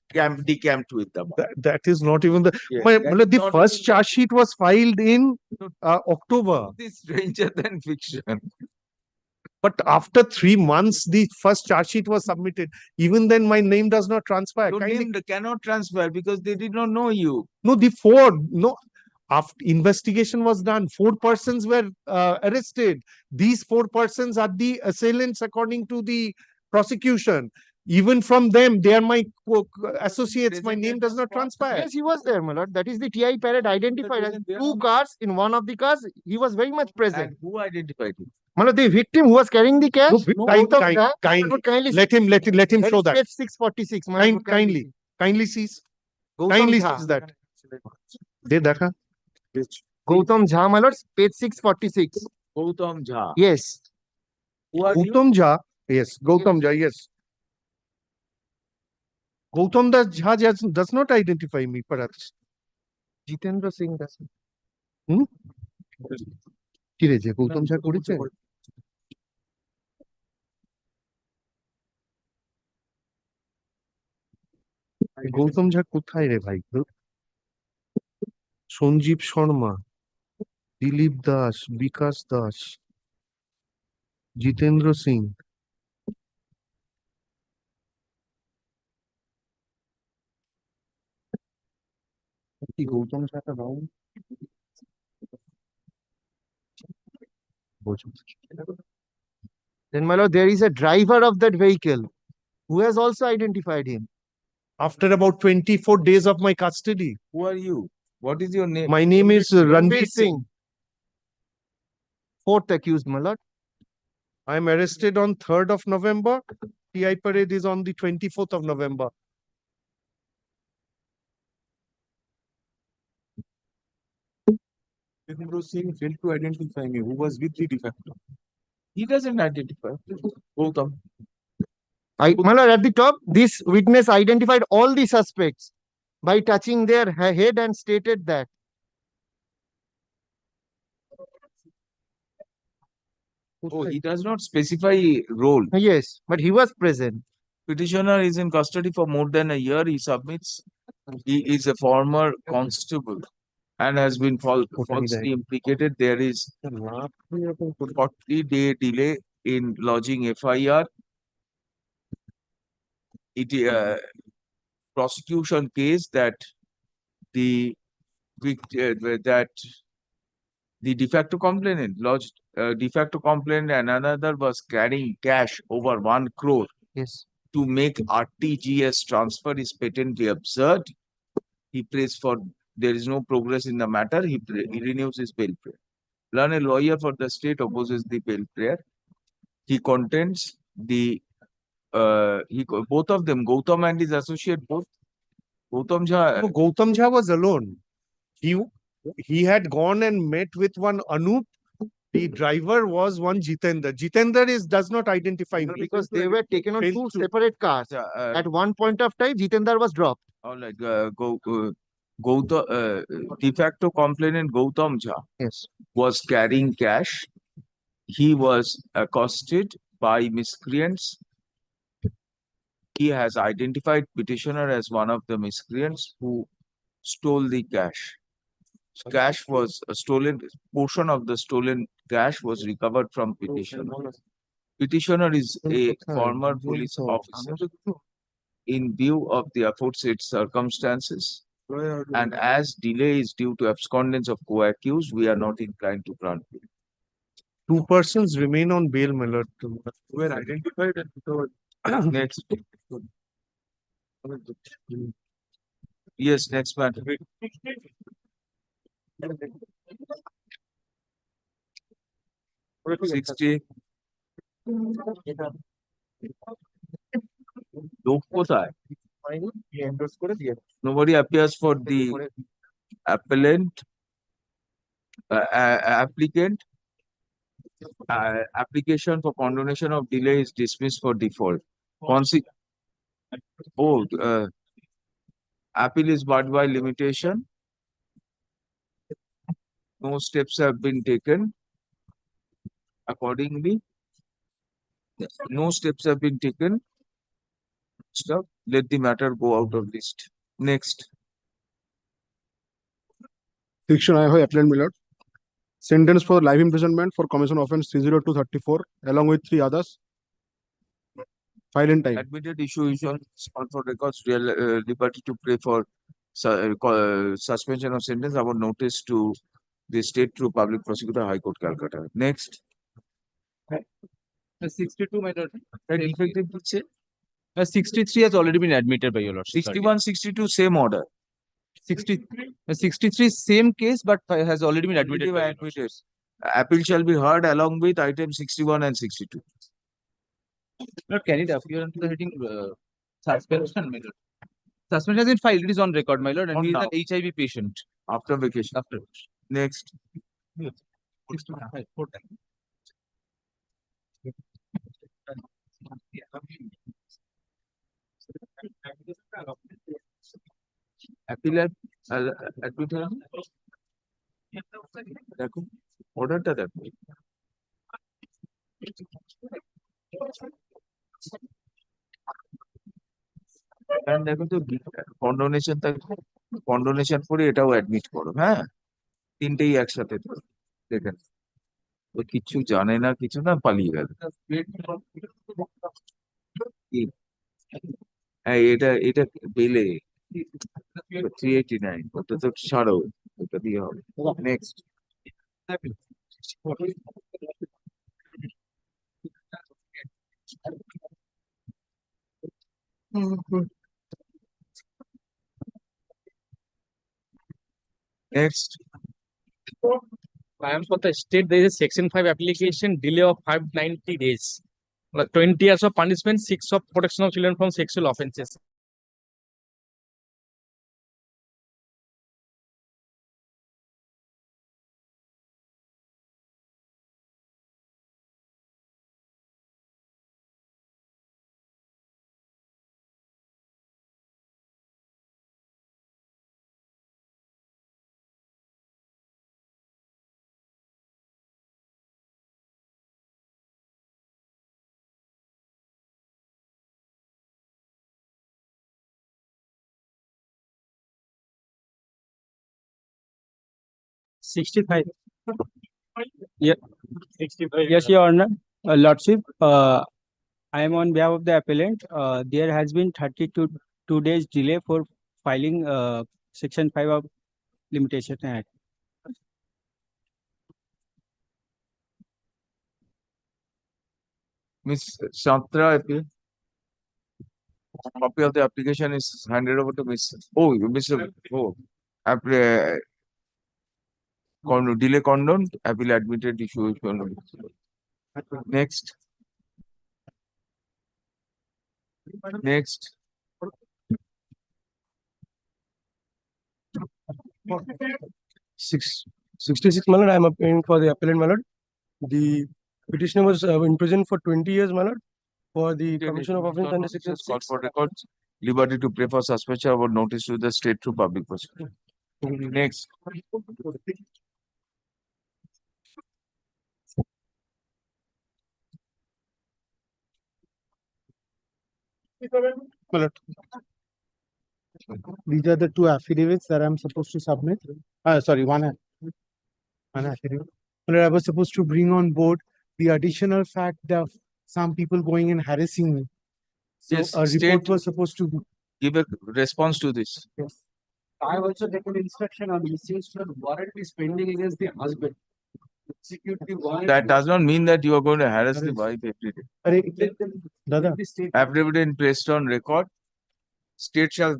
decamped with them. That is not even the. Yes, the first charge sheet was filed in October. This is stranger than fiction. But after 3 months, the first charge sheet was submitted. Even then, my name does not transpire. Your name cannot transpire because they did not know you. No, after investigation was done, 4 persons were arrested. These 4 persons are the assailants according to the prosecution. Even from them, they are my associates. My name does not transpire. Yes, he was there, my lord. That is the TI parade identified as 2 cars. In one of the cars, he was very much present. And who identified him? My lord, the victim who was carrying the cash. Kindly, let him show that. Page 646. Kindly seize. Kindly seize that. De dekha. Gautam Jha, my lord, page 646. Gautam Jha. Yes. Gautam Jha. Yes. Gautam Jha. Yes. Gautam Jha does not identify me, perhaps. Jitendra Singh does. কি রে যে গৌতম ঝা করেছে গৌতম ঝা কোথায় রে ভাই? সঞ্জীব শর্মা, দিলীপ দাস, বিকাশ দাস, জিতেন্দ্র সিং। কি গৌতম ঝাটা নাম? Then, my lord, there is a driver of that vehicle who has also identified him. After about 24 days of my custody. Who are you? What is your name? My name is Ranveer Singh. Fourth accused, my lord. I am arrested on 3rd of November. TI parade is on the 24th of November. Jitendra Singh failed to identify me. Who was with the de facto? He doesn't identify. Gautam. My lord, at the top, this witness identified all the suspects by touching their head and stated that. Oh, he does not specify role. Yes, but he was present. Petitioner is in custody for more than a year. He submits. He is a former constable and has been falsely implicated. There is 40-day delay in lodging FIR. Prosecution case that the de facto complainant lodged de facto complaint and another was carrying cash over 1 crore. Yes. To make RTGS transfer is patently absurd. He prays for there is no progress in the matter. He renews his bail prayer. Learn a lawyer for the state opposes the bail prayer. He contends the both of them, Gautam and his associate, both. Gautam Jha. No, Gautam Jha was alone. He had gone and met with one Anup. The driver was one Jitendra. Jitendra does not identify me. Because they were taken on two separate cars. At one point of time, Jitendra was dropped. All right, Gautam, de facto complainant Gautam Jha was carrying cash. He was accosted by miscreants. He has identified petitioner as one of the miscreants who stole the cash. Cash was stolen. Portion of the stolen cash was recovered from petitioner. Petitioner is a former police officer. In view of the aforesaid circumstances, and as delay is due to abscondence of co-accused, we are not inclined to grant bail. 2 persons remain on bail, my lord. Were identified and recovered. Next. Yes, next matter. 60. লোক কোথায়? Nobody appears for the appellant, applicant. Application for condonation of delay is dismissed for default. Appeal is barred by limitation. No steps have been taken. Accordingly, no steps have been taken. Stop. Let the matter go out of list. Next. Section I have appellant, my lord. Sentence for life imprisonment for commission offence 30234 along with 3 others. File in time. Admitted issue on for records liberty to pray for suspension of sentence. Our notice to the state through public prosecutor, High Court, Calcutta. Next. 62, my lord. Effective 63 has already been admitted by your lord. 61, 62, same order. 63, same case, but has already been admitted. Appeal shall be heard along with item 61 and 62. Lord, can it appear under the heading suspension, my lord? Suspension has been filed. It is on record, my lord, and he is an HIV patient. After vacation. After. Next. Appeal admit দেখো অর্ডারটা দেখো কারণ দেখো তো condonation করে এটাও admit করো, হ্যাঁ, তিনটেই একসাথে দেখেন। ও কিচ্ছু জানে না, কিছু না, পালিয়ে গেল। কি? হ্যাঁ, এটা এটা পেলে 389, ওটা তো ছাড়ো, ওটা দিয়ে হবে। Next. Next. I am for the state, there is a section 5 application delay of 590 days. 20 years of punishment, 6 of protection of children from sexual offences. Sixty-five. Yeah. 65. Yes, Your Honor. Lordship, I am on behalf of the appellant. There has been 32 days delay for filing Section 5 of Limitation Act. Miss Chantra, appeal. Copy of the application is handed over to Miss. Oh, Mr. Oh, delay condoned, appeal admitted, issue. Next. Next. Six, 66, my lord, I am appealing for the appellant, my lord. The petitioner was in prison for 20 years, my lord, for the commission of offence under section Call 6. for records, liberty to pray for suspension or notice to the state through public prosecutor. Next. My lord. These are the two affidavits that I'm supposed to submit. Sorry, one affidavit. My lord, I was supposed to bring on board the additional fact of some people going and harassing me. So Yes, a report state was supposed to give a response to this. Yes. I have also taken instruction on this since the warrant is pending against the husband. Execute the warrant. That does not mean that you are going to harass the wife every day. Dada. Affidavit placed on record. State shall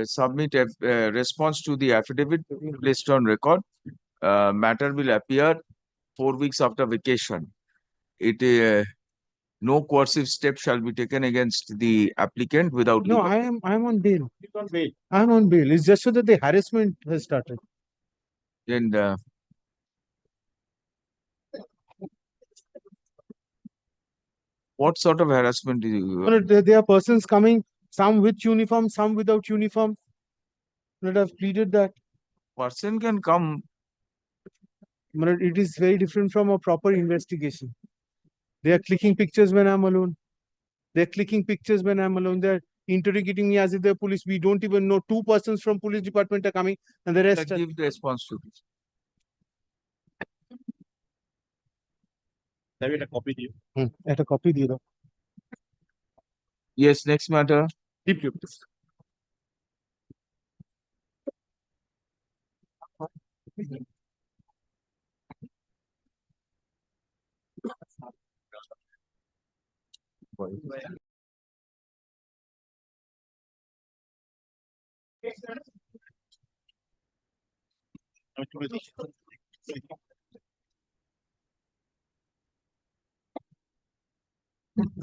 submit a response to the affidavit placed on record. Matter will appear 4 weeks after vacation. No coercive step shall be taken against the applicant without No, legal. I am on bail. I am on bail. It's just so that the harassment has started. And what sort of harassment is Well, there are persons coming, some with uniform, some without uniform. But I've pleaded that. Person can come. But it is very different from a proper investigation. They are clicking pictures when I'm alone. They're clicking pictures when I'm alone. They're interrogating me as if they're police. We don't even know. 2 persons from police department are coming and the rest Give the response to this. At a copy diye do. Yes, next matter. Keep you.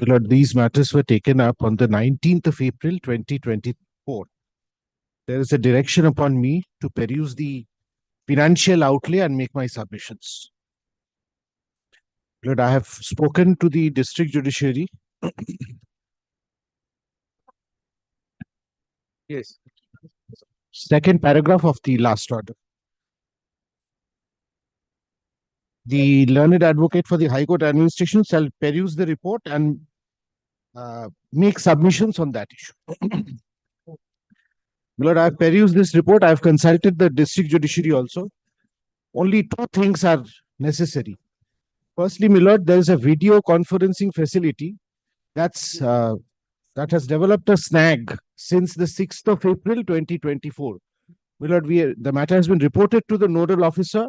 Lord, these matters were taken up on the 19th of April, 2024. There is a direction upon me to peruse the financial outlay and make my submissions. Lord, I have spoken to the district judiciary. Yes. Second paragraph of the last order. The learned advocate for the High Court administration shall peruse the report and make submissions on that issue. My lord, I have perused this report. I have consulted the district judiciary also. Only two things are necessary. Firstly, my lord, there is a video conferencing facility that has developed a snag since the 6th of April 2024. My lord, the matter has been reported to the nodal officer.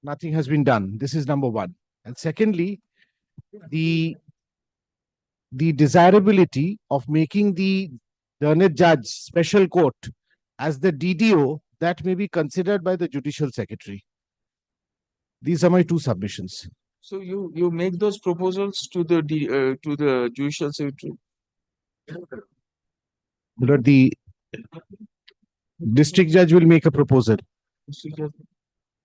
Nothing has been done. This is number one. And secondly, the desirability of making the learned judge special court as the DDO, that may be considered by the judicial secretary. These are my two submissions. So you make those proposals to the judicial secretary. But the district judge will make a proposal.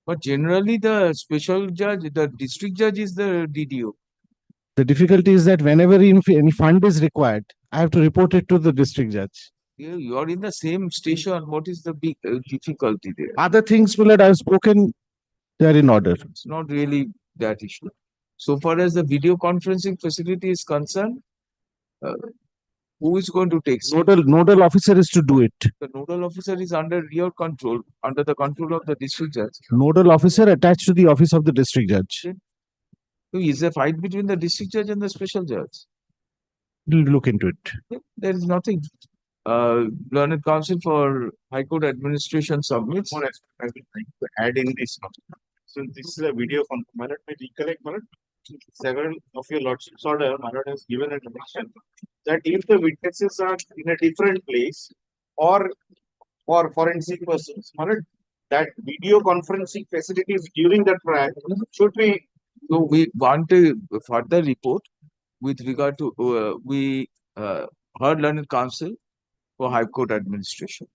But generally, the special judge, the district judge is the DDO. The difficulty is that whenever any fund is required, I have to report it to the district judge. You are in the same station. What is the big difficulty there? Other things, Millard, I have spoken, they are in order. It's not really that issue. So far as the video conferencing facility is concerned, who is going to take? Nodal officer is to do it. The nodal officer is under your control, under the control of the district judge. Nodal officer attached to the office of the district judge. So is there a fight between the district judge and the special judge? We'll look into it. There is nothing. Learned Counsel for High Court Administration submits. More I would like to add in this. So this is a video from Malad. May recollect, Malad, several of your lordship's order, Malad has given a direction that if the witnesses are in a different place or for forensic persons, Malad, that video conferencing facilities during the trial should be. So we want a further report with regard to we heard Learned Counsel for High Court Administration.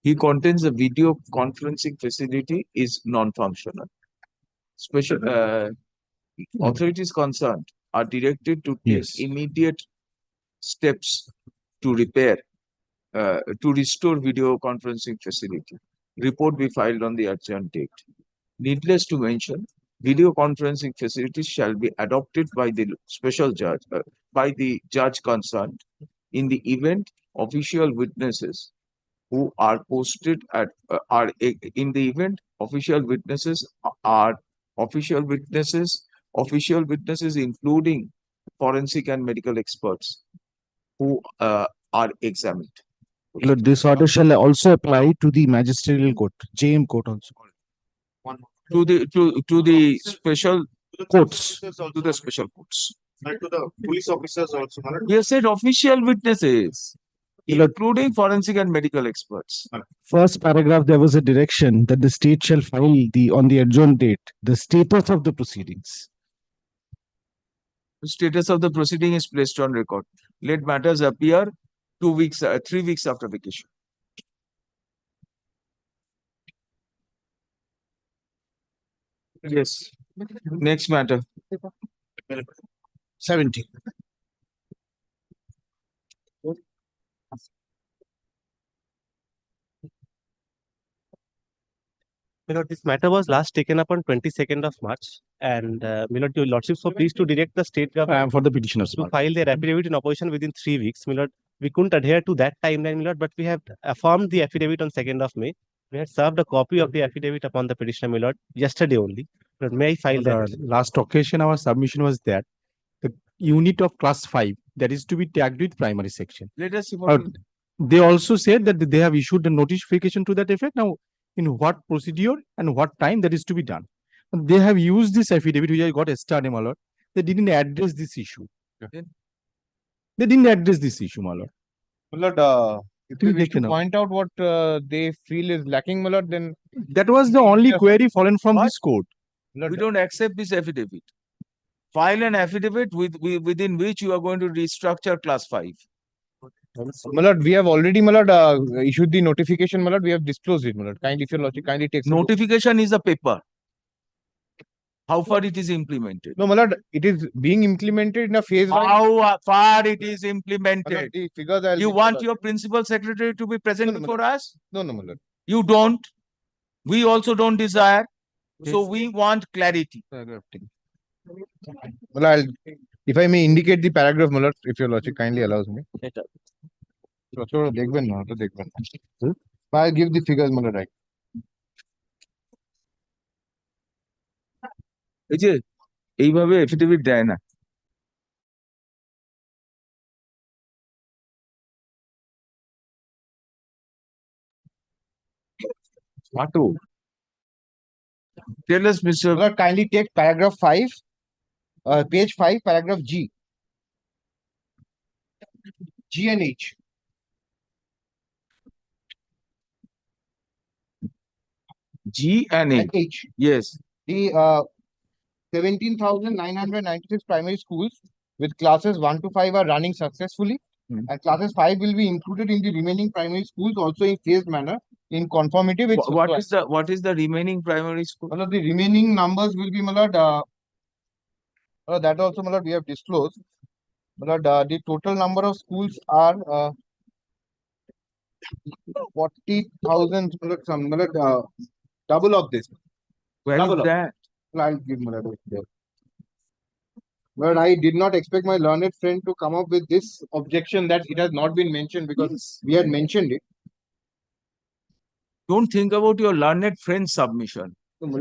He contains a video conferencing facility is non-functional. Special authorities concerned are directed to take immediate steps to repair, to restore video conferencing facility. Report be filed on the adjourned date. Needless to mention, video conferencing facilities shall be adopted by the special judge, by the judge concerned in the event official witnesses who are posted at in the event official witnesses including forensic and medical experts who are examined. This order shall also apply to the magisterial court, JM court also. To the special courts, to the special courts. And to the police officers also. We have said official witnesses, including forensic and medical experts. First paragraph, there was a direction that the state shall file on the adjourned date the status of the proceedings. The status of the proceeding is placed on record. Let matters appear 3 weeks after vacation. Yes. Next matter. 70. This matter was last taken up on 22nd of March, and your lordship so pleased to direct the state government. I am for the petitioners. To file their affidavit in opposition within 3 weeks. We couldn't adhere to that timeline, but we have affirmed the affidavit on 2nd of May. We had served a copy of the affidavit upon the petitioner, yesterday only. But may I file that? Last occasion, our submission was that the unit of class 5 that is to be tagged with primary section. Let us see what they also said that they have issued a notification to that effect. Now, in what procedure and what time that is to be done? And they have used this affidavit which I got yesterday, my lord. They didn't address this issue. They didn't address this issue, my lord. My lord, if you wish to point out what they feel is lacking, my lord, then that was the only query fallen from this court. We don't accept this affidavit. File an affidavit within which you are going to restructure class 5. My lord, we have already, my lord, issued the notification, my lord. We have disclosed it, my lord. Kindly, if your lordship kindly takes notification is a paper. How far it is implemented? No, my lord, it is being implemented in a phase. How far it is implemented? Lord, the figures You want your principal secretary to be present before us? No, my lord. You don't. We also don't desire. So we want clarity. Well, if I may indicate the paragraph, my lord, if your lordship kindly allows me. দেখবেন না, ওটা দেখবেন না। I give the figures মানে right. এই যে এইভাবে affidavit দেয় না। What? Tell us, Mr. Kindly take paragraph 5, page 5, paragraph G. G and H. G and H. Yes. The 17,996 primary schools with classes 1 to 5 are running successfully, and classes 5 will be included in the remaining primary schools also in phased manner in conformity with. What is the remaining primary school? The remaining numbers will be that also we have disclosed. The total number of schools are 40,000, double of this. Where is that? I'll give there. But I did not expect my learned friend to come up with this objection that it has not been mentioned, because we had mentioned it. Don't think about your learned friend's submission.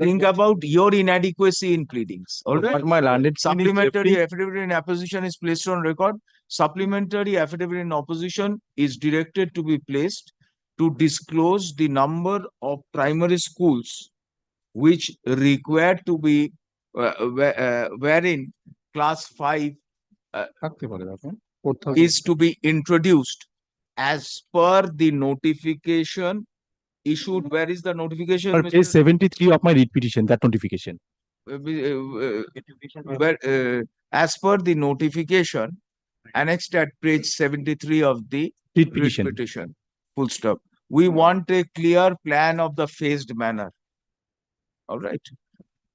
Think about your inadequacy in pleadings. All right. But my learned friend is Supplementary drafting- affidavit in opposition is placed on record. Supplementary affidavit in opposition is directed to be placed to disclose the number of primary schools which require to be wherein class 5 is to be introduced as per the notification issued. Where is the notification? Or page 73 of my read petition, that notification. As per the notification annexed at page 73 of the Read writ petition. petition. Full stop. We want a clear plan of the phased manner. All right.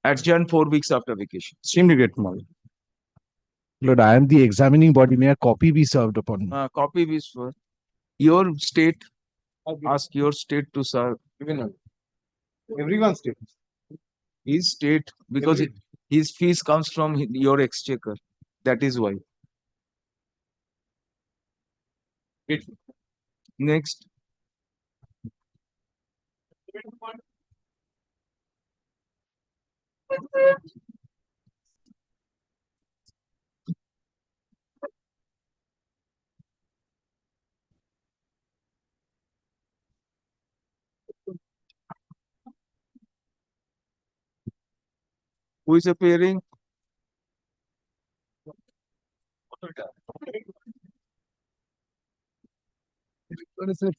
Adjourn 4 weeks after vacation. Extremely grateful, my lord. Lord, I am the examining body. May a copy be served upon me? Copy is for your state. Ask your state to serve. Everyone's state. His state, because his fees comes from your exchequer. That is why. Next. Who is appearing?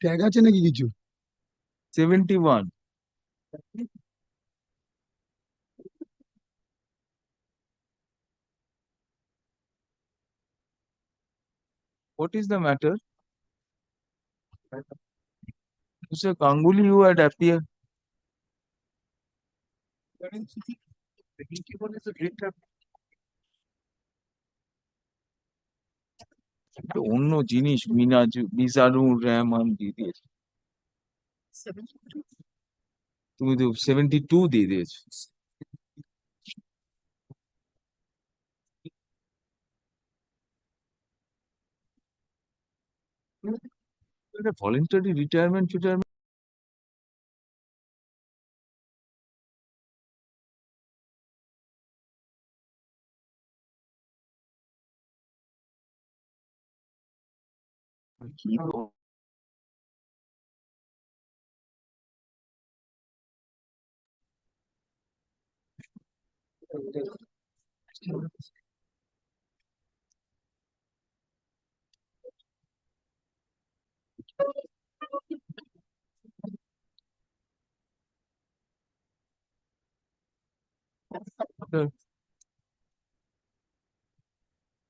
Tag আছে নাকি কিছু? 71. What is the matter? Mr. Ganguly, you had appeared. অন্য জিনিস মিজানুর রহমান দিয়ে দিয়েছে, তুমি তো 72 দিয়ে দিয়েছো। Voluntary retirement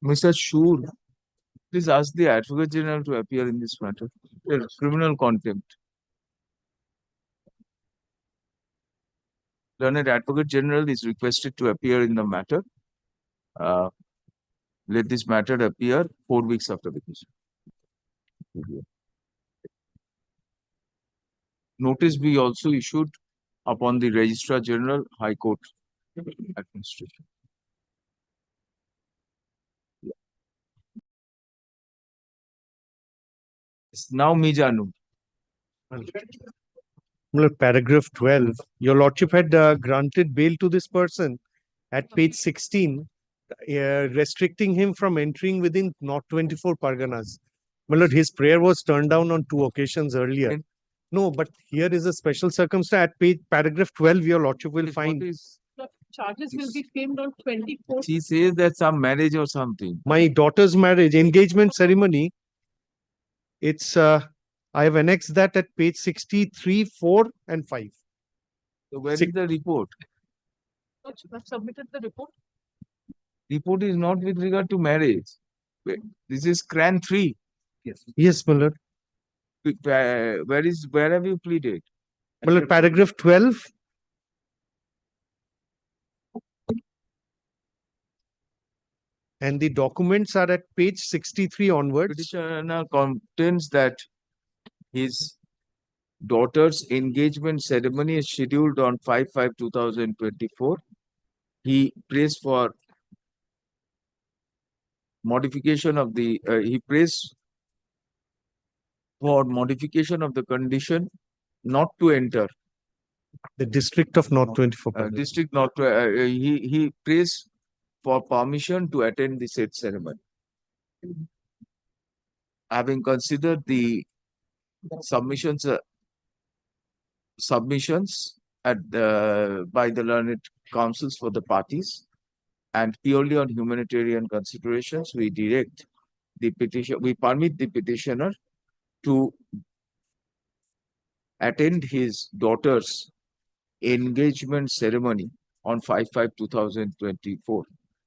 Mr. Shur, please ask the Advocate General to appear in this matter. Criminal contempt. Learned Advocate General is requested to appear in the matter. Let this matter appear 4 weeks after vacation. Notice be also issued upon the Registrar General, High Court Administration. Now Mijanu. Well, paragraph 12, your lordship had granted bail to this person at page 16, restricting him from entering within not 24 parganas. My lord, his prayer was turned down on 2 occasions earlier. No, but here is a special circumstance. At page paragraph 12, your lordship will find Charges will be framed on 24th. She says that some marriage or something. my daughter's marriage engagement ceremony. It's I have annexed that at page 63, 4 and 5. So where is the report? You have submitted the report. Report is not with regard to marriage. This is CRAN 3. Yes, my lord. Where have you pleaded? My lord, paragraph 12. And the documents are at page 63 onwards. Petitioner contends that his daughter's engagement ceremony is scheduled on 5/5/2024. He prays for modification of the he prays for modification of the condition not to enter the district of North 24. District not to, he prays for permission to attend the said ceremony. Having considered the submissions at by the learned councils for the parties, and purely on humanitarian considerations, we permit the petitioner to attend his daughter's engagement ceremony on 5/5/2024.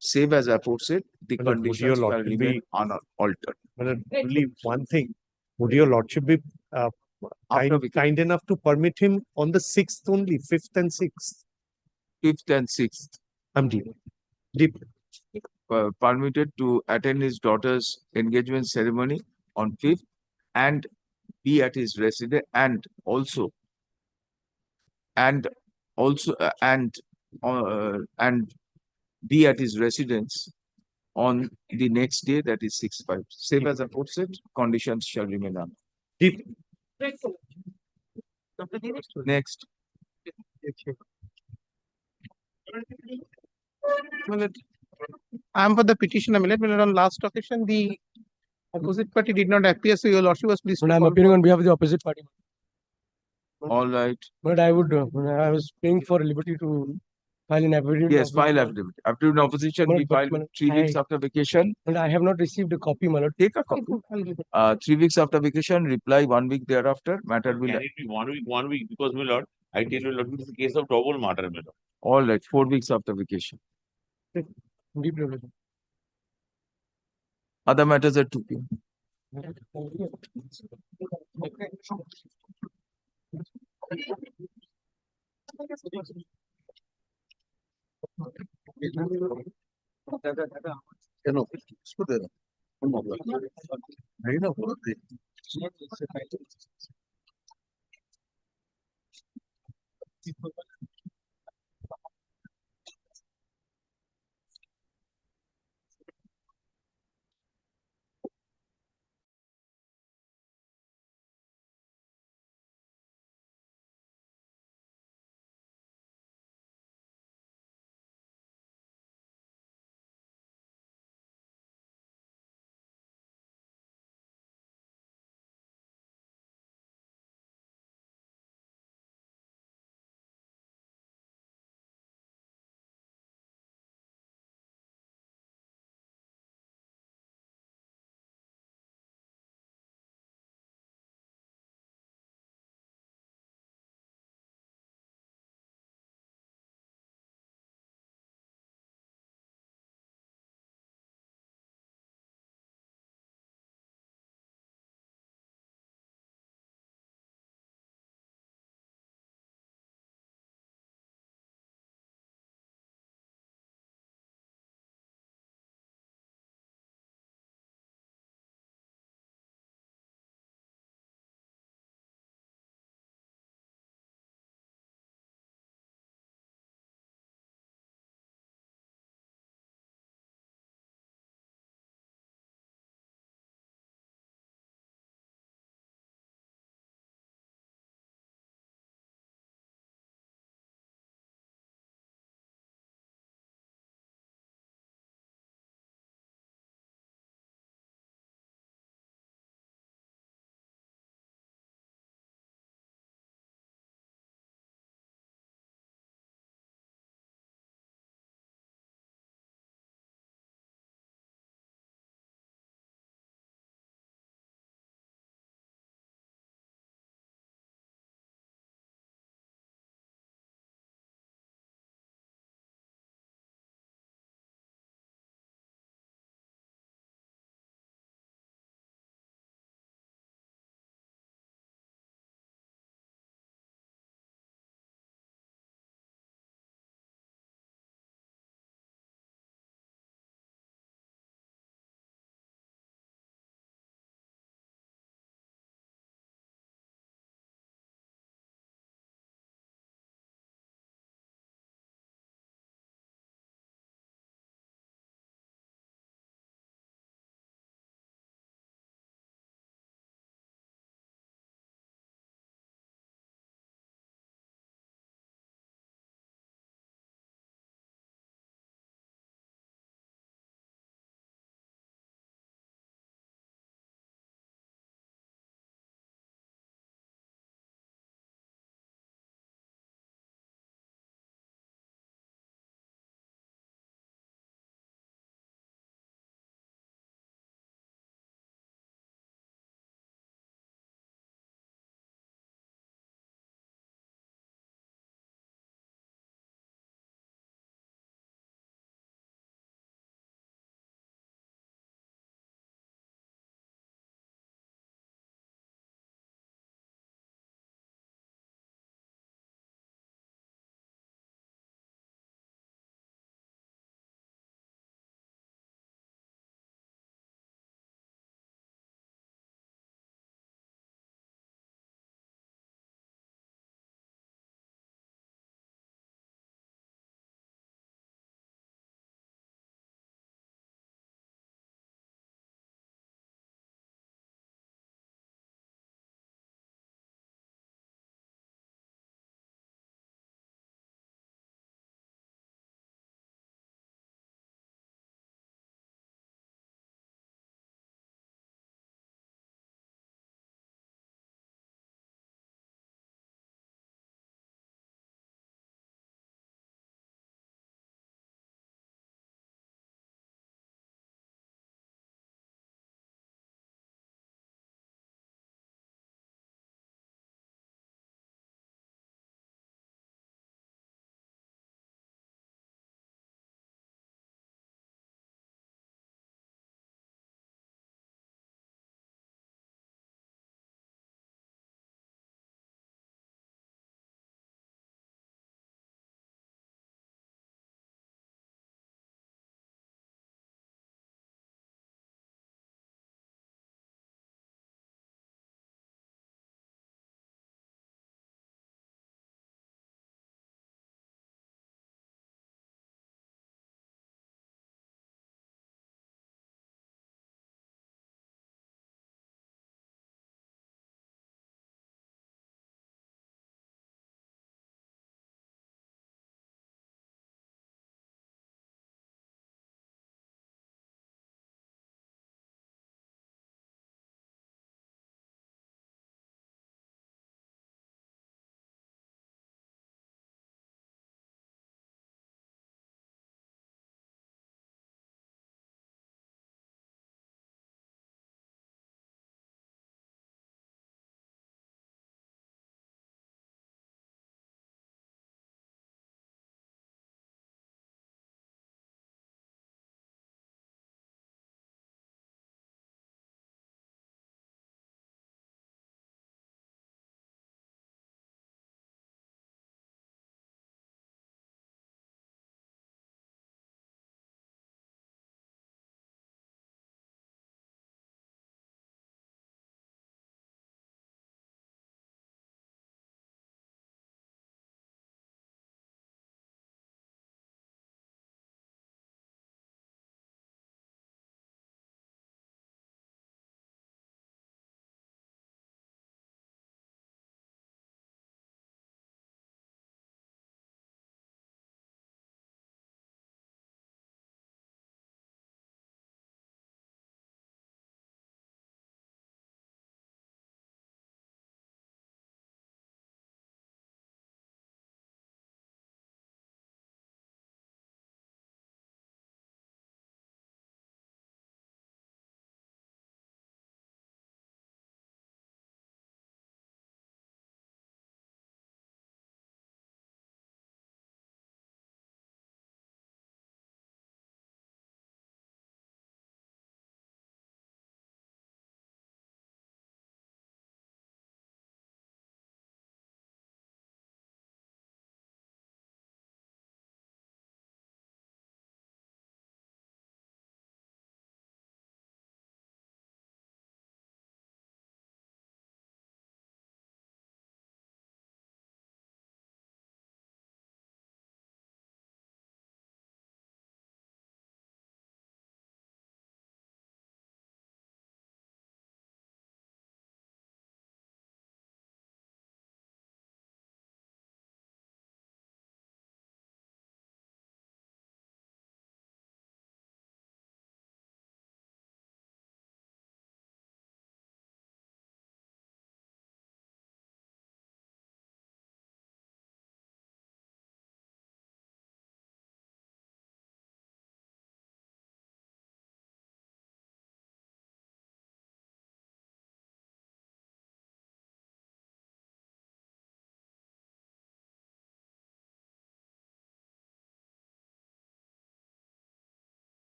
Save as aforesaid, the conditions shall remain unaltered. Only one thing. Would your lordship be kind enough to permit him on the 6th only, 5th and 6th? 5th and 6th. I'm deep. Permitted to attend his daughter's engagement ceremony on 5th and be at his residence, and be at his residence on the next day, that is 6/5. Save as aforesaid, conditions shall remain on. Next. I'm for the petition. On last occasion, the opposite party did not appear, so your lordship was pleased. I'm appearing on behalf of the opposite party. All right. But I was paying for liberty to file an affidavit. Yes, file affidavit. After an opposition, we filed 3 weeks after vacation. And I have not received a copy, my lord. Take a copy. 3 weeks after vacation, reply 1 week thereafter. Matter will. Can it be 1 week? 1 week, because my lord, I tell you, lord, this is a case of double matter, my lord. All right, 4 weeks after vacation. Deep privilege. Other matters at 2 p.m.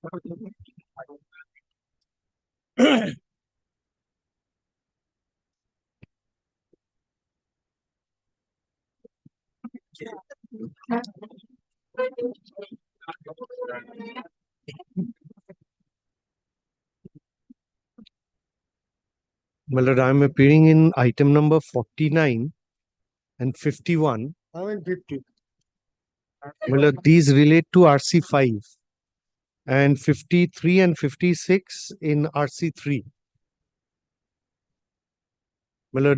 Well, I am appearing in item number 49 and 51. I'm in 50. Well, these relate to RC5 and 53 and 56 in RC3. Well,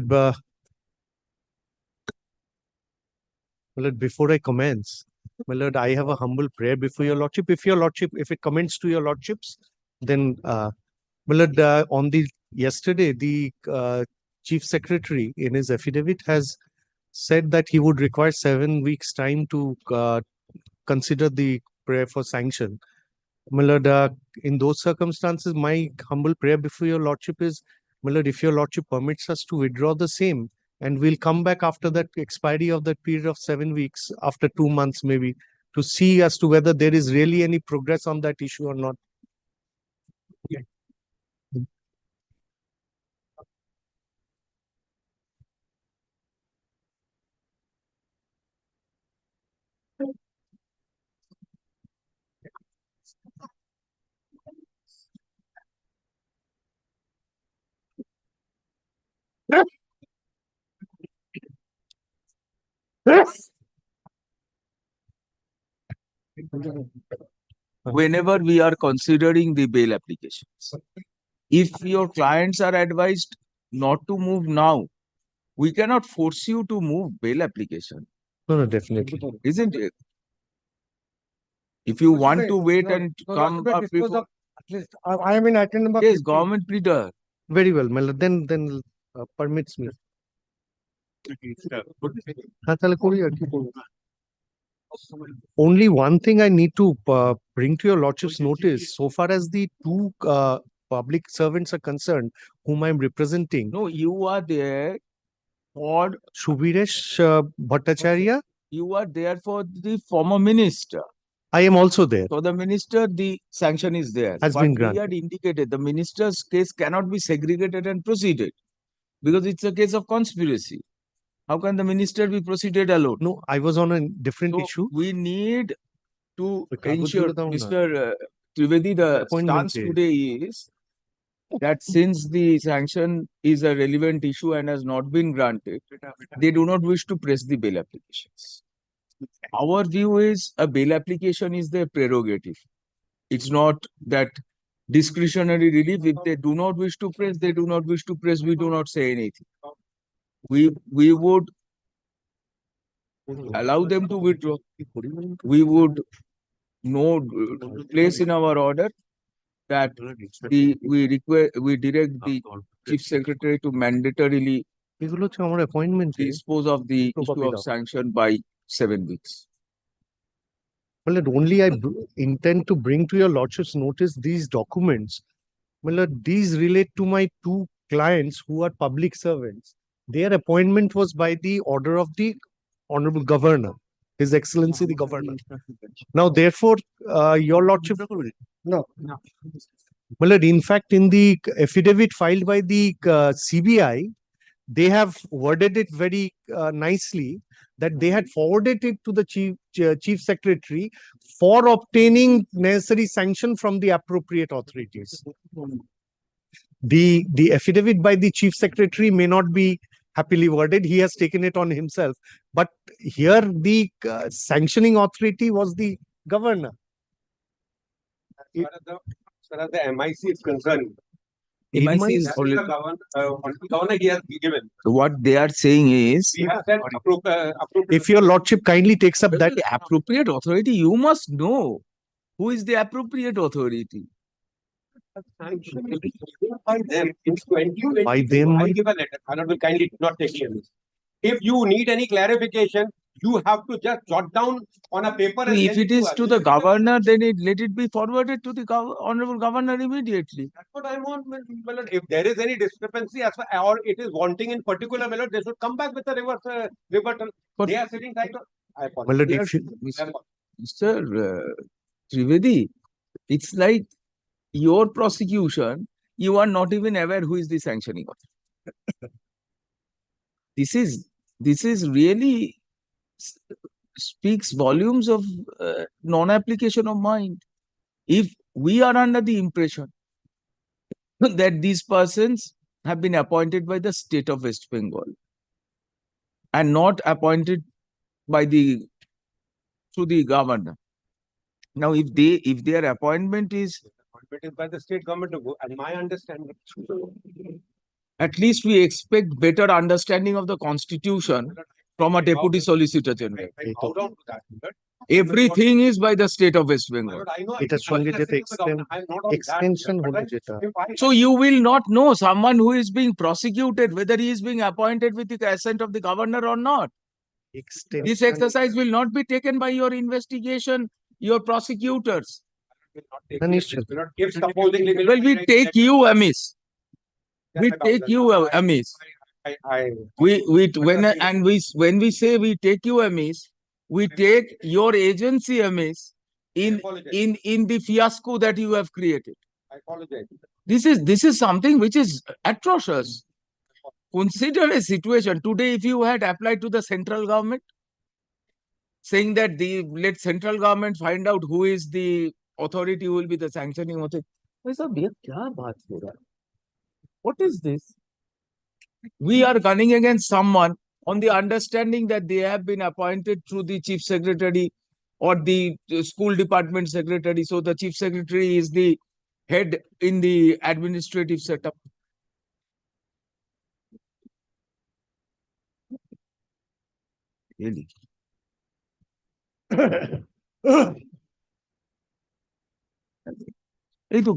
before I commence, I have a humble prayer before your lordship. If it commends to your lordships, then on the yesterday, the chief secretary in his affidavit has said that he would require 7 weeks time to consider the prayer for sanction. In those circumstances, my humble prayer before your lordship is, if your lordship permits us to withdraw the same, and we'll come back after that expiry of that period of 7 weeks, after 2 months maybe, to see as to whether there is really any progress on that issue or not. Whenever we are considering the bail applications, if your clients are advised not to move now, we cannot force you to move bail application. No, definitely. Isn't it? If you want to wait and come up before, At least I am in item number yes, 50. government pleader. Very well, then permits me. Only one thing I need to bring to your lordship's notice, so far as the two public servants are concerned, whom I am representing. No, you are there for Shubhiresh Bhattacharya. You are there for the former minister. I am also there. For the minister, the sanction is there. Has But been we granted. had indicated the minister's case cannot be segregated and proceeded because it's a case of conspiracy. How can the minister be proceeded alone? No, I was on a different issue. We need to Kabul ensure, Dura Mr. Trivedi, the Appointment stance day. today is that since the sanction is a relevant issue and has not been granted, they do not wish to press the bail applications. Our view is a bail application is their prerogative. It's not that discretionary relief. If they do not wish to press, they do not wish to press. We do not say anything. We would allow them to withdraw. We would place in our order that we direct the chief secretary to mandatorily dispose of the issue of sanction by 7 weeks. Well, only I intend to bring to your lordship's notice these documents. Well, these relate to my two clients who are public servants. Their appointment was by the order of the Honorable Governor, His Excellency the Governor. Now, therefore, your lordship. No. Well, in fact, in the affidavit filed by the CBI, they have worded it very nicely that they had forwarded it to the chief secretary for obtaining necessary sanction from the appropriate authorities. The affidavit by the chief secretary may not be happily worded. He has taken it on himself. But here the sanctioning authority was the governor. As far as the MIC is concerned, MIC is already. governor he has given. What they are saying is, We have sent if your lordship kindly takes up that appropriate authority, you must know who is the appropriate authority. By them in 2022. By them, I give a letter. Honorable, kindly not take care. If you need any clarification, you have to just jot down on a paper. And If send it is us. to the governor, then let it be forwarded to the honorable governor immediately. That's what I want. Well, if there is any discrepancy as far, or it is wanting in particular, well, they should come back with a reverse rebuttal. They are sitting tight. I apologize. Mr. Trivedi, It's like your prosecution, you are not even aware who is the sanctioning authority. This is really speaks volumes of non-application of mind. If we are under the impression that these persons have been appointed by the state of West Bengal and not appointed by the through the governor. Now, if their appointment is by the state government to go, and my understanding. at least we expect better understanding of the constitution from a deputy solicitor general. I bow down to that. Everything is by the state of West Bengal. এটার সঙ্গে যেটা extension হলো যেটা So you will not know someone who is being prosecuted whether he is being appointed with the assent of the governor or not. This exercise will not be taken by your investigation, your prosecutors. Well, we take you amiss. We take you amiss. When we say we take you amiss, we take your agency amiss in the fiasco that you have created. I apologize. This is something which is atrocious. Consider a situation today. If you had applied to the central government, saying that let central government find out who is the authority, who will be the sanctioning authority. What is this? We are gunning against someone on the understanding that they have been appointed through the chief secretary or the school department secretary. So the chief secretary is the head in the administrative setup. Really? The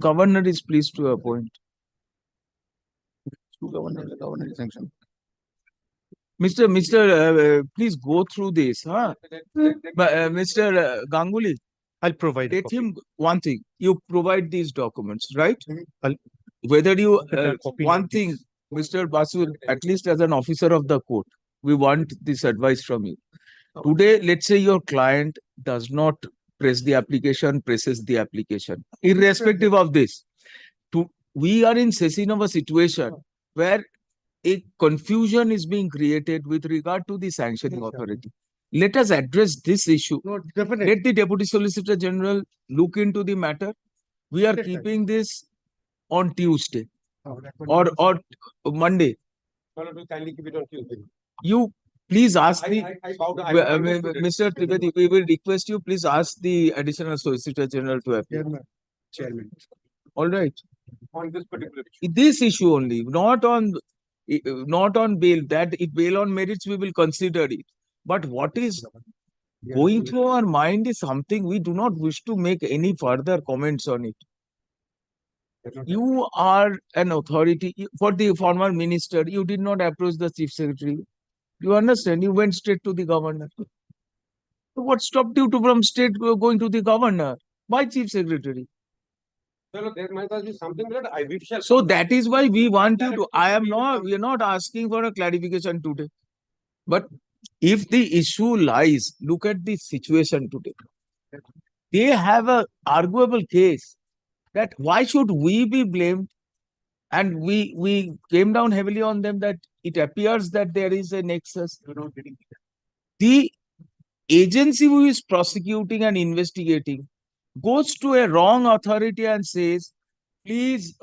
governor is pleased to appoint. Governor is sanctioned. Mr. Please go through this, huh? Mr. Ganguly, I'll provide. Let him one thing. You provide these documents, right? Whether you one thing, Mr. Basu, at least as an officer of the court, we want this advice from you. Today, let's say your client does not press the application, presses the application. Irrespective of this, we are in session of a situation where a confusion is being created with regard to the sanctioning authority. Let us address this issue. Let the Deputy Solicitor General look into the matter. We are keeping this on Tuesday or Monday. Kindly keep it on Tuesday. You please ask Mr. Trivedi, we will request you, please ask the Additional Solicitor General to appear. Chairman. All right. On this particular issue. This issue only, not on bail. That if bail on merits, we will consider it. But what is going through our mind is something we do not wish to make any further comments on it. You are an authority. For the former minister, you did not approach the chief secretary. You understand? You went straight to the governor. So what stopped you from going to the governor? Why chief secretary? There might be something that I will. So that is why we want you to. We are not asking for a clarification today. But if the issue lies, look at the situation today. They have an arguable case that why should we be blamed? And we came down heavily on them that it appears that there is a nexus. The agency who is prosecuting and investigating goes to a wrong authority and says, please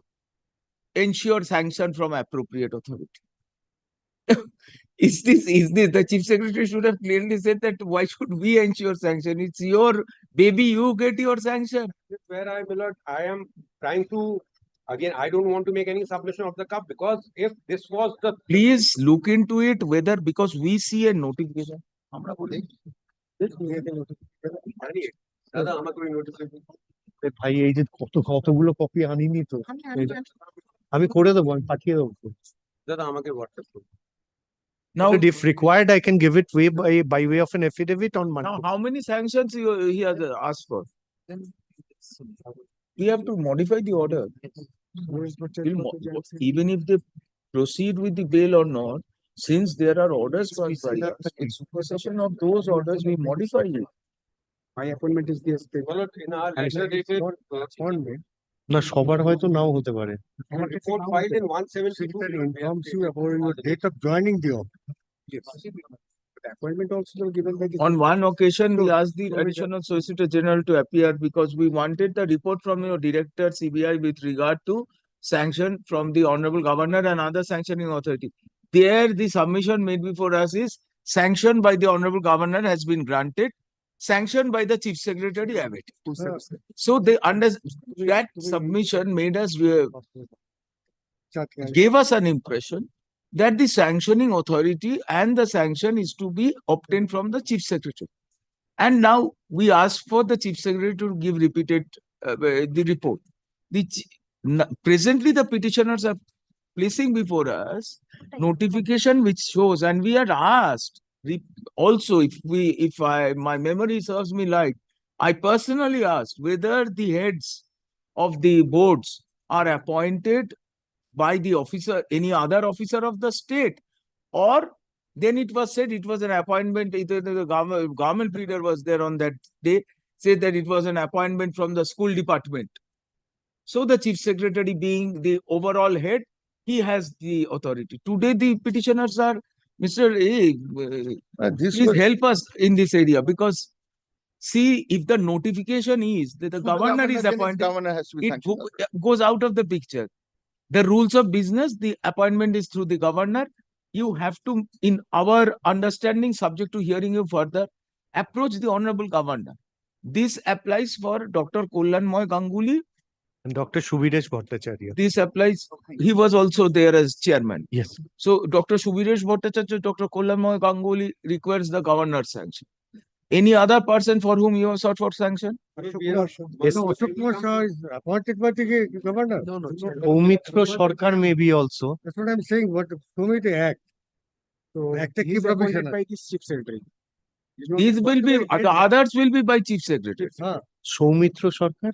ensure sanction from appropriate authority. Is this the chief secretary should have clearly said that why should we ensure sanction? It's your baby, you get your sanction. Where I am trying to, again, I don't want to make any submission of the cup, because if this was the. Please look into it whether, because we see a notification. ভাই এই যে কতগুলো copy আনিনি তো আমি করে দেবো, আমি পাঠিয়ে দেবো। দাদা আমাকে WhatsApp করুন। Now, if required, I can give it by way of an affidavit on Monday. Now, how many sanctions he has asked for? We have to modify the order. Even if they proceed with the bail or not, since there are orders for in supersession of those orders, we modify it. My appointment is the state. না সবার হয়তো নাও হতে পারে। Report filed in 172 informs you about your date of joining the office. Yes. The appointment also given by the. On one occasion, we asked the additional solicitor general to appear because we wanted the report from your director CBI with regard to sanction from the honorable governor and other sanctioning authority. There, the submission made before us is sanction by the honorable governor has been granted, sanctioned by the chief secretary Abbott. So they that submission made us gave us an impression that the sanctioning authority and the sanction is to be obtained from the chief secretary. And now we ask for the chief secretary to give repeated the report. Presently, the petitioners are placing before us notification which shows, and we are asked also, if my memory serves me right, I personally asked whether the heads of the boards are appointed by the officer, any other officer of the state, or then it was said it was an appointment, either the government pleader was there on that day, said that it was an appointment from the school department. So the chief secretary being the overall head, he has the authority. Today the petitioners are, Mr. A, please help us in this area, because see, if the notification is that the governor is appointed, it goes out of the picture. The rules of business, the appointment is through the governor. You have to, in our understanding, subject to hearing you further, approach the honorable governor. This applies for Dr. Kollanmoy Ganguly and Dr. Subhiresh Bhattacharya. This applies, he was also there as chairman. Yes. So Dr. Subhiresh Bhattacharya, Dr. Kollanmoy Ganguly requires the governor's sanction. Any other person for whom you have sought for sanction? Yes. Ashok Kumar Shah is appointed by the governor. No. Soumitra Sarkar may be also. That's what I'm saying. What Soumitra Act. So act He is appointed by the chief secretary. These will be, the others will be by chief secretary. Soumitra Sarkar,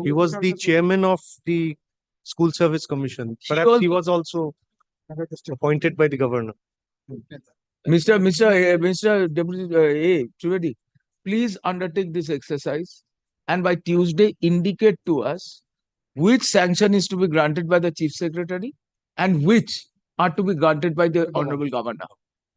he was the chairman of the School Service Commission. Perhaps he was also appointed by the governor. Mr. Deputy A. Trivedi, please undertake this exercise and by Tuesday indicate to us which sanction is to be granted by the Chief Secretary and which are to be granted by the Honorable Governor.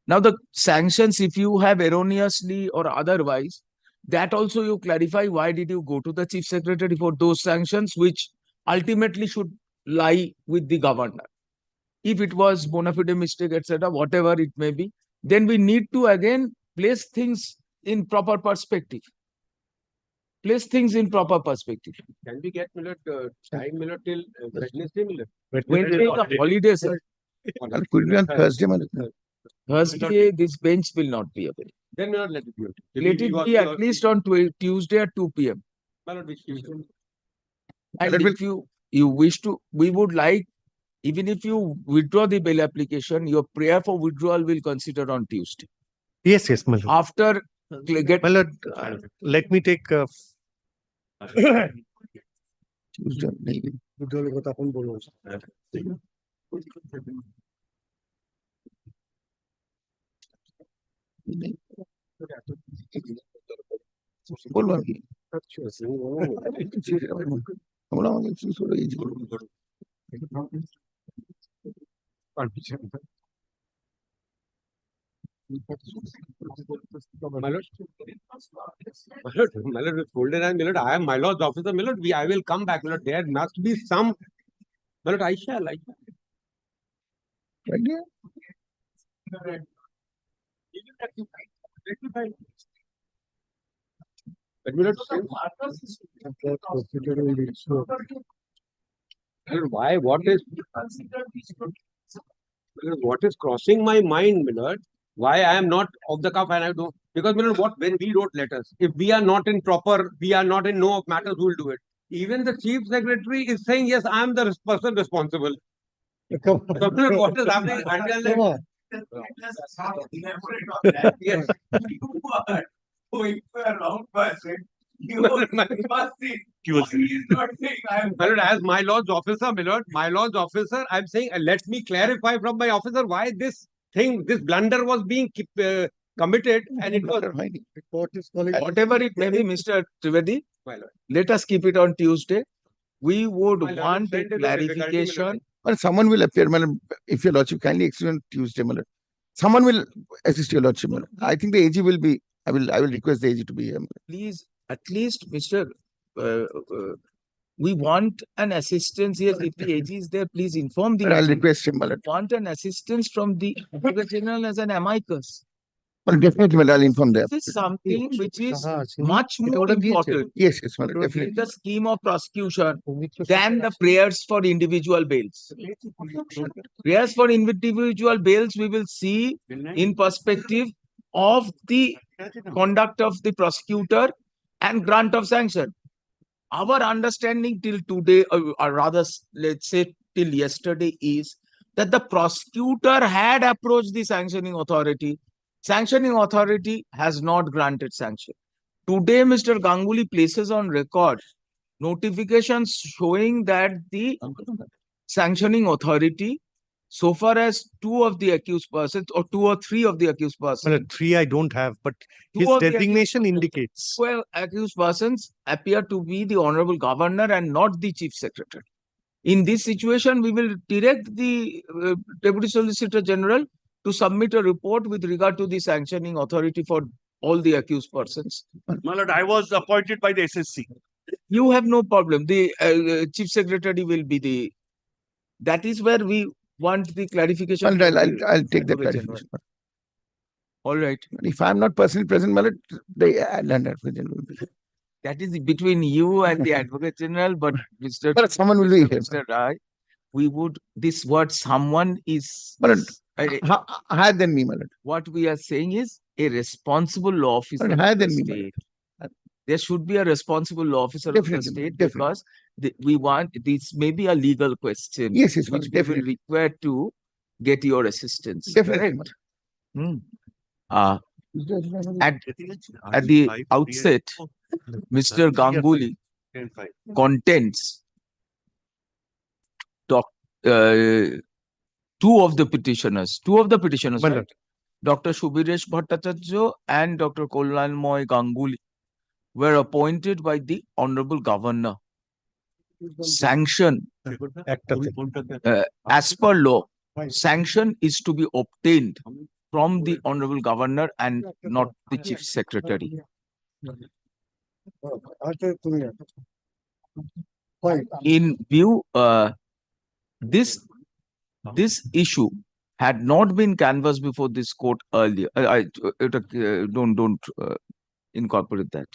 Now the sanctions, if you have erroneously or otherwise, that also you clarify why did you go to the Chief Secretary for those sanctions which ultimately should lie with the Governor. If it was bona fide mistake, etc., whatever it may be, then we need to again place things in proper perspective. Place things in proper perspective. Can we get time till Wednesday? Wednesday is a holiday, sir. Could be on Thursday. Thursday, this bench will not be available. Then we not let it be. Let it be at least on Tuesday at 2 p.m. And if you wish to, we would like, even if you withdraw the bail application, your prayer for withdrawal will consider on Tuesday. Yes, yes, my lord. After my lord, let me take Tuesday, maybe. বলবো কি আমরা আমাকে শুরু এই My lord, folded and my lord, I am my lord's officer, my lord. I will come back, my lord. There must be some, my lord. I shall. Right here. But my lord, why? What is crossing my mind, my lord? Why I am not off the cuff and I don't, because when we wrote letters, if we are not in know of matters, who will do it? Even the chief secretary is saying, yes, I am the person responsible. So, what is happening? Yes. As my lord's officer, I'm saying, let me clarify from my officer why this blunder was being committed and it was. Whatever it may be, Mr. Trivedi, let us keep it on Tuesday. We would want a clarification. Well, someone will appear, madam, if your lordship kindly excuse on Tuesday, madam. Someone will assist your lordship, madam. I think the AG will be, I will request the AG to be here. Please, at least, Mr. We want an assistance here. If the AG is there, please inform the But I'll AG. request him, madam. Want an assistance from the Advocate General as an amicus. Well, definitely, madam, I'll inform them. This is something which is much more important Yes, yes, madam, in definitely. the scheme of prosecution than the prayers for individual bails. Prayers for individual bails we will see in perspective of the conduct of the prosecutor and grant of sanction. Our understanding till today, or rather, let's say till yesterday, is that the prosecutor had approached the sanctioning authority. Sanctioning authority has not granted sanction. Today, Mr. Ganguly places on record notifications showing that the sanctioning authority, so far as two of the accused persons or two or three of the accused persons. Well, three I don't have, but his designation indicates. Well, accused persons appear to be the Honorable Governor and not the Chief Secretary. In this situation, we will direct the Deputy Solicitor General to submit a report with regard to the sanctioning authority for all the accused persons. My lord, I was appointed by the SSC. You have no problem. The Chief Secretary will be the. That is where we want the clarification. Well, I'll take that clarification. All right. If I'm not personally present, my lord, the Advocate General will be. That is between you and the Advocate General, but Mr. But someone will be here. Mr. Rai, we would, this word someone is. Higher than me, my lord. What we are saying is a responsible law officer of higher the than me, state. There should be a responsible law officer of the state because we want, this may be a legal question. Yes, yes, which we will require to get your assistance. Definitely. At the outset, Mr. Ganguly contends two of the petitioners, right? Dr. Shubiresh Bhattacharya and Dr. Kollanmoy Ganguly were appointed by the Honorable Governor. Sanction, as per law, sanction is to be obtained from the Honorable Governor and not the Chief Secretary. In view, this issue had not been canvassed before this court earlier. Don't incorporate that.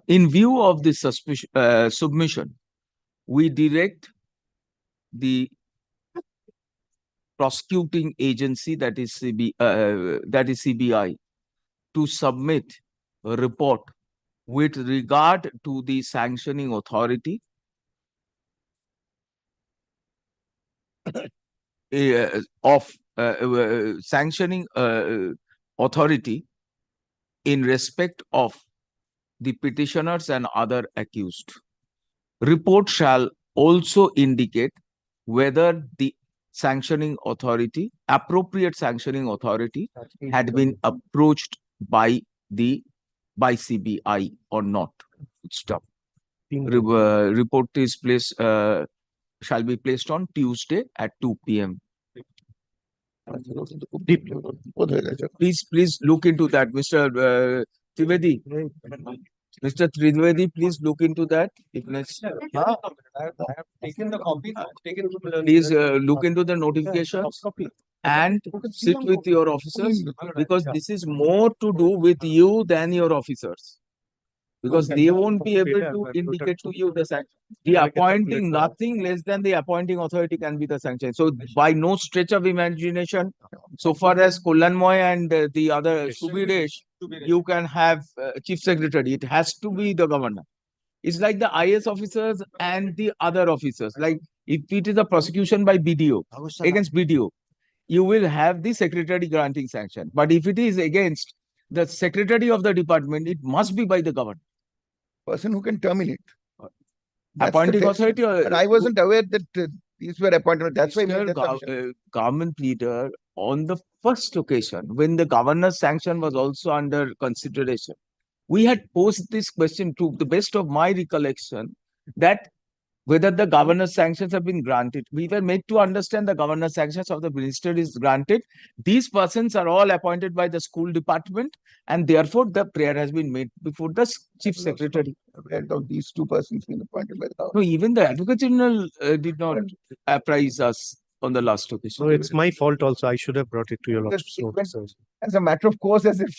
In view of this submission, we direct the prosecuting agency, that is CBI, to submit a report with regard to the sanctioning authority sanctioning authority in respect of the petitioners and other accused. Report shall also indicate whether the sanctioning authority, appropriate sanctioning authority, had been approached by CBI or not. Stop. Report is placed, shall be placed on Tuesday at 2 p.m. Please look into that, Mr. Trivedi. Mr. Trivedi, please look into that. If I have taken the copy. Please look into the notifications and sit with your officers, because this is more to do with you than your officers. Because they won't be able to indicate to you the sanction. The appointing, nothing less than the appointing authority can be the sanction. So by no stretch of imagination, so far as Kollanmoy and the other Shubiresh, you can have Chief Secretary. It has to be the governor. It's like the IS officers and the other officers. Like if it is a prosecution by BDO, against BDO, you will have the secretary granting sanction. But if it is against the secretary of the department, it must be by the governor. Person who can terminate. Appointing authority. But I wasn't aware that these were appointed. That's why government leader, on the first occasion, when the governor's sanction was also under consideration, we had posed this question to the best of my recollection that whether the governor's sanctions have been granted. We were made to understand the governor's sanctions of the minister is granted. These persons are all appointed by the school department, and therefore the prayer has been made before the chief secretary. Of these two persons being appointed by the government. No, even the Advocate General did not apprise us on the last occasion. So it's my fault also. I should have brought it to your lordship's notice also. As a matter of course, as if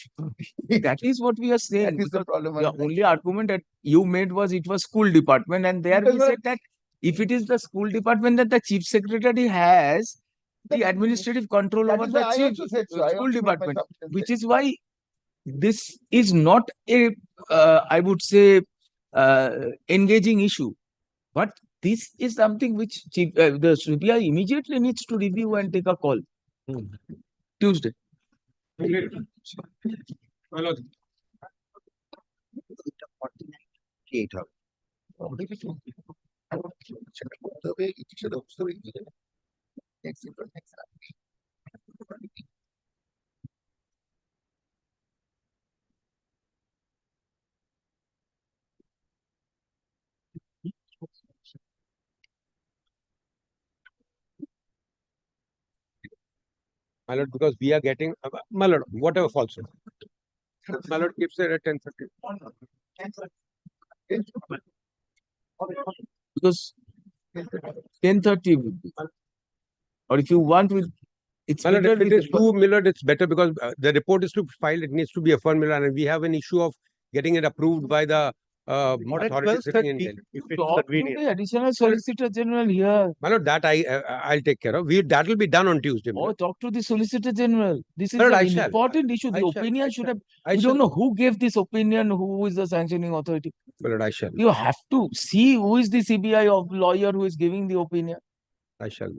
that is what we are saying. That is the problem. The only argument that you made was it was school department, and there we said that if it is the school department, that the chief secretary has the administrative control over the chief school department, which is why this is not a, I would say, engaging issue, but this is something which the CBI immediately needs to review and take a call. Tuesday. My lord, because we are getting, my lord, whatever falsehood. My lord keeps it at 10:30. Because 10:30 will be. Or if you want, it's My lord, better if it with is too, my lord, it's better because the report is to be filed, it needs to be affirmed, my lord, and we have an issue of getting it approved by the authority sitting in Delhi. If it's talk to convenient. the additional solicitor general here. My lord, that I'll take care of. That will be done on Tuesday. my Or lord. talk to the solicitor general. This is My lord, an I shall. important issue. The I shall. opinion should have. I We shall. don't know who gave this opinion, who is the sanctioning authority. My lord, I shall. You have to see who is the CBI of lawyer who is giving the opinion. I shall.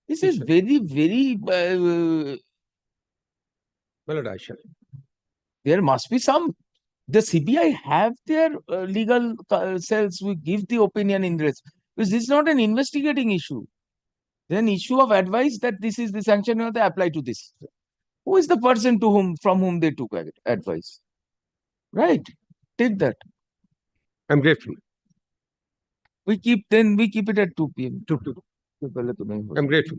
This is very, very. My lord, I shall. There must be some. The CBI have their legal cells who give the opinion in this. Because this is not an investigating issue. It's an issue of advice that this is the sanction or they apply to this. Who is the person from whom they took advice? Right. Take that. I'm grateful. We keep it at 2 p.m. I'm grateful.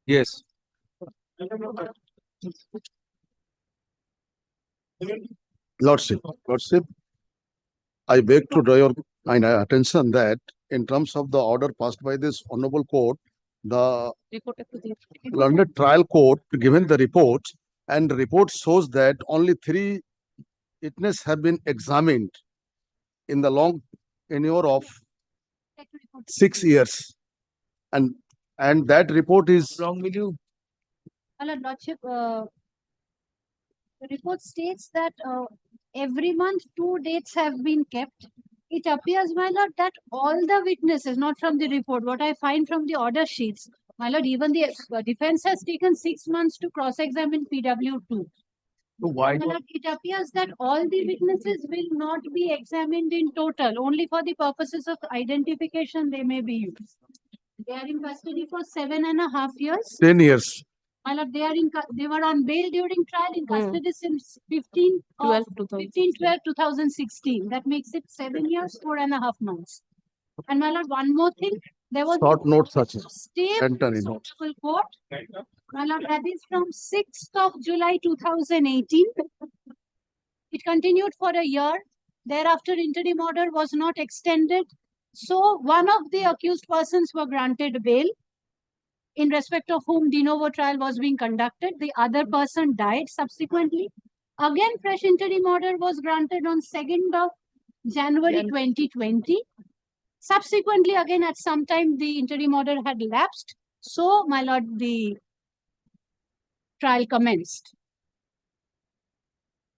Yes. Lordship, I beg to draw your attention that in terms of the order passed by this honorable court, the learned trial court given the report, and the report shows that only 3 witnesses have been examined in the long tenure of 6 years, and that report is Long will you? Lordship, the report states that every month 2 dates have been kept. It appears, my lord, that all the witnesses, not from the report, what I find from the order sheets, my lord, even the defense has taken 6 months to cross-examine PW2. So why? My lord, it appears that all the witnesses will not be examined in total. Only for the purposes of identification they may be used. They are in custody for 7.5 years. 10 years. My lord, they were on bail during trial in custody since 15/12/2016. That makes it 7 years, 4.5 months. And my lord, one more thing, there was Short note such stay enter in notes. court. My lord, that is from 6th of July 2018. It continued for a year. Thereafter, interim order was not extended. So one of the accused persons were granted bail, in respect of whom de novo trial was being conducted. The other person died subsequently. Again, fresh interim order was granted on 2nd of January 2020. Subsequently, again, at some time, the interim order had lapsed. So, my lord, the trial commenced.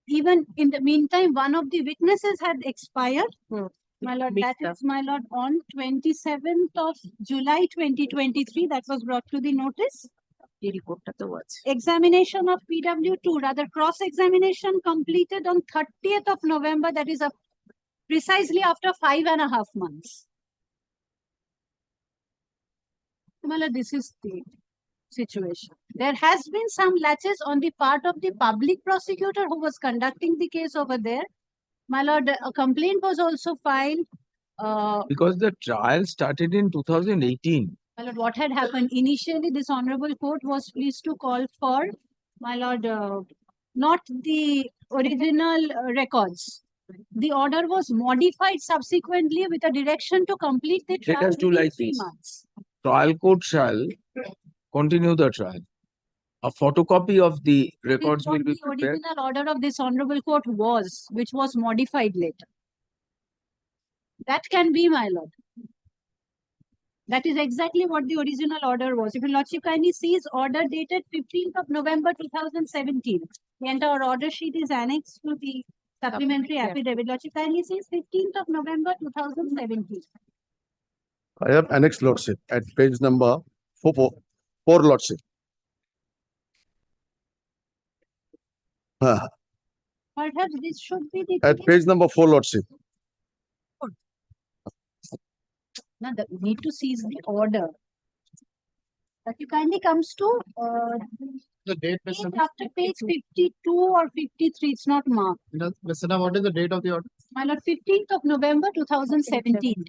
Even in the meantime, one of the witnesses had expired. My lord, that is, my lord, on 27th of July 2023, that was brought to the notice. Examination of PW2, rather cross-examination completed on 30th of November, that is precisely after 5.5 months. My lord, this is the situation. There has been some latches on the part of the public prosecutor who was conducting the case over there. My lord, a complaint was also filed. Because the trial started in 2018. My lord, what had happened? Initially, this honorable court was pleased to call for, my lord, not the original records. The order was modified subsequently with a direction to complete the Let trial us do within like 3 this. months. Trial court shall continue the trial. A photocopy of the records will be The prepared. original order of this honorable court was, which was modified later. That can be, my lord. That is exactly what the original order was. If your lordship kindly sees order dated 15th of November 2017. The entire order sheet is annexed to the supplementary affidavit. Lordship kindly sees 15th of November 2017. I have annexed lordship at page number 4 lordship. Perhaps this should be the At page number 4 lordship. Now, we need to seize the order. That you kindly comes to The date, page after page 52 or 53. It's not marked. Mr. What is the date of the order? My lord, 15th of November 2017.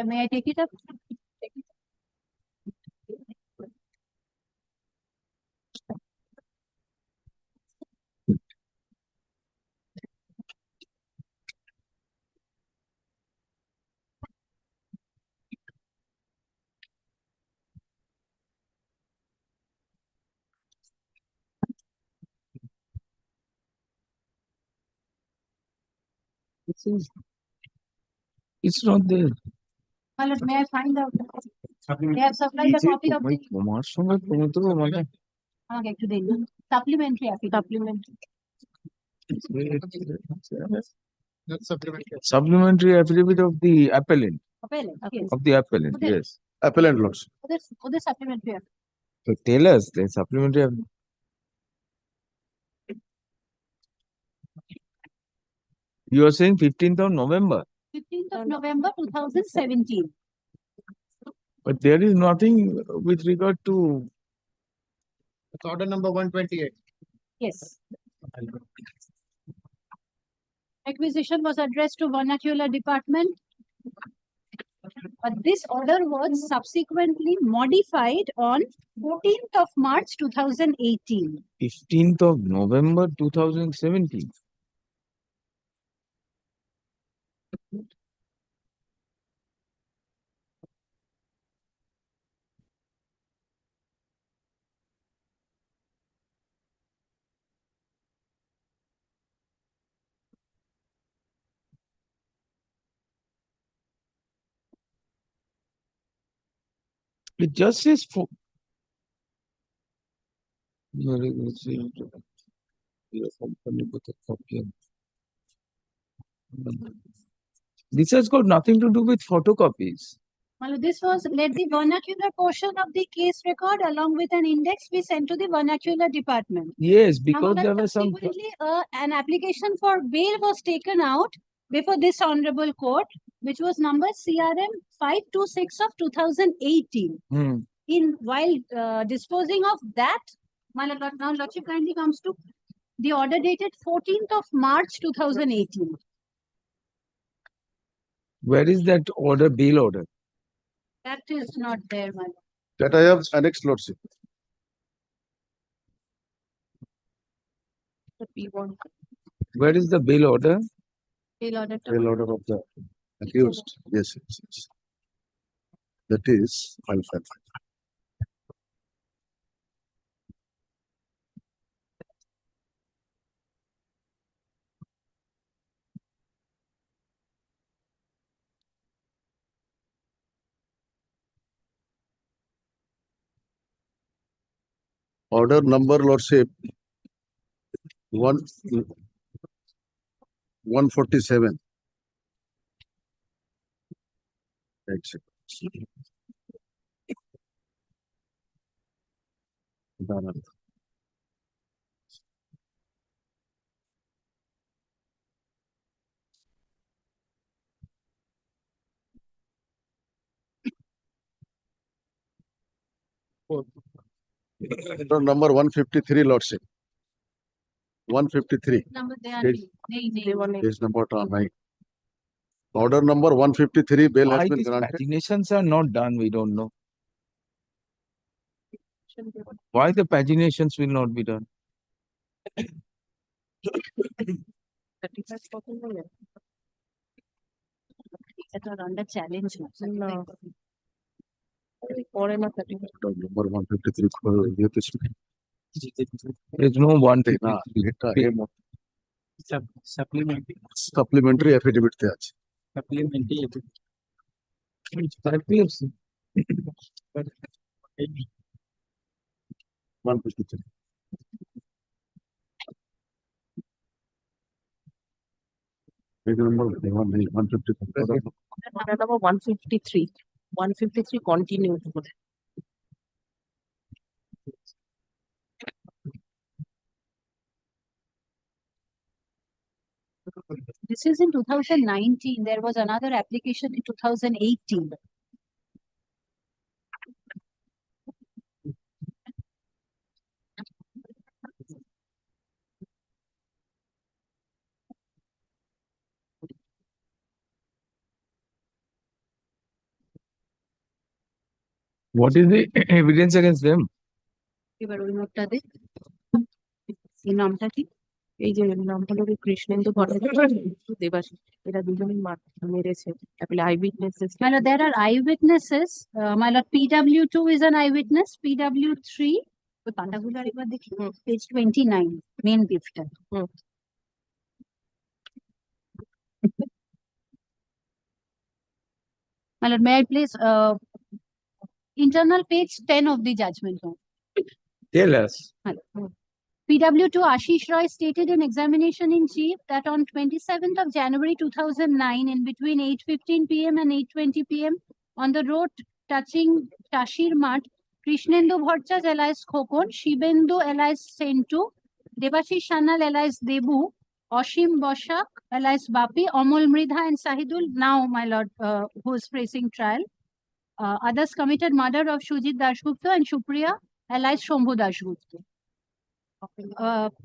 May I take it up? It's not there. My lord, may I find out? They have supplied a copy of the okay, today. Supplementary affidavit. That's supplementary. Supplementary affidavit of the appellant. Appellant, yes. Of the appellant, Okay. yes. Appellant lordship. Other supplementary affidavit. So tell us the supplementary affidavit. You are saying 15th of November, 15th of November 2017. but there is nothing with regard to. It's order number 128. Yes. Acquisition was addressed to vernacular department. But this order was subsequently modified on 14th of March 2018. 15th of November 2017. It just says for. This has got nothing to do with photocopies. Well, this was let the vernacular portion of the case record along with an index be sent to the vernacular department. Yes, because there were some. Subsequently, an application for bail was taken out before this honorable court, which was number CRM 526 of 2018. In while disposing of that, my lord, now lordship kindly comes to the order dated 14th of March 2018. Where is that order, bail order? That is not there, my lord. That I have annexed lordship. Where is the bail order? Bail order. Bail order of the accused. Yes, yes, yes. That is file. Order number, Lordship, 147. Order number 153, Lordship. 153. Number they are Page named. page number 9. Order number 153, bail has Why been these granted. paginations are not done, we don't know. Why the paginations will not be done? That are under challenge. Number 153 for There's no one. Supplementary affidavit there. Supplementary. 153. Page number 153. Order number 153. 153 continued. This is in 2019. There was another application in 2018. What is the evidence against them? এবার ওই নোটটা দে এই নামটা কি এই যে নামটা হলো কৃষ্ণেন্দু ভট্টাচার্য দেবাশিস এরা দুজনেই মেরেছে তাহলে I witnesses My lord, there are eyewitnesses. My lord, PW2 is an eyewitness. PW3, ওই পাতাগুলো আরেকবার দেখি, page 29, main gift. My lord, may I please internal page 10 of the judgment. Tell us. PW2 Ashish Roy stated in examination in chief that on 27th of January 2009, in between 8:15 p.m. and 8:20 p.m. on the road touching Tashir Mat, Krishnendu Bhattacharya alias Khokon, Shibendu alias Sentu, Debashish Shanal alias Debu, Oshim Boshak alias Bapi, Amol Mridha and Sahidul, now my lord, who is facing trial. Others committed murder of Shujit Dashgupta and Shupriya alias Shambhu Dashgupta.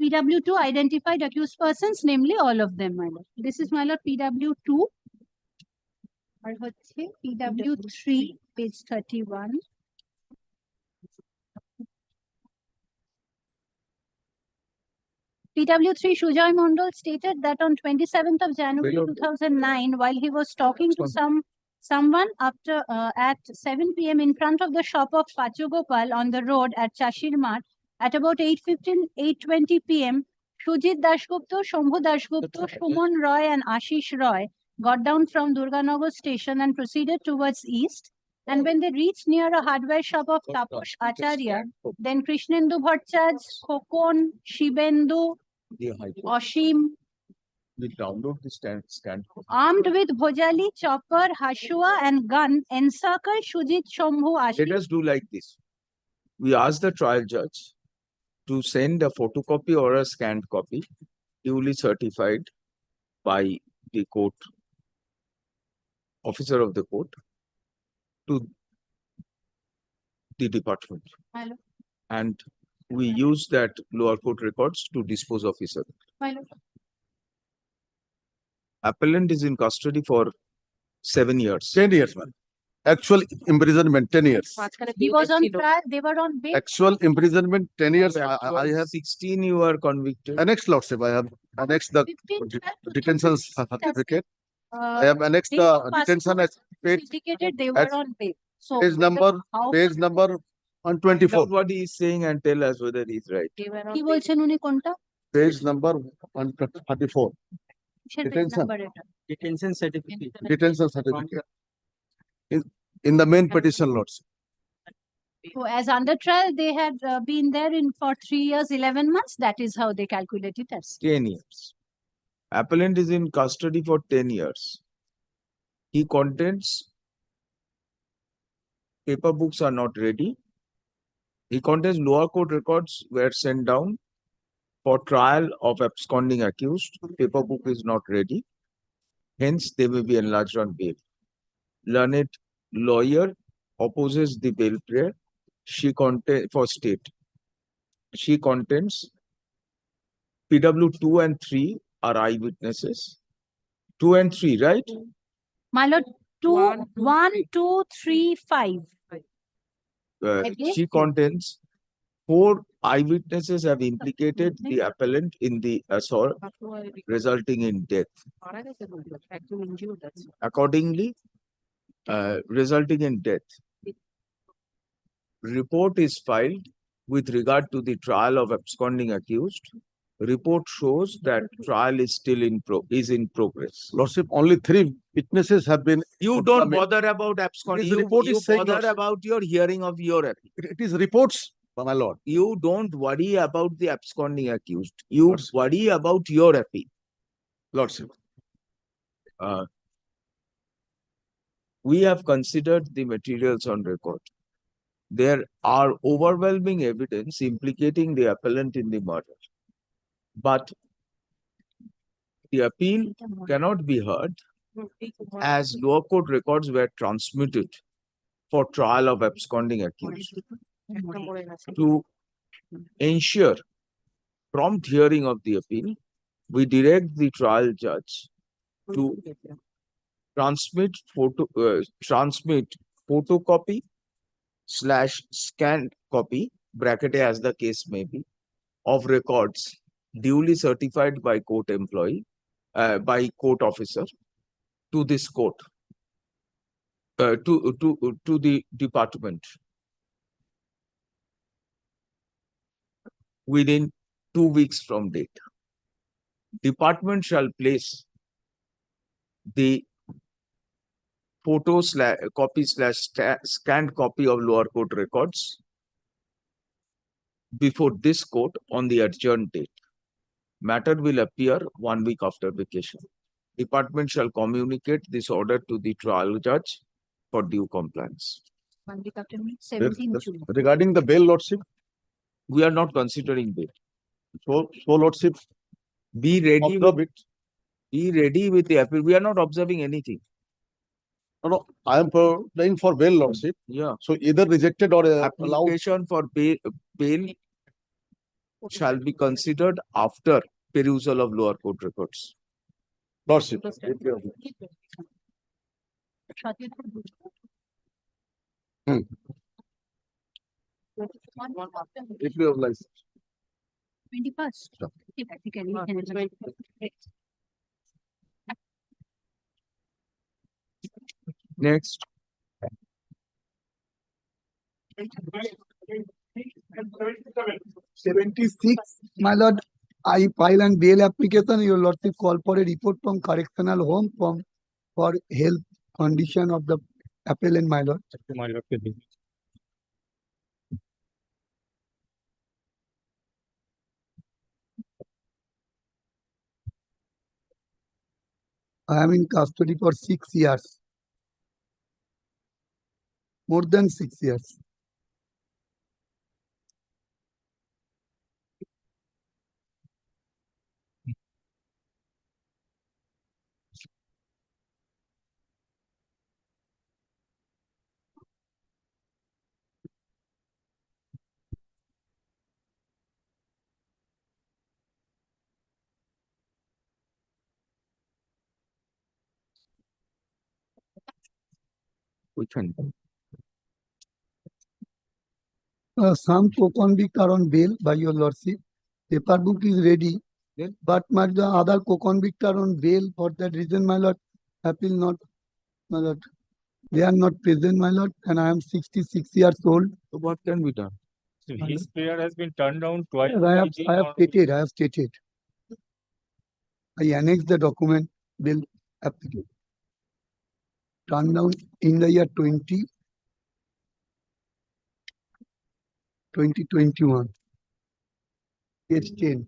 PW2 identified accused persons, namely all of them, my lord. This is my lord PW2. আর হচ্ছে PW3, page 31. PW3 Sujoy Mondal stated that on 27th of January 2009, while he was talking to someone after at 7 p.m. in front of the shop of Pachu Gopal on the road at Chashir Mat, at about 8:20 p.m., Shujit Dashgupta, Shambhu Dashgupta, Shumon Roy and Ashish Roy got down from Durganagar station and proceeded towards east. And when they reached near a hardware shop of Taposh Acharya, then Krishnendu Bhattacharya, Khokon, Shibendu, Oshim, We download the scan. armed with Bhojali, chopper, hashua and gun, encircled Shujit, Shambhu, Ashish. Let us do like this. We ask the trial judge to send a photocopy or a scanned copy, duly certified by the court, officer of the court, to the department. Hello. And we use that lower court records to dispose of his other. Hello. Appellant is in custody for 7 years. 10 years, man. Actual imprisonment, 10 years. He was on trial, they were on bail. Actual imprisonment, 10 years. I have 16 you are convicted. annexed, Lordship. I have annexed the 15, 12, detention certificate. I have annexed they the were detention as page, indicated they were as on bail. So page number, how page number Find 124. out what he is saying and tell us whether he is right. they were on কি বলছেন উনি কোনটা? Page number 134. কিসের page Detention. number এটা? Detention certificate. Detention certificate. In the main petition, Lordship. So as under trial, they had been there for 3 years, 11 months. That is how they calculate it as. 10 years. Appellant is in custody for 10 years. He contends paper books are not ready. He contends lower court records were sent down for trial of absconding accused. Paper book is not ready. Hence, they may be enlarged on bail. Learned lawyer opposes the bail prayer. She contends for state. She contends PW 2 and 3 are eyewitnesses. 2 and 3, right? My lord, 1, 2, 3, 5. She contends 4 eyewitnesses have implicated the appellant in the assault, resulting in death. Accordingly, resulting in death. Report is filed with regard to the trial of absconding accused. Report shows that trial is still in progress. Lordship, only 3 witnesses have been. You don't bother about absconding. The report is saying, bother Lordship. about your hearing of your appeal. It is reports, my lord. You don't worry about the absconding accused. You worry about your appeal. Lordship. We have considered the materials on record. There are overwhelming evidence implicating the appellant in the murder. But the appeal cannot be heard as lower court records were transmitted for trial of absconding accused. To ensure prompt hearing of the appeal, we direct the trial judge to transmit photocopy / scanned copy, bracket as the case may be, of records duly certified by court employee, by court officer to this court, to the department within 2 weeks from date. Department shall place the photo copy / scanned copy of lower court records before this court on the adjourned date. Matter will appear 1 week after vacation. Department shall communicate this order to the trial judge for due compliance. 1 week after me, 17 June. Regarding the bail, Lordship. We are not considering bail. So Lordship. Be ready with the appeal. We are not observing anything. No, I am playing for bail, Lordship. Yeah. So either rejected or application for bail shall be considered after perusal of lower court records. Lordship. Degree of license. 21st. Next. My lord, I file an bail application. Your lordship call for a report from correctional home for health condition of the appellant, my lord. My lord, I am in custody for 6 years. More than 6 years. Which one? Some co-convict are on bail by your lordship. Paper book is ready. But the other co-convict are on bail. For that reason, my lord, appeal not, my lord. They are not present, my lord, and I am 66 years old. So what can be done? So his prayer has been turned down twice. I have stated. I annexed the document bill application. Turned down in the year 20. 2021. Page 10.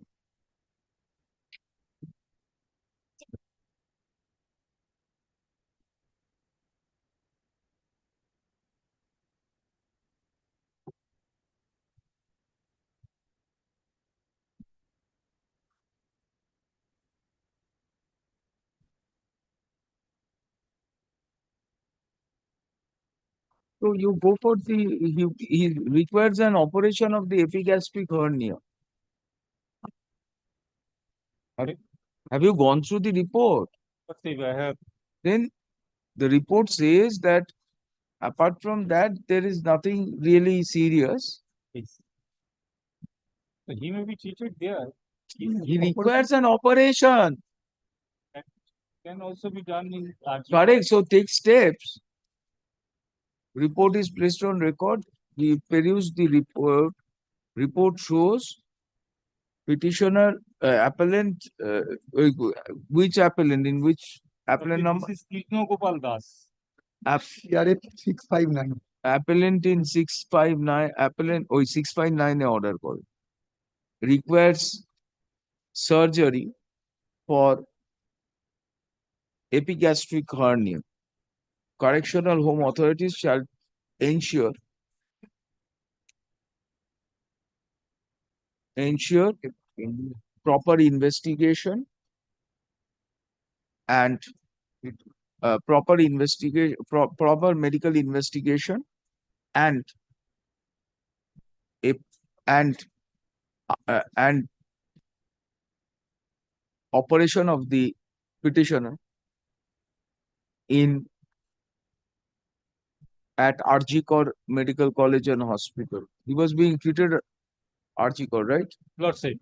So you go for he requires an operation of the epigastric hernia. Have you gone through the report? I have. Then the report says that apart from that, there is nothing really serious. He may be treated there. He requires an operation. Can also be done in. Correct. So take steps. Report is placed on record. We peruse the report. Report shows petitioner, appellant, which appellant, in which appellant number? This is Krishna Gopal Das. CRF 659. Appellant in 659, appellant, 659 order call. Requires surgery for epigastric hernia. Correctional home authorities shall ensure proper investigation and proper medical investigation and and operation of the petitioner at RG Medical College and Hospital. He was being treated at RG, right? Lordship.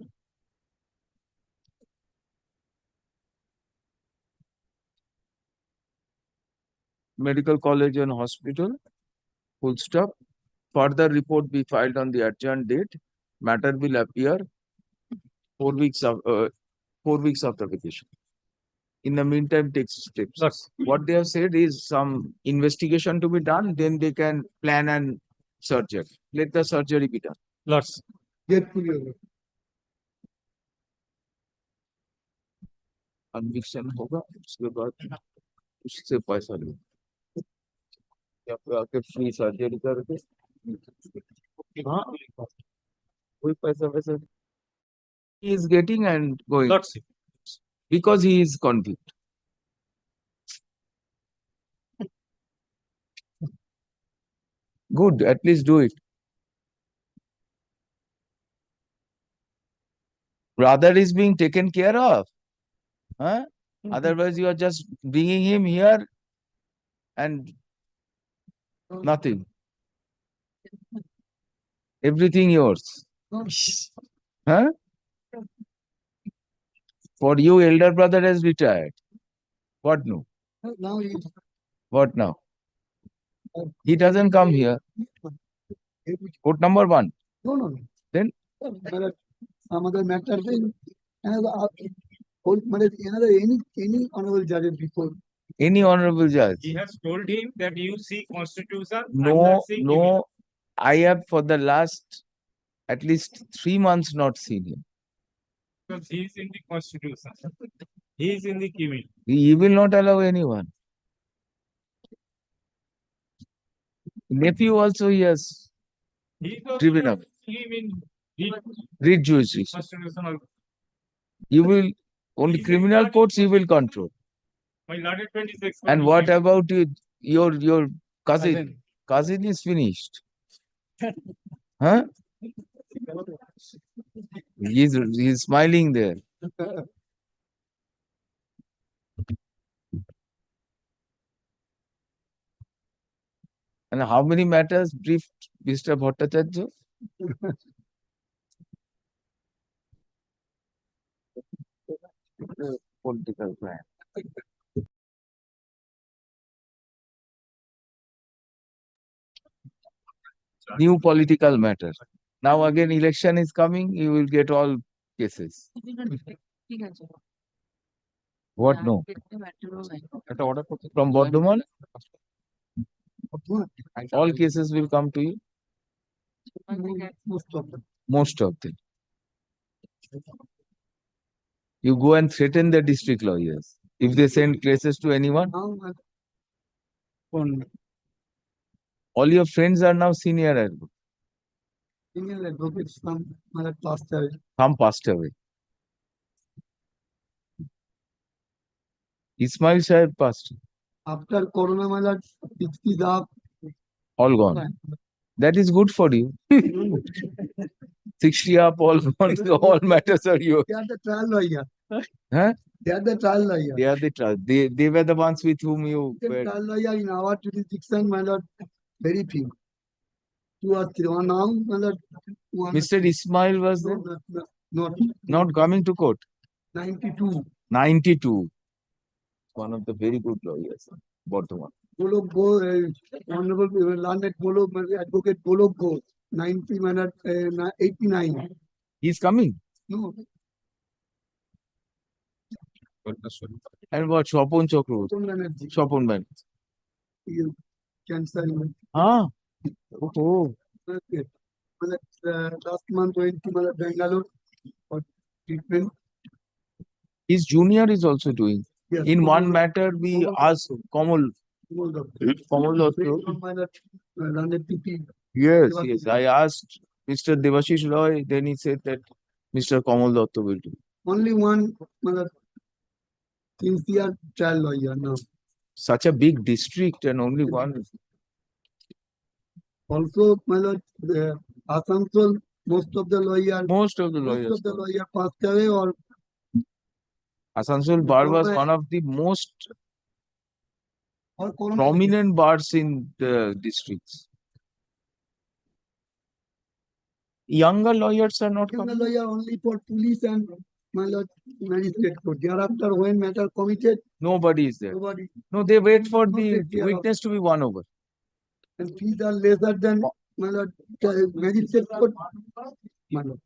Medical College and Hospital. Full stop. Further report be filed on the adjourned date. Matter will appear 4 weeks of 4 weeks after vacation. In the meantime, take steps. Yes. What they have said is some investigation to be done, then they can plan and surgery. Let the surgery be done. Lots. Get to your Conviction होगा उसके बाद उससे पैसा लो या फिर आके free surgery करके हाँ कोई पैसा वैसा he is getting and going Lots. because he is convict. Good, at least do it. Brother is being taken care of. Huh? Otherwise, you are just bringing him here and nothing. Everything yours. Huh? For you, elder brother has retired. What now? Now he What now? He doesn't come here. Court number 1. no. Then? Some other matter then another any honorable judge before. Any honorable judge. He has told him that you see constitution. No, no. I have for the last at least 3 months not seen him. Because he is in the constitution. He is in the civil. He will not allow anyone. Nephew also he has He is driven up. live in Read jurisdiction. constitutional. You will only criminal courts you will control. My Lord 26. And what about your cousin? Cousin is finished. Huh? He's smiling there. And how many matters briefed Mr. Bhattacharya? Political plan. New political matter. Now again election is coming, you will get all cases. What no? From Bardhaman? All cases will come to you. Most of them. Most of them. You go and threaten the district lawyers. If they send cases to anyone, Now, all your friends are now senior advocates. senior advocates from passed away. Some passed away. Ismail Shahid passed. After Corona, my lord, 60 up. All gone. That is good for you. 60 up, all gone. All matters are yours. They are the trial lawyer. Huh? They are the trial lawyer. They are the trial. They were the ones with whom you The were. trial lawyer in our jurisdiction, my lord, very few. 2 or 3. Now, my lord, one. Mr. Ismail was there? Not coming to court. 92. 92. One of the very good lawyers. Bottom Golok Go, Honorable Lanet Golok, Advocate Golok Go, 90 minute, 89. He's coming. No, And what? Swapon Chakravarti. Swapon Banerjee. Swapon Banerjee. You cancer. Ah. Oh. Okay. Last month went to Bangalore for treatment. His junior is also doing. Yes, In one Kamal- matter, we asked Kamal. Kamal Dotto. Yes, yes. I asked Mr. Devashish Roy, then he said that Mr. Kamal Dotto will do. Only one sincere trial lawyer now. Such a big district and only one. Also, my lord, Asansol, most of the lawyers passed away or Asansol Bar was one of the most prominent bars in the districts. Younger lawyers are not younger coming. lawyer only for police and my lord, magistrate court. Thereafter, when matter committed, Nobody is there. nobody. No, they wait for Not the take care of. witness to be won over. And fees are lesser than my lord, magistrate court. My lord.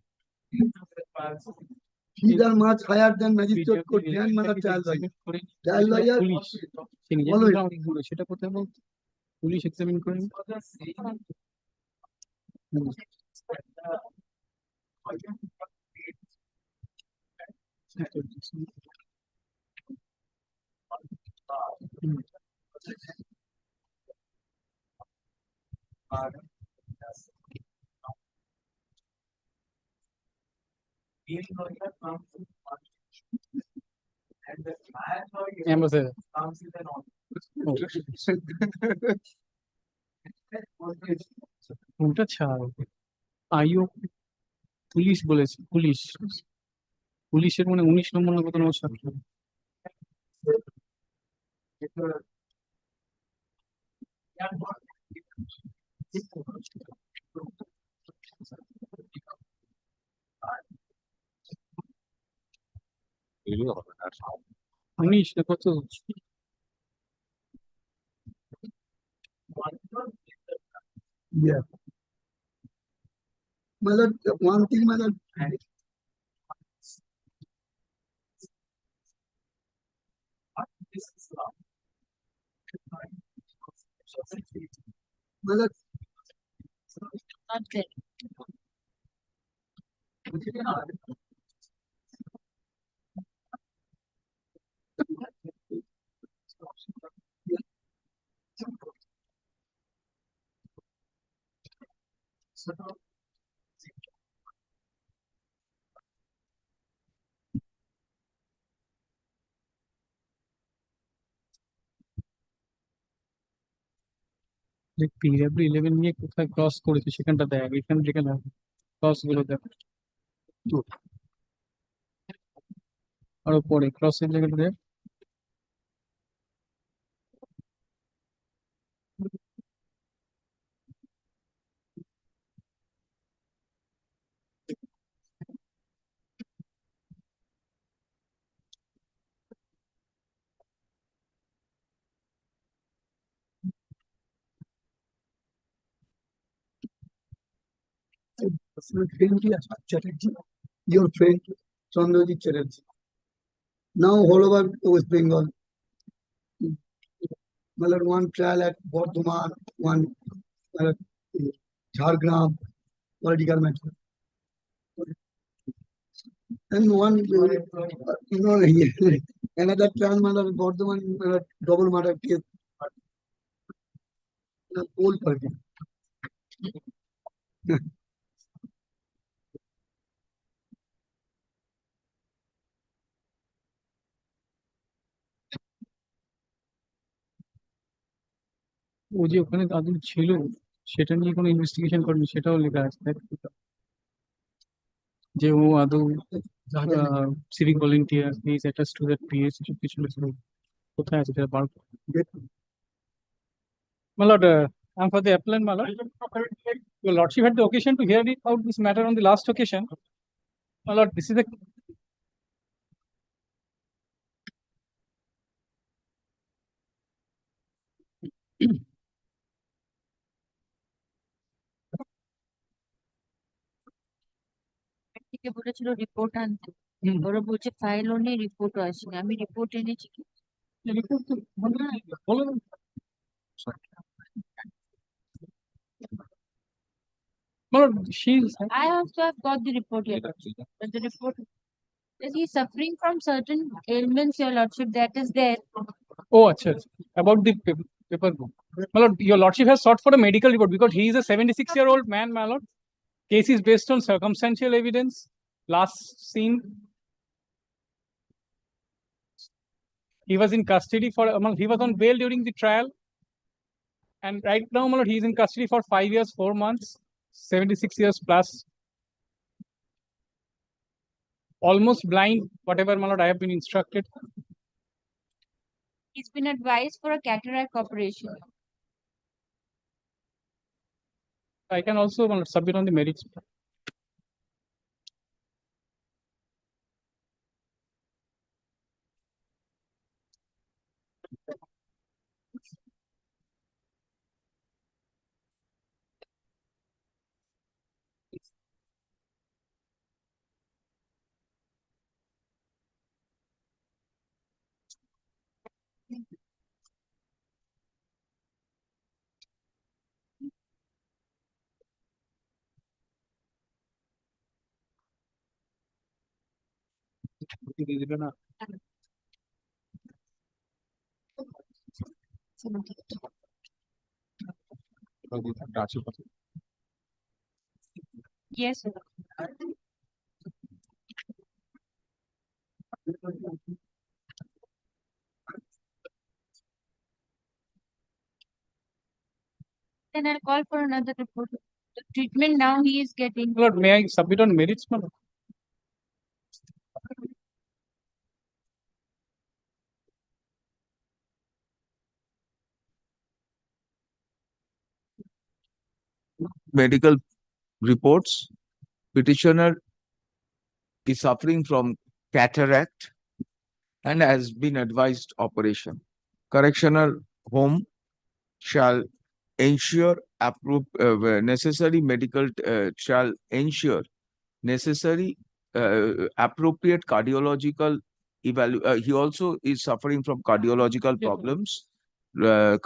Fees are much higher than magistrate court and my lord, trial lawyer. Trial lawyer, follow it. সেটা কোথায় বলতো police examine করেন Ambassador. ওটা ছাড় আইও police বলেছে পুলিশের মানে 19 নম্বর না কত নম্বর ছাত্র উনিশ না কত Yeah. My lord, one thing, my lord. My lord. Not good. PW 11 নিয়ে কোথায় ক্রস করেছে সেখানটা দেখ এখানে যেখানে ক্রস গুলো দেখ আরো পরে ক্রসের জায়গাটা দেখ Chatterjee, your friend Chandrajit Chatterjee. Now all over West Bengal. One trial at Bardhaman, one Jhargram, political matter. And one, another trial matter, Bardhaman double matter case, whole party. ও যে ওখানে আদৌ ছিল সেটা নিয়ে কোনো ইনভেস্টিগেশন করেনি সেটাও লেখা আছে দেখ। যে ও আদৌ civic volunteer is attached to that PS এসব কিছু লেখা কোথায় আছে সেটা বার করো। My lord, I'm for the appellant, my lord. Your lordship had the occasion to hear it out this matter on the last occasion. My lord, this is the থেকে বলেছিল report আনতে, ওরা বলছে ফাইলও নেই, রিপোর্টও আসেনি। আমি রিপোর্ট এনেছি কি রিপোর্ট তো বলো না। My lord, I also have got the report here. But the report that he is suffering from certain ailments, your lordship, that is there. Oh, acha, about the paper book. My lord, your lordship has sought for a medical report because he is a 76-year-old man, my lord. Case is based on circumstantial evidence. Last seen, he was in custody for, he was on bail during the trial. And right now, my lord, he is in custody for 5 years, 4 months, 76 years plus. Almost blind, whatever, my lord, I have been instructed. He's been advised for a cataract operation. I can also, my lord, submit on the merits. Yes, sir. Then I'll call for another report. The treatment now he is getting. My lord, may I submit on merits, my lord? Medical reports, petitioner is suffering from cataract and has been advised operation. Correctional home shall ensure necessary medical shall ensure necessary appropriate cardiological he also is suffering from cardiological problems.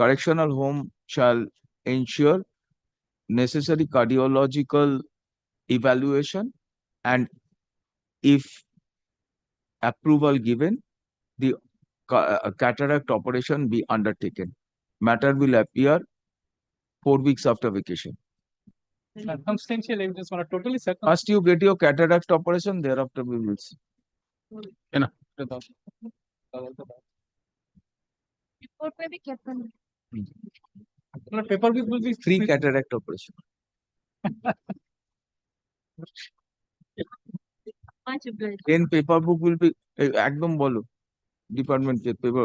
Correctional home shall ensure necessary cardiological evaluation, and if approval given, the cataract operation be undertaken. Matter will appear 4 weeks after vacation. Circumstantial evidence, my lord, totally circumstantial. First you get your cataract operation, thereafter we will see. Report may be kept on. Paper will be free cataract operation. Much obliged. Then paper book will be একদম বলো department paper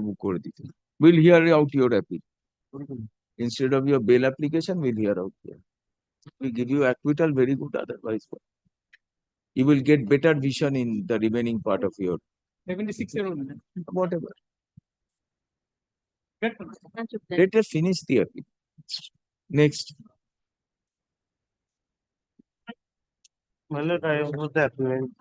book করে দিতে. We'll hear out your appeal. Instead of your bail application, we'll hear out here. We give you acquittal, very good. Otherwise, you will get better vision in the remaining part of your 76-year-old man. whatever. Much obliged. Let us finish the appeal. Next. My lord, I have the appellant.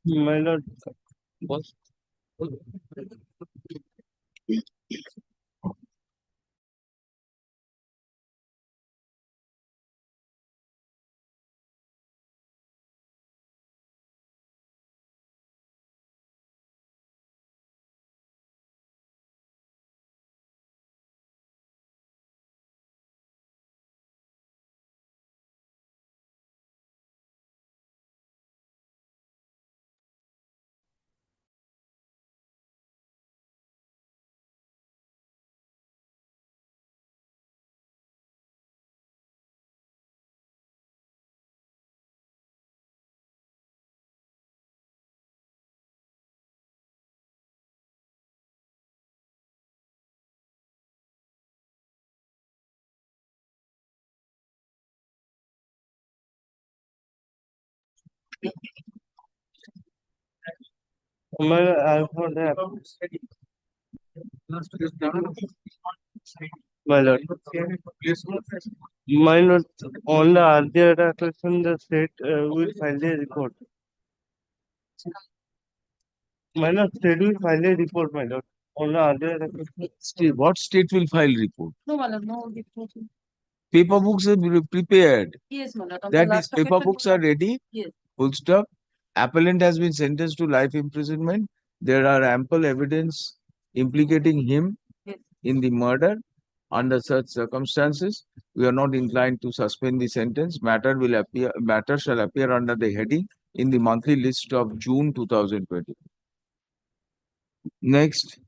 My lord, boss. My lord, my lord, on the earlier question, the state will file a report. My lord, state will file a report, my lord. On the earlier What state will file report? No, my lord, no report. Paper books are prepared. Yes, my lord. On the That is, last paper occasion, books are ready. yes. Full stop. Appellant has been sentenced to life imprisonment. There are ample evidence implicating him Yes. in the murder. Under such circumstances, we are not inclined to suspend the sentence. Matter shall appear under the heading in the monthly list of June 2020. Next.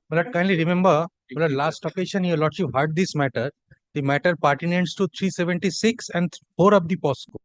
But kindly remember, but last occasion your lordship heard this matter. The matter pertinent to 376 and 4 of the POSCO.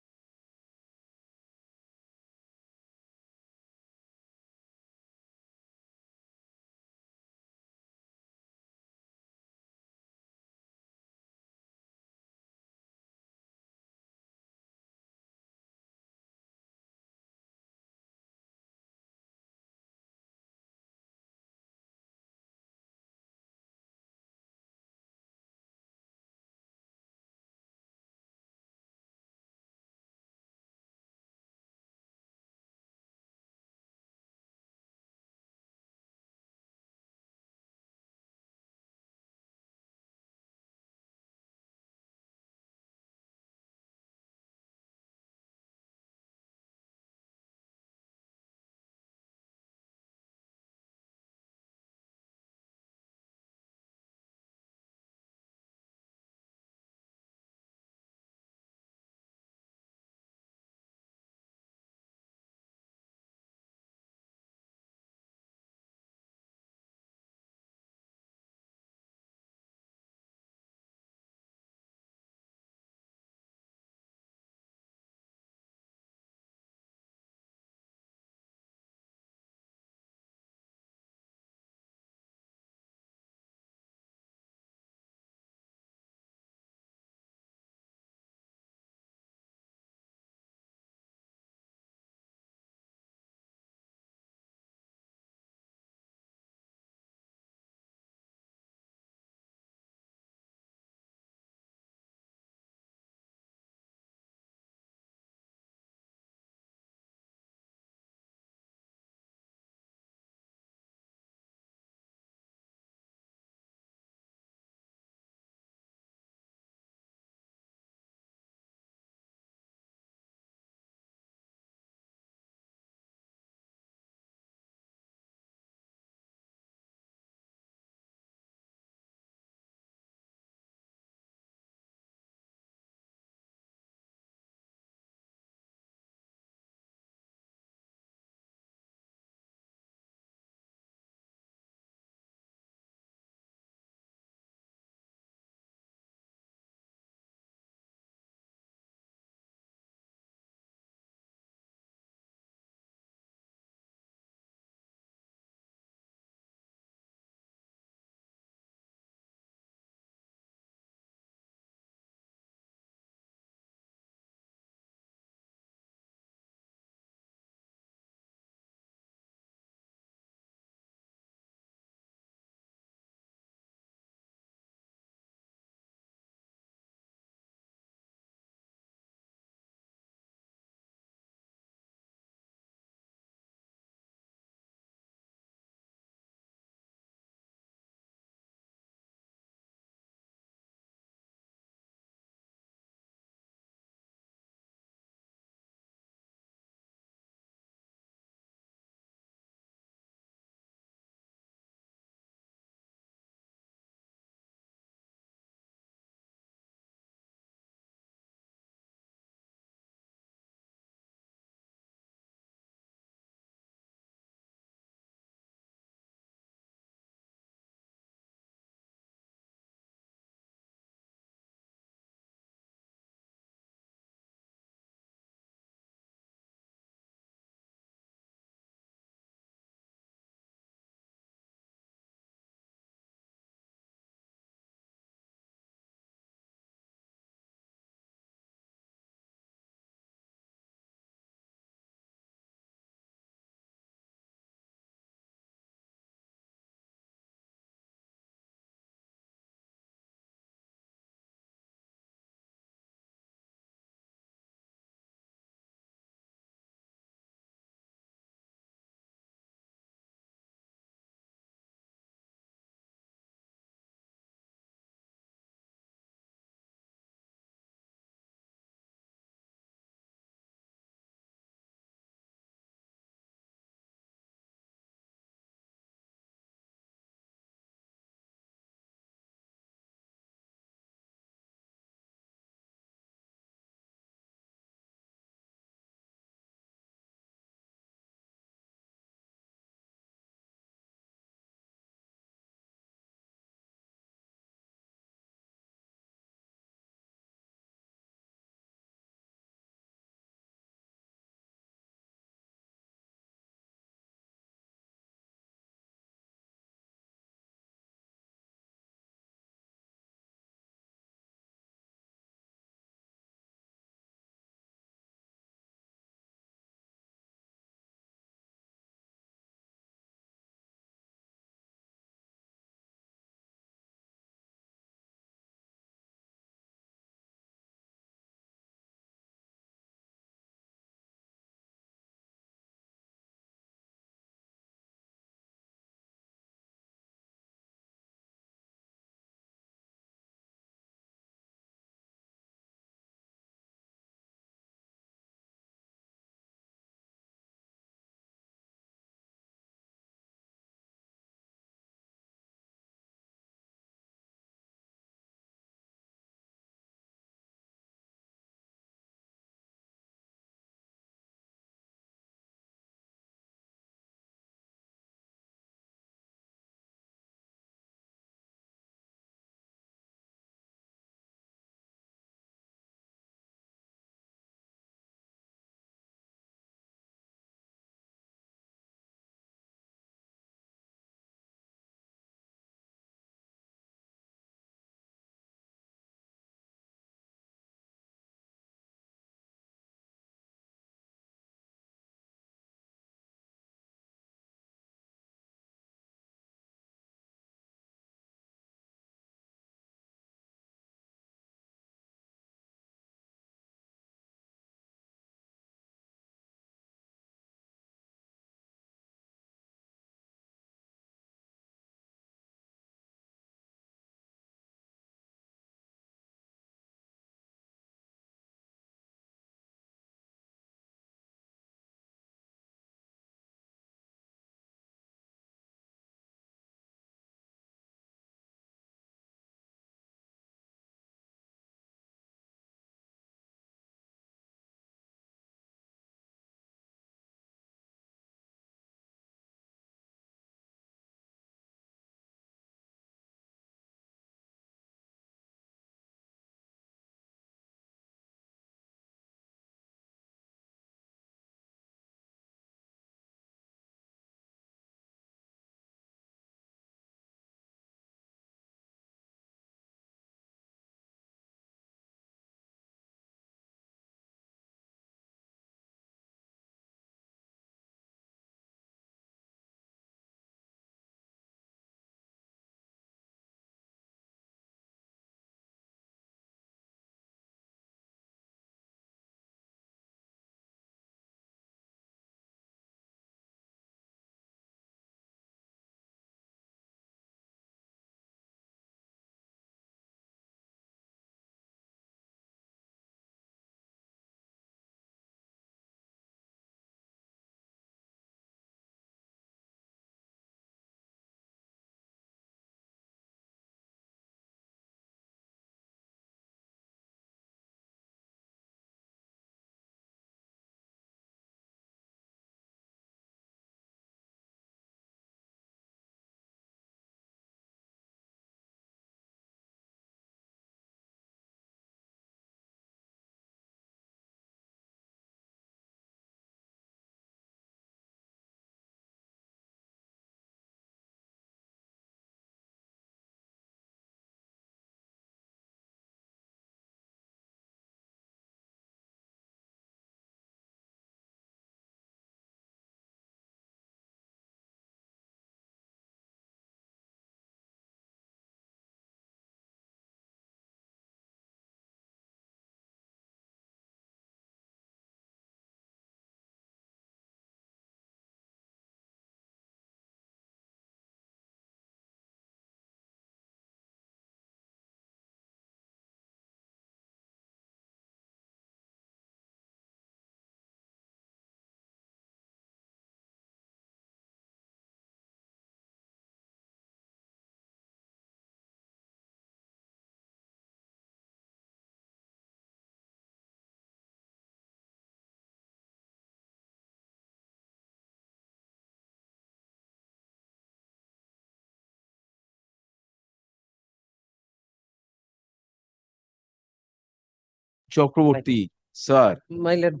Chakraborty, sir. My lord,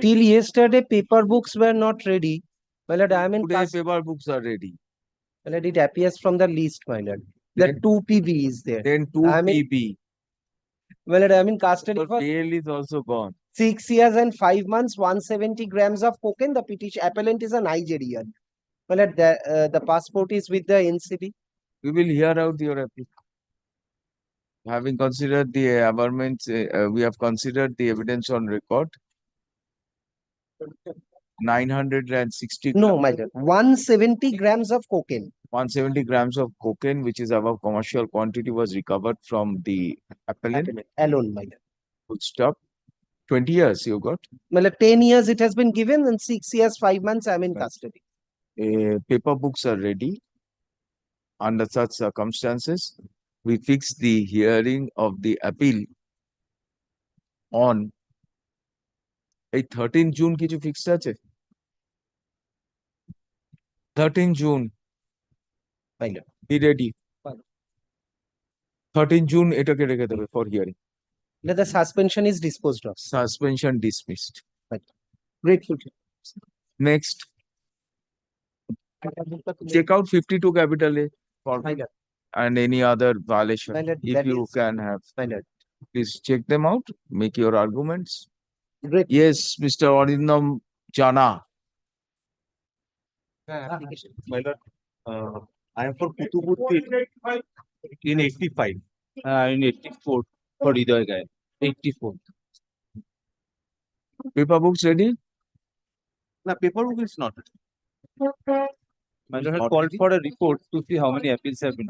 till yesterday, paper books were not ready. My lord, I am in Today paper books are ready. My lord, it appears from the list, my lord. The Then- 2 PB is there. Then 2 I mean- PB. My lord, I am in custody Your for bail is also gone. 6 years and 5 months, 170 grams of cocaine. The petition appellant is a Nigerian. My lord, the passport is with the NCB. We will hear out your appeal. Having considered the averments, we have considered the evidence on record. 960 No, my lord, 170 grams of cocaine. 170 grams of cocaine, which is above commercial quantity, was recovered from the appellant. Alone, my lord. Full stop. 20 years you got. My lord, 10 years it has been given and 6 years, 5 months I am in custody. Paper books are ready. Under such circumstances, we fix the hearing of the appeal on 13 June কিছু fixed আছে? 13 June. My lord. Be ready. 13 June এটাকে রেখে দেবে for hearing. The suspension is disposed of. Suspension dismissed. Grateful. Next. Check out 52 capital A for and any other violation. My lord, If that you is- can have, My lord. please check them out, make your arguments. Great. Yes, Mr. Arindam Jana. My lord, I am for Kutubuddin in 85. In 84 for Hriday guy. 84. Paper books ready? No, paperwork is not. My lord had Not called ready? for a report to see how many appeals have been.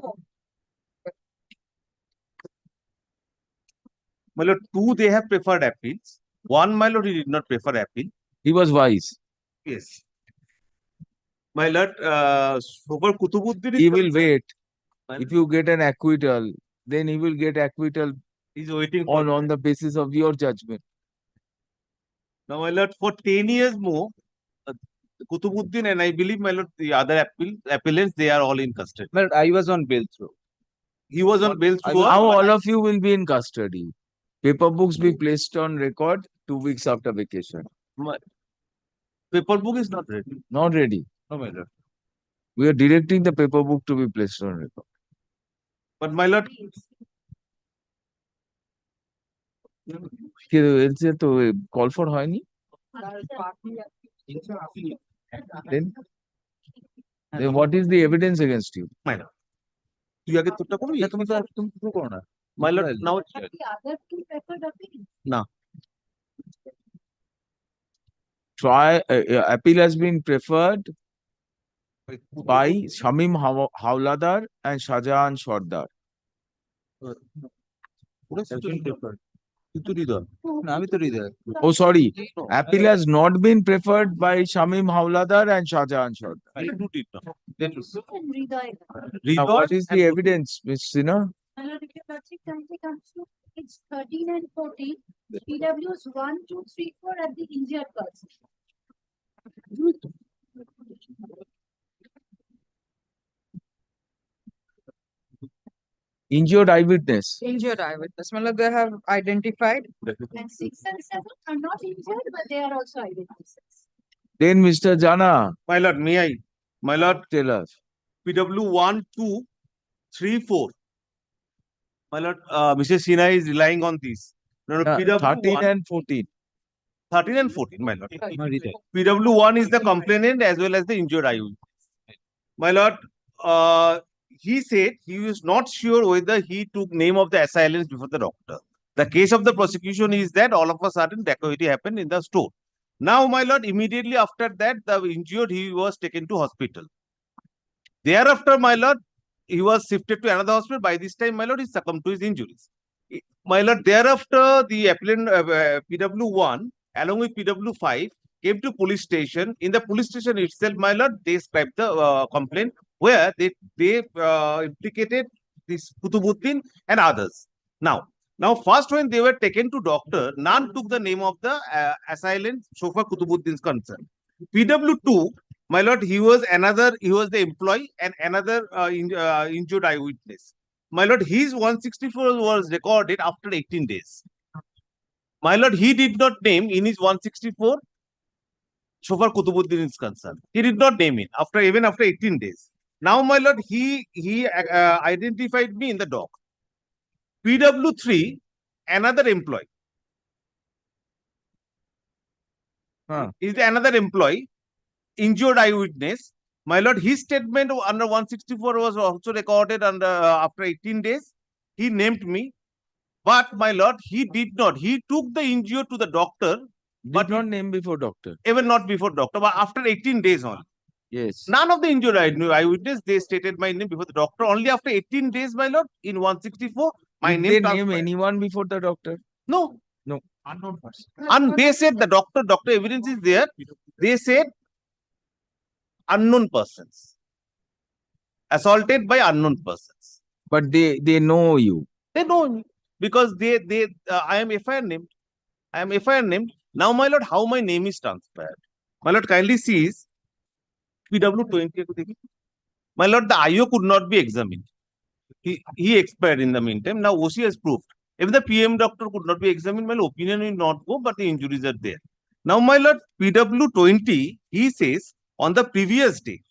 My lord, 2 they have preferred appeals. 1, my lord, he did not prefer appeal. He was wise. Yes. My lord, so for Kutubuddin is He the- will wait. My If you get an acquittal, then he will get acquittal He's waiting for on the basis of your judgment. now, my lord, for 10 years more, Kutubuddin and I believe, my lord, the other appellants, they are all in custody. My lord, I was on bail through. He was on bail through. Now all of you will be in custody. Paper books be placed on record 2 weeks after vacation. Paper book is not ready. Not ready. No, my lord. We are directing the paper book to be placed on record. But my lord, এর যে তো call for হয়নি then what is the evidence against you? my lord, তুই আগে তোরটা করবি? তুমি তো তুমি শুরু করো না। My lord, now But the other two preferred appeal. না Appeal has been preferred by Shamim Hawladar and Shahjahan Sardar. কিন্তু হৃদয় না আমি তো হৃদয়। Oh, sorry. Appeal has not been preferred by Shamim Hawladar and Shahjahan Sardar. who did not? And Hriday. Now, what is the evidence, Ms. Sinha? My lord, if your lordship kindly comes to page 13 and 14, PWs 1, 2, 3, 4 at the injured person. Injured eyewitness. Injured eyewitness. Matlab they have identified. And 6 and 7 are not injured, but they are also eyewitnesses. Then Mr. Jana, My lord, may I? My lord, tell us. PW 1, 2, 3, 4. My lord, Mr. Sinha is relying on these. No, no, PW 13 1, and 14. 13 and 14, my lord. PW 1 is the complainant as well as the injured eyewitness. My lord, he said he was not sure whether he took name of the assailants before the doctor. The case of the prosecution is that all of a sudden dacoity happened in the store. Now, my lord, immediately after that, the injured, he was taken to hospital. Thereafter, my lord, he was shifted to another hospital. By this time, my lord, he succumbed to his injuries. My lord, thereafter, the appellant PW1 along with PW5 came to police station. In the police station itself, my lord, they scribed the complaint where they implicated this Kutubuddin and others. Now, first when they were taken to doctor, none took the name of the assailant so far Kutubuddin's concern. PW2, my lord, he was the employee and another injured eyewitness. My lord, his 164 was recorded after 18 days. My lord, he did not name in his 164 so far Kutubuddin is concerned. He did not name it even after 18 days. Now, my lord, he identified me in the dock. PW3, another employee. Is another employee, injured eyewitness. My lord, his statement under 164 was also recorded after 18 days. He named me. But my lord, he did not. He took the injury to the doctor. Did not name before doctor. Even not before doctor, but after 18 days only. Yes. None of the injured eyewitness, they stated my name before the doctor. Only after 18 days, my lord, in 164, my Did name they transferred. name anyone before the doctor? No. No. Unknown person. And they said the doctor evidence is there. They said unknown persons. Assaulted by unknown persons. But they know you. They know me because I am FIR named. I am FIR named. Now, my lord, how my name is transferred? My lord, kindly sees PW20. My lord, the IO could not be examined. He expired in the meantime. Now, OC has proved. If the PM doctor could not be examined, my opinion will not go, but the injuries are there. Now, my lord, PW20, he says on the previous day,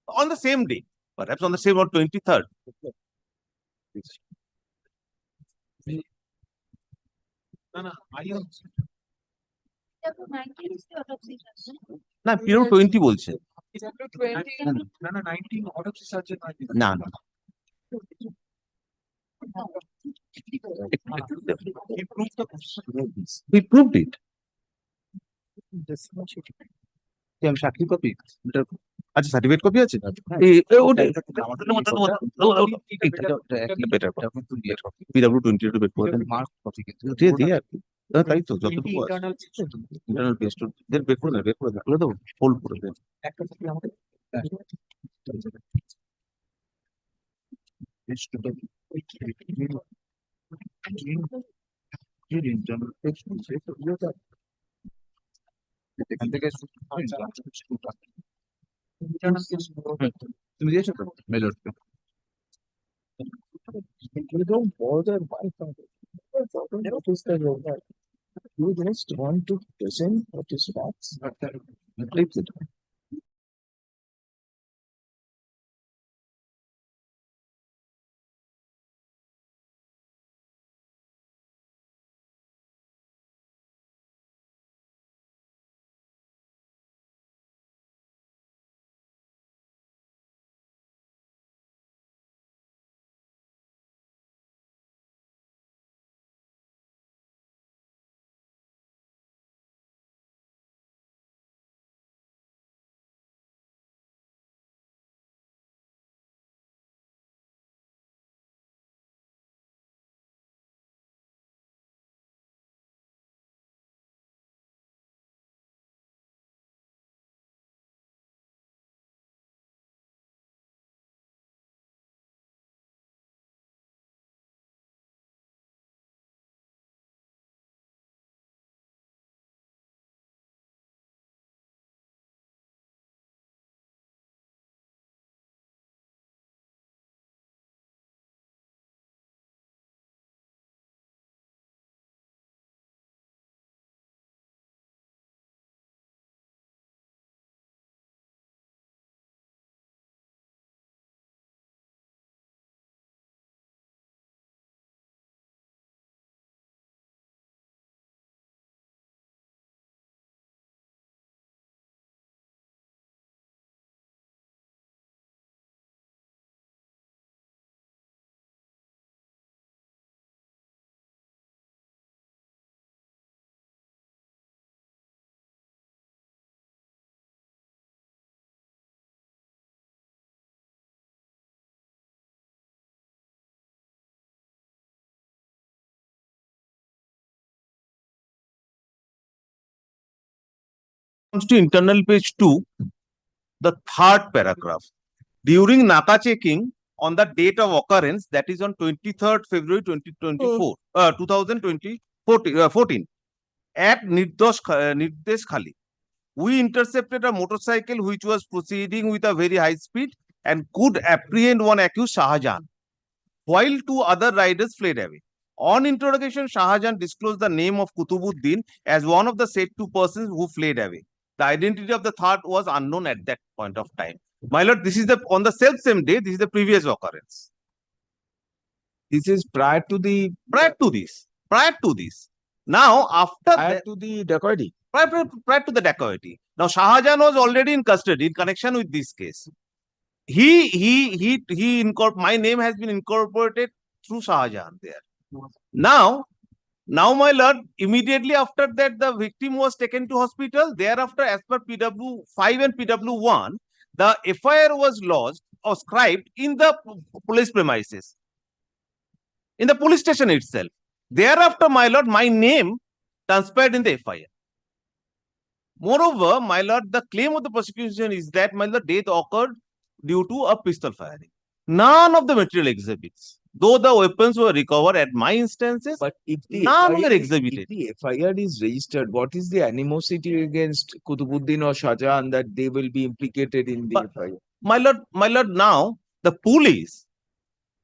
on the same day, perhaps on the same or 23rd. না period 20 বলছে না না he proved it আমি সাক্ষী copy আচ্ছা certificate copy আছে PW20 বের করে দেন মার্ক কপি দিয়ে দিয়ে আর কি তাই তো যতটুকু ইন্টারনাল পেস্ট বের করে দেন খুলে দেবো ফোল্ড করে দেন একটা কপি আমাদের এখান থেকে তুমি দিয়েছো তো মেজরকে Don't bother by something. What is the robot? You just want to present what is facts. Leave it. Comes to internal page 2, the third paragraph. During NACA checking on the date of occurrence, that is on 23rd February 2014, at Nirdesh Khali, we intercepted a motorcycle which was proceeding with a very high speed and could apprehend one accused Shahjahan, while two other riders fled away. On interrogation, Shahjahan disclosed the name of Kutubuddin as one of the said two persons who fled away. The identity of the third was unknown at that point of time. My lord, this is the on the same day. This is the previous occurrence. This is prior to the Prior to this. Prior to this. Now, after prior that, to the dacoity. prior to the dacoity. Now, Shahjahan was already in custody in connection with this case. My name has been incorporated through Shahjahan there. Now, my lord, immediately after that, the victim was taken to hospital. Thereafter, as per PW5 and PW1, the FIR was lodged or scribed in the police premises, in the police station itself. Thereafter, my lord, my name transpired in the FIR. Moreover, my lord, the claim of the prosecution is that, my lord, death occurred due to a pistol firing. None of the material exhibits, though the weapons were recovered at my instances, But if the none FIR were exhibited. If the FIR is registered, what is the animosity against Kutubuddin or Shahjahan that they will be implicated in the FIR? My lord, now the police,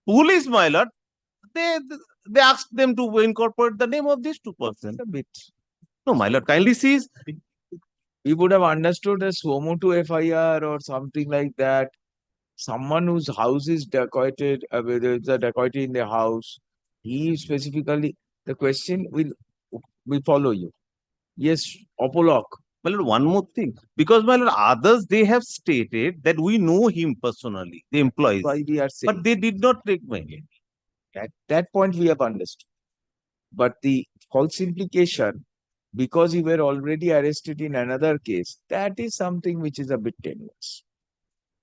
my lord, they asked them to incorporate the name of these two persons. A bit. No, my lord, kindly sees. We would have understood a suo motu FIR or something like that. Someone whose house is dacoited, whether it's a dacoity in the house, he specifically, the question will follow you. Yes, Apolloc. My lord, one more thing. Because, my lord, others, they have stated that we know him personally, the employees. Why we are saying. But they did not take my name. At that point, we have understood. But the false implication, because you were already arrested in another case, that is something which is a bit tenuous.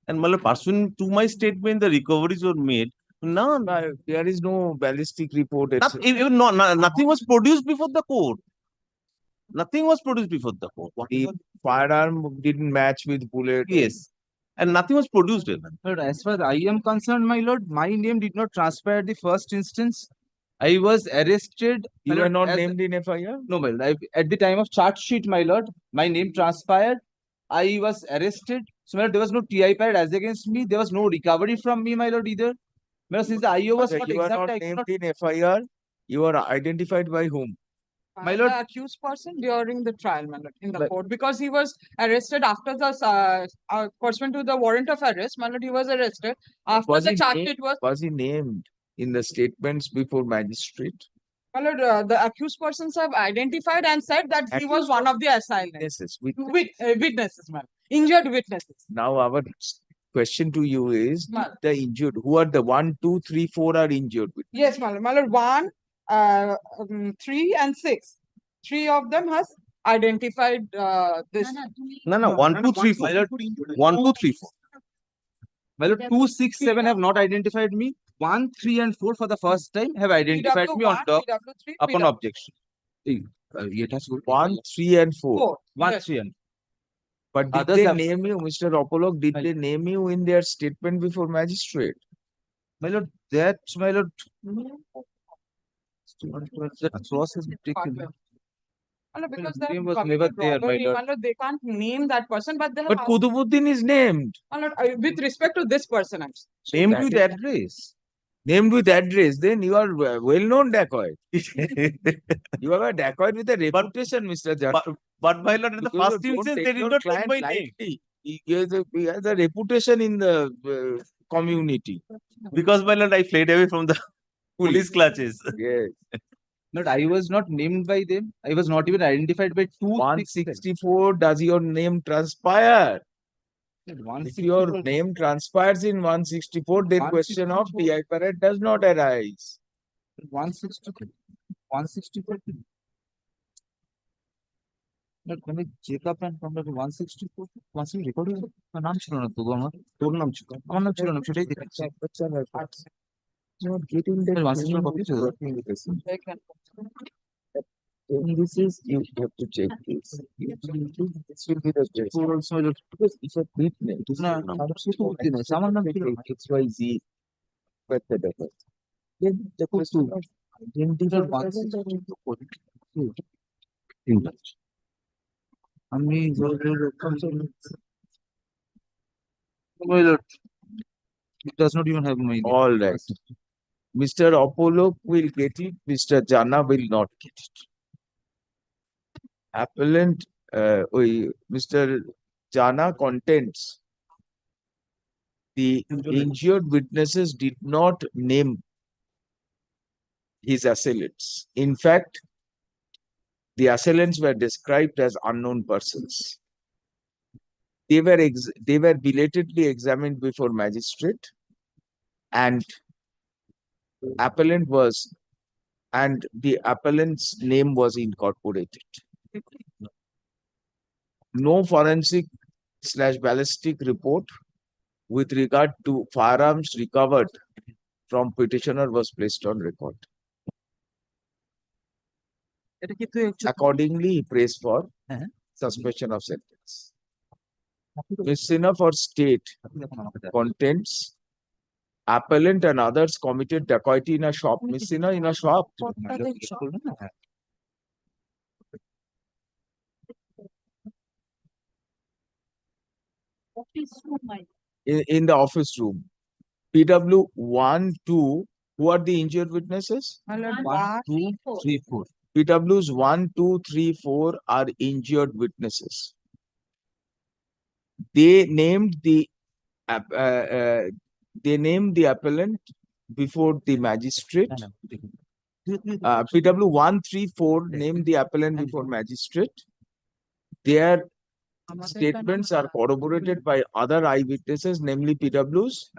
And my lord, pursuant to my statement, the recoveries were made. No, there is no ballistic report. Even nothing was produced before the court. Nothing was produced before the court. The firearm didn't match with bullet. Yes. And nothing was produced even. But as far as I am concerned, my lord, my name did not transpire the first instance. I was arrested. You were not named in FIR? No, my lord. At the time of charge sheet, my lord, my name transpired. I was arrested. So, my lord, there was no TI period as against me. There was no recovery from me, my lord, either. My lord, since the IO was not You are not named in FIR. You are identified by whom? My lord, the accused person during the trial, my lord, in the court, because he was arrested after the pursuant to the warrant of arrest. My lord, he was arrested after the charge sheet was. Was he named in the statements before magistrate? My lord, the accused persons have identified and said that he was one of the assailants. Witnesses, my lord. Injured witnesses. Now our question to you is the injured. Who are the 1, 2, 3, 4 are injured? Yes, my lord. My lord, 1, 3 and 6. 3 of them has identified this. No, 1, 2, 3, 4. 1, 2, 3, 4. My lord, 2, 6, 7 have not identified me. 1, 3, and 4 for the first time have identified me on top upon objection. 1, 3, and 4. 1, 3, and 4. But did they name you, Mr. Apolloc? Did they name you in their statement before magistrate? My lord, that's my lord. That source is taken. Because name was never there, my lord. They can't name that person, but they have. But Kutubuddin is named. My lord, with respect to this person, I'm named with address. Named with address, then you are well-known dacoit. You are a dacoit with a reputation, Mr. Jattu. But my lord, in the first instance, they did not take my name. He has a reputation in the community. Because, my lord, I fled away from the police clutches. Yes. But I was not named by them. I was not even identified by 164. Does your name transpire? If your name transpires in 164, then question of TI parade does not arise. 164. 164. Can I check up and come back to 164? Once you record it, my name ছিল না তো আমার তোর নাম ছিল আমার নাম ছিল না সেটাই দেখাচ্ছি Not getting the 164 copy ছিল this is you have to check this. This will be the best. Because it's a bit name. আমার নাম ছিল XYZ. But the difference. Then the question of identity. আমি it does not even have my name. All right. Mr. Apollo will get it, Mr. Jana will not get it. Appellant, Mr. Jana contends the injured witnesses did not name his assailants. In fact, the assailants were described as unknown persons. They were belatedly examined before magistrate, and the appellant's name was incorporated. No forensic/ballistic report with regard to firearms recovered from petitioner was placed on record. Accordingly, he prays for suspension of sentence. Ms. Sinha for state contents appellant and others committed dacoity in a shop. Ms. Sinha, in a shop. In the office room. PW 1, 2, who are the injured witnesses? 1, 2, 3, 4. PWs 1, 2, 3, 4 are injured witnesses. They named the appellant before the magistrate. PW 1, 3, 4 named the appellant before magistrate. Their statements are corroborated by other eyewitnesses, namely PWs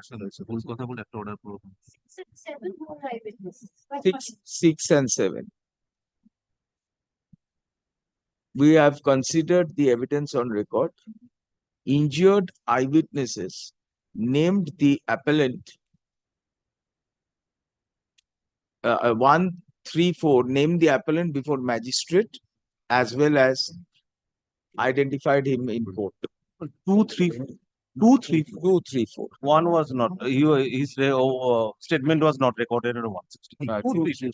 6 and 7. We have considered the evidence on record. Injured eyewitnesses named the appellant 1, 3, 4 named the appellant before magistrate as well as identified him in court. 2, 3, 4. 2, 3, 4. One was not, his statement was not recorded at 160. 2, 3,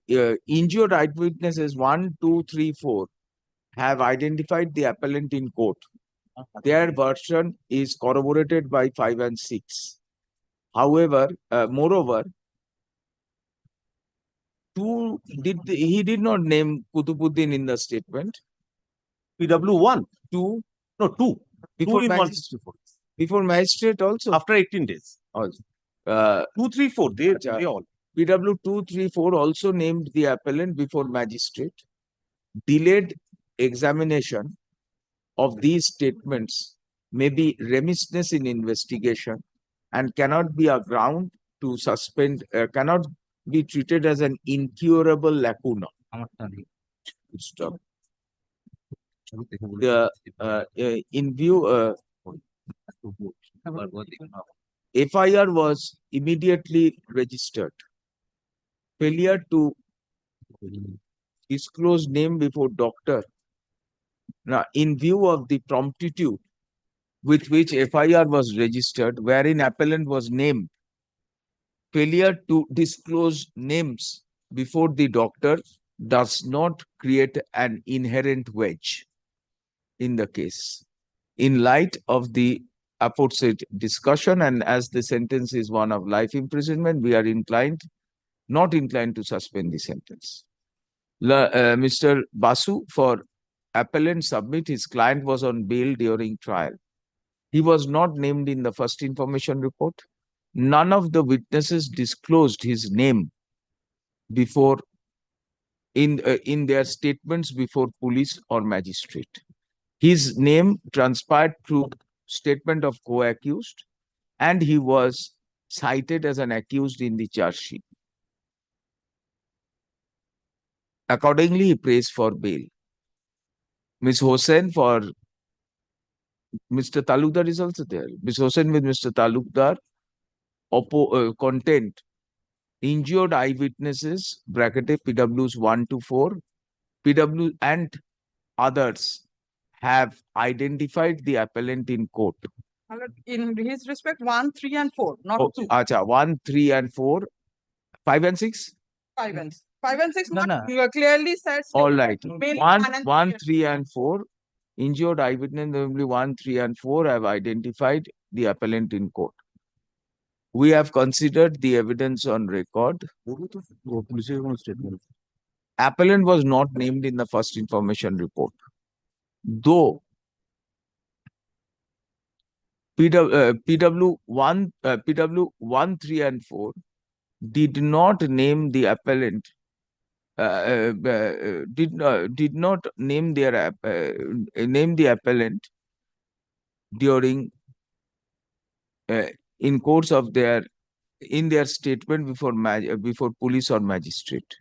4. Injured eyewitnesses 1, 2, 3, 4 have identified the appellant in court. Their version is corroborated by 5 and 6. However, moreover, he did not name Kutubuddin in the statement. PW 1, 2, no 2. Before 2 in magistrate. 164. Before magistrate also. After 18 days. Also. 2, 3, 4. They all. PW 2, 3, 4 also named the appellant before magistrate. Delayed examination of these statements may be remissness in investigation and cannot be a ground to suspend, cannot be treated as an incurable lacuna. Stop. In view, FIR was immediately registered. Failure to disclose name before doctor. Now, in view of the promptitude with which FIR was registered, wherein appellant was named, failure to disclose names before the doctor does not create an inherent wedge in the case. In light of the aforesaid discussion, and as the sentence is one of life imprisonment, we are not inclined to suspend the sentence. Mr. Basu, for appellant submit, his client was on bail during trial. He was not named in the first information report. None of the witnesses disclosed his name before in their statements before police or magistrate. His name transpired through statement of co-accused, and he was cited as an accused in the charge sheet. Accordingly, he prays for bail. Ms. Hossain for Mr. Talukdar is also there. Ms. Hossain with Mr. Talukdar, content, injured eyewitnesses, bracketed PWs 1 to 4, PW and others have identified the appellant in court. In his respect, 1, 3, and 4, not 2. Acha, 1, 3, and 4, 5 and 6? 5 and 6. 5 and 6 clearly says. All right. 1, 3, and 4. Injured eyewitness, namely 1, 3, and 4 have identified the appellant in court. We have considered the evidence on record. Appellant was not named in the first information report. Though PW 1, 3 and 4 did not name the appellant, did not name their name the appellant during in course of their in their statement before police or magistrate.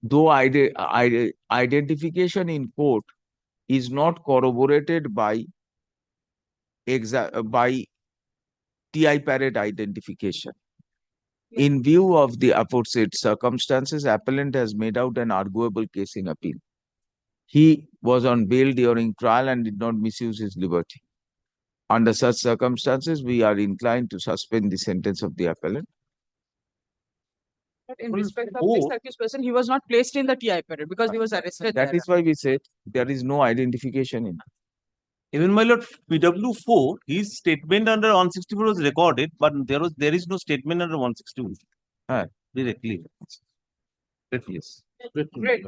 Though identification in court is not corroborated by TI parade identification. In view of the aforesaid circumstances, appellant has made out an arguable case in appeal. He was on bail during trial and did not misuse his liberty. Under such circumstances, we are inclined to suspend the sentence of the appellant. But in respect of this accused person, he was not placed in the TI period because he was arrested. That is why we said there is no identification in. Even my lord, PW4, his statement under 164 was recorded, but there is no statement under 161. Directly. Yes. Great.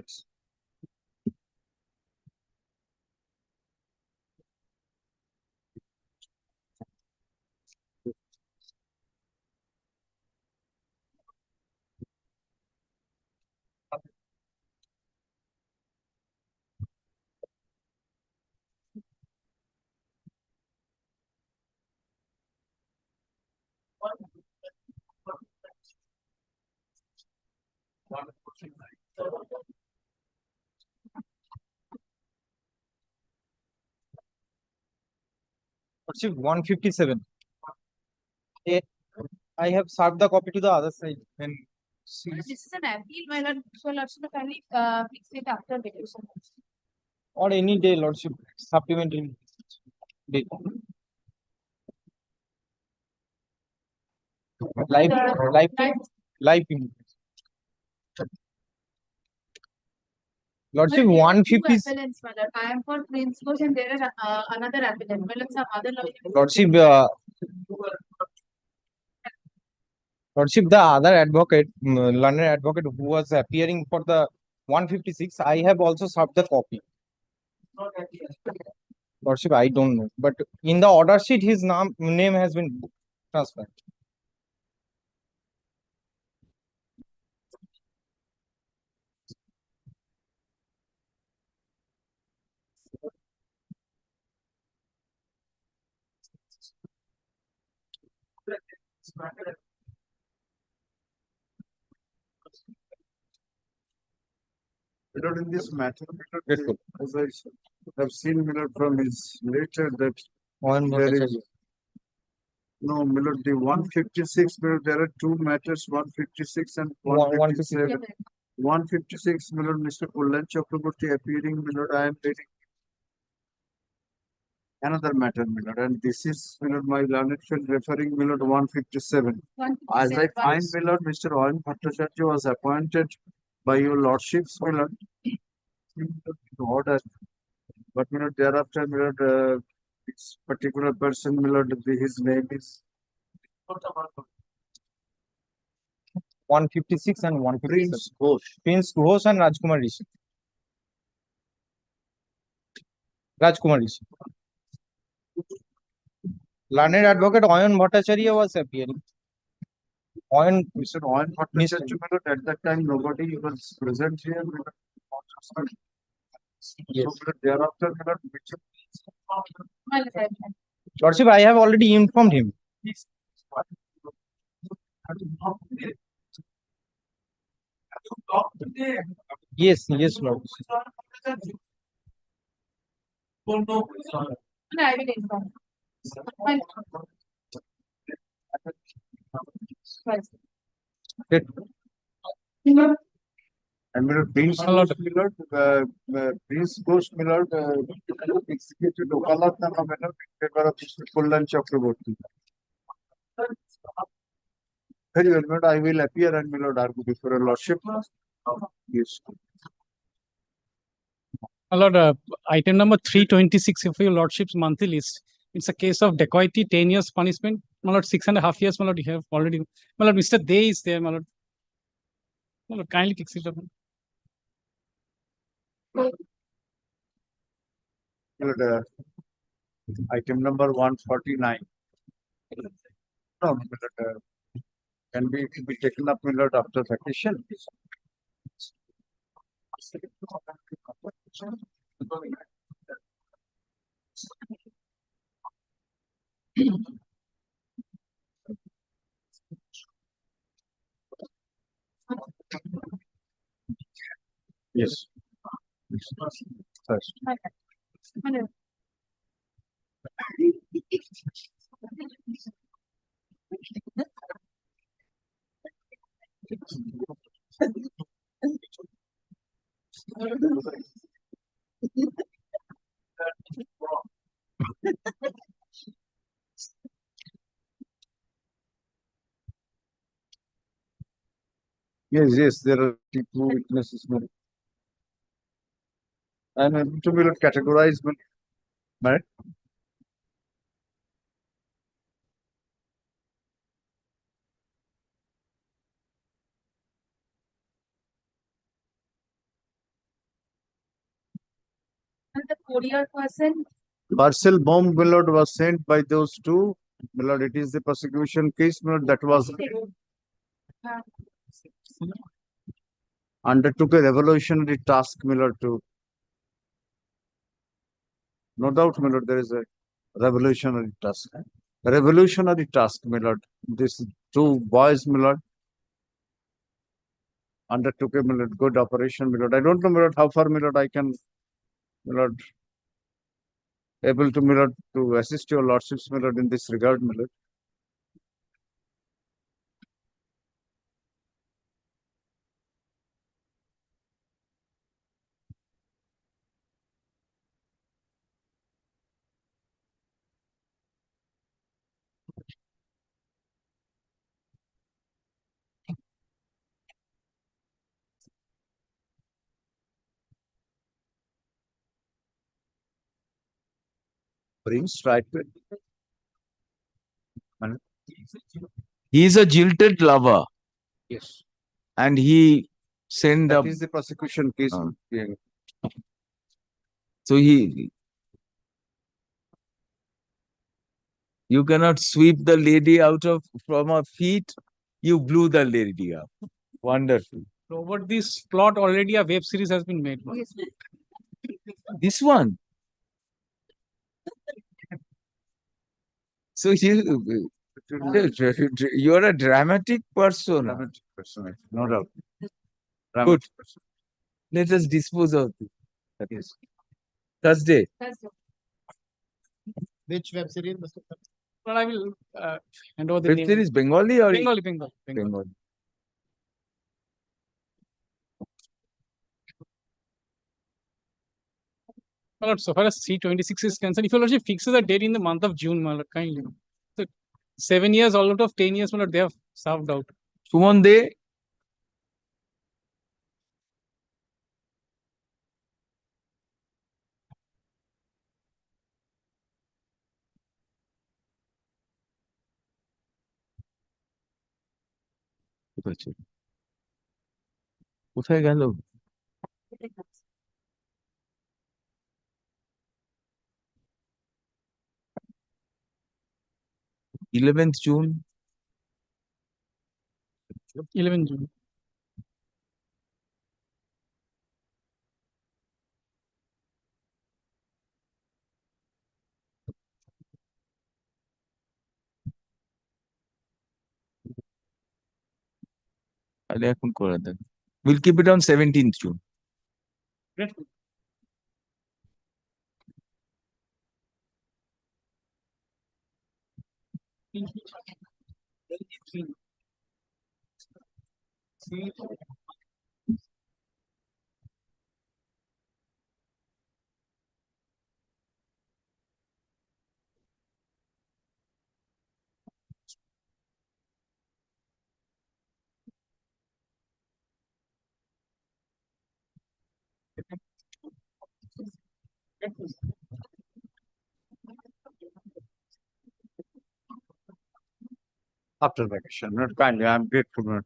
Lordship 157. I have served the copy to the other side. And This is an appeal, my lord. So, lordship, kindly fix it after vacation. or any day, Lordship, supplementary day. Life. Lordship, 150. Appellants, my lord. I am for Prince Coach and there is another appellant. My lord, some other lawyer. Lordship, the other advocate, learned advocate who was appearing for the 156, I have also served the copy. Lordship, I don't know. But in the order sheet, his name has been transferred. Lord, in this matter, as I have seen, Lord, from his letter that there is no, Lord, the 156, Lord, there are two matters, 156 and 157. 156, Lord, Mr. Kullan Chakraborty appearing, Lord, I am reading another matter, Lord, and this is, Lord, my learned friend referring, Lord, 157. As I find, Lord, Mr. Owen Bhattacharya was appointed by your lordships, Lord, order, but thereafter, this particular person, his name is 156 and 157. Prince Ghosh and Rajkumar Rishi. Learned advocate Oyan Bhattacharya was appearing. Mr. Owen Bhattacharya, at that time nobody was present here. Yes. So, thereafter, Lordship, I have already informed him. Yes, Lord. No, I will inform. And Prince Ghosh Millard executed Okalatnama in favor of Mr. Kullan Chakraborty. Very well, Lord, I will appear and Millard argue before a lordship. Yes. My lord, item number 326 of your lordship's monthly list. It's a case of dacoity, 10 years punishment, my lord, 6.5 years, my lord, you have already, my lord, Mr. Day is there, my lord. My lord, kindly fix it up. Item number 149. No, can be taken up, my lord, after vacation. Yes. First. Yes, there are two witnesses. And to be categorized, right? And the courier person, Parcel bomb, my lord, was sent by those two. My lord, it is the prosecution case, my lord, that was undertook a revolutionary task, my lord, to no doubt, my lord, there is a revolutionary task. A revolutionary task, my lord. These two boys, my lord, undertook a my lord, good operation, my lord. I don't know, my lord, how far, my lord, I can, my lord, able to, my lord, to assist your lordships, my lord, in this regard, my lord. Brings right to it. He is a jilted lover. Yes. And he sent That a. is the prosecution case. Yeah. So you cannot sweep the lady out of from her feet. You blew the lady up. Wonderful. Over this plot, already a web series has been made. yes, This one. So you're a dramatic person. Dramatic person, no doubt. Good. Let us dispose of this. Yes. Thursday. Which web series? But I will hand over the Web name. series Bengali or Bengali. Bengali. My lord, so far as C26 is concerned, if your lordship fixes a date in the month of June, my lord, kindly. So 7 years, all out of 10 years, my lord, they have served out. Suman De. কোথায় গেল? 11th June. 11 June. তাহলে এখন করে দেন। We'll keep it on 17th June. after vacation. Not kindly, I'm grateful.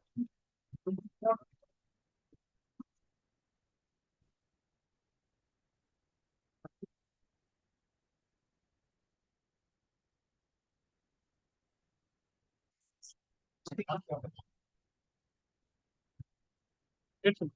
Grateful.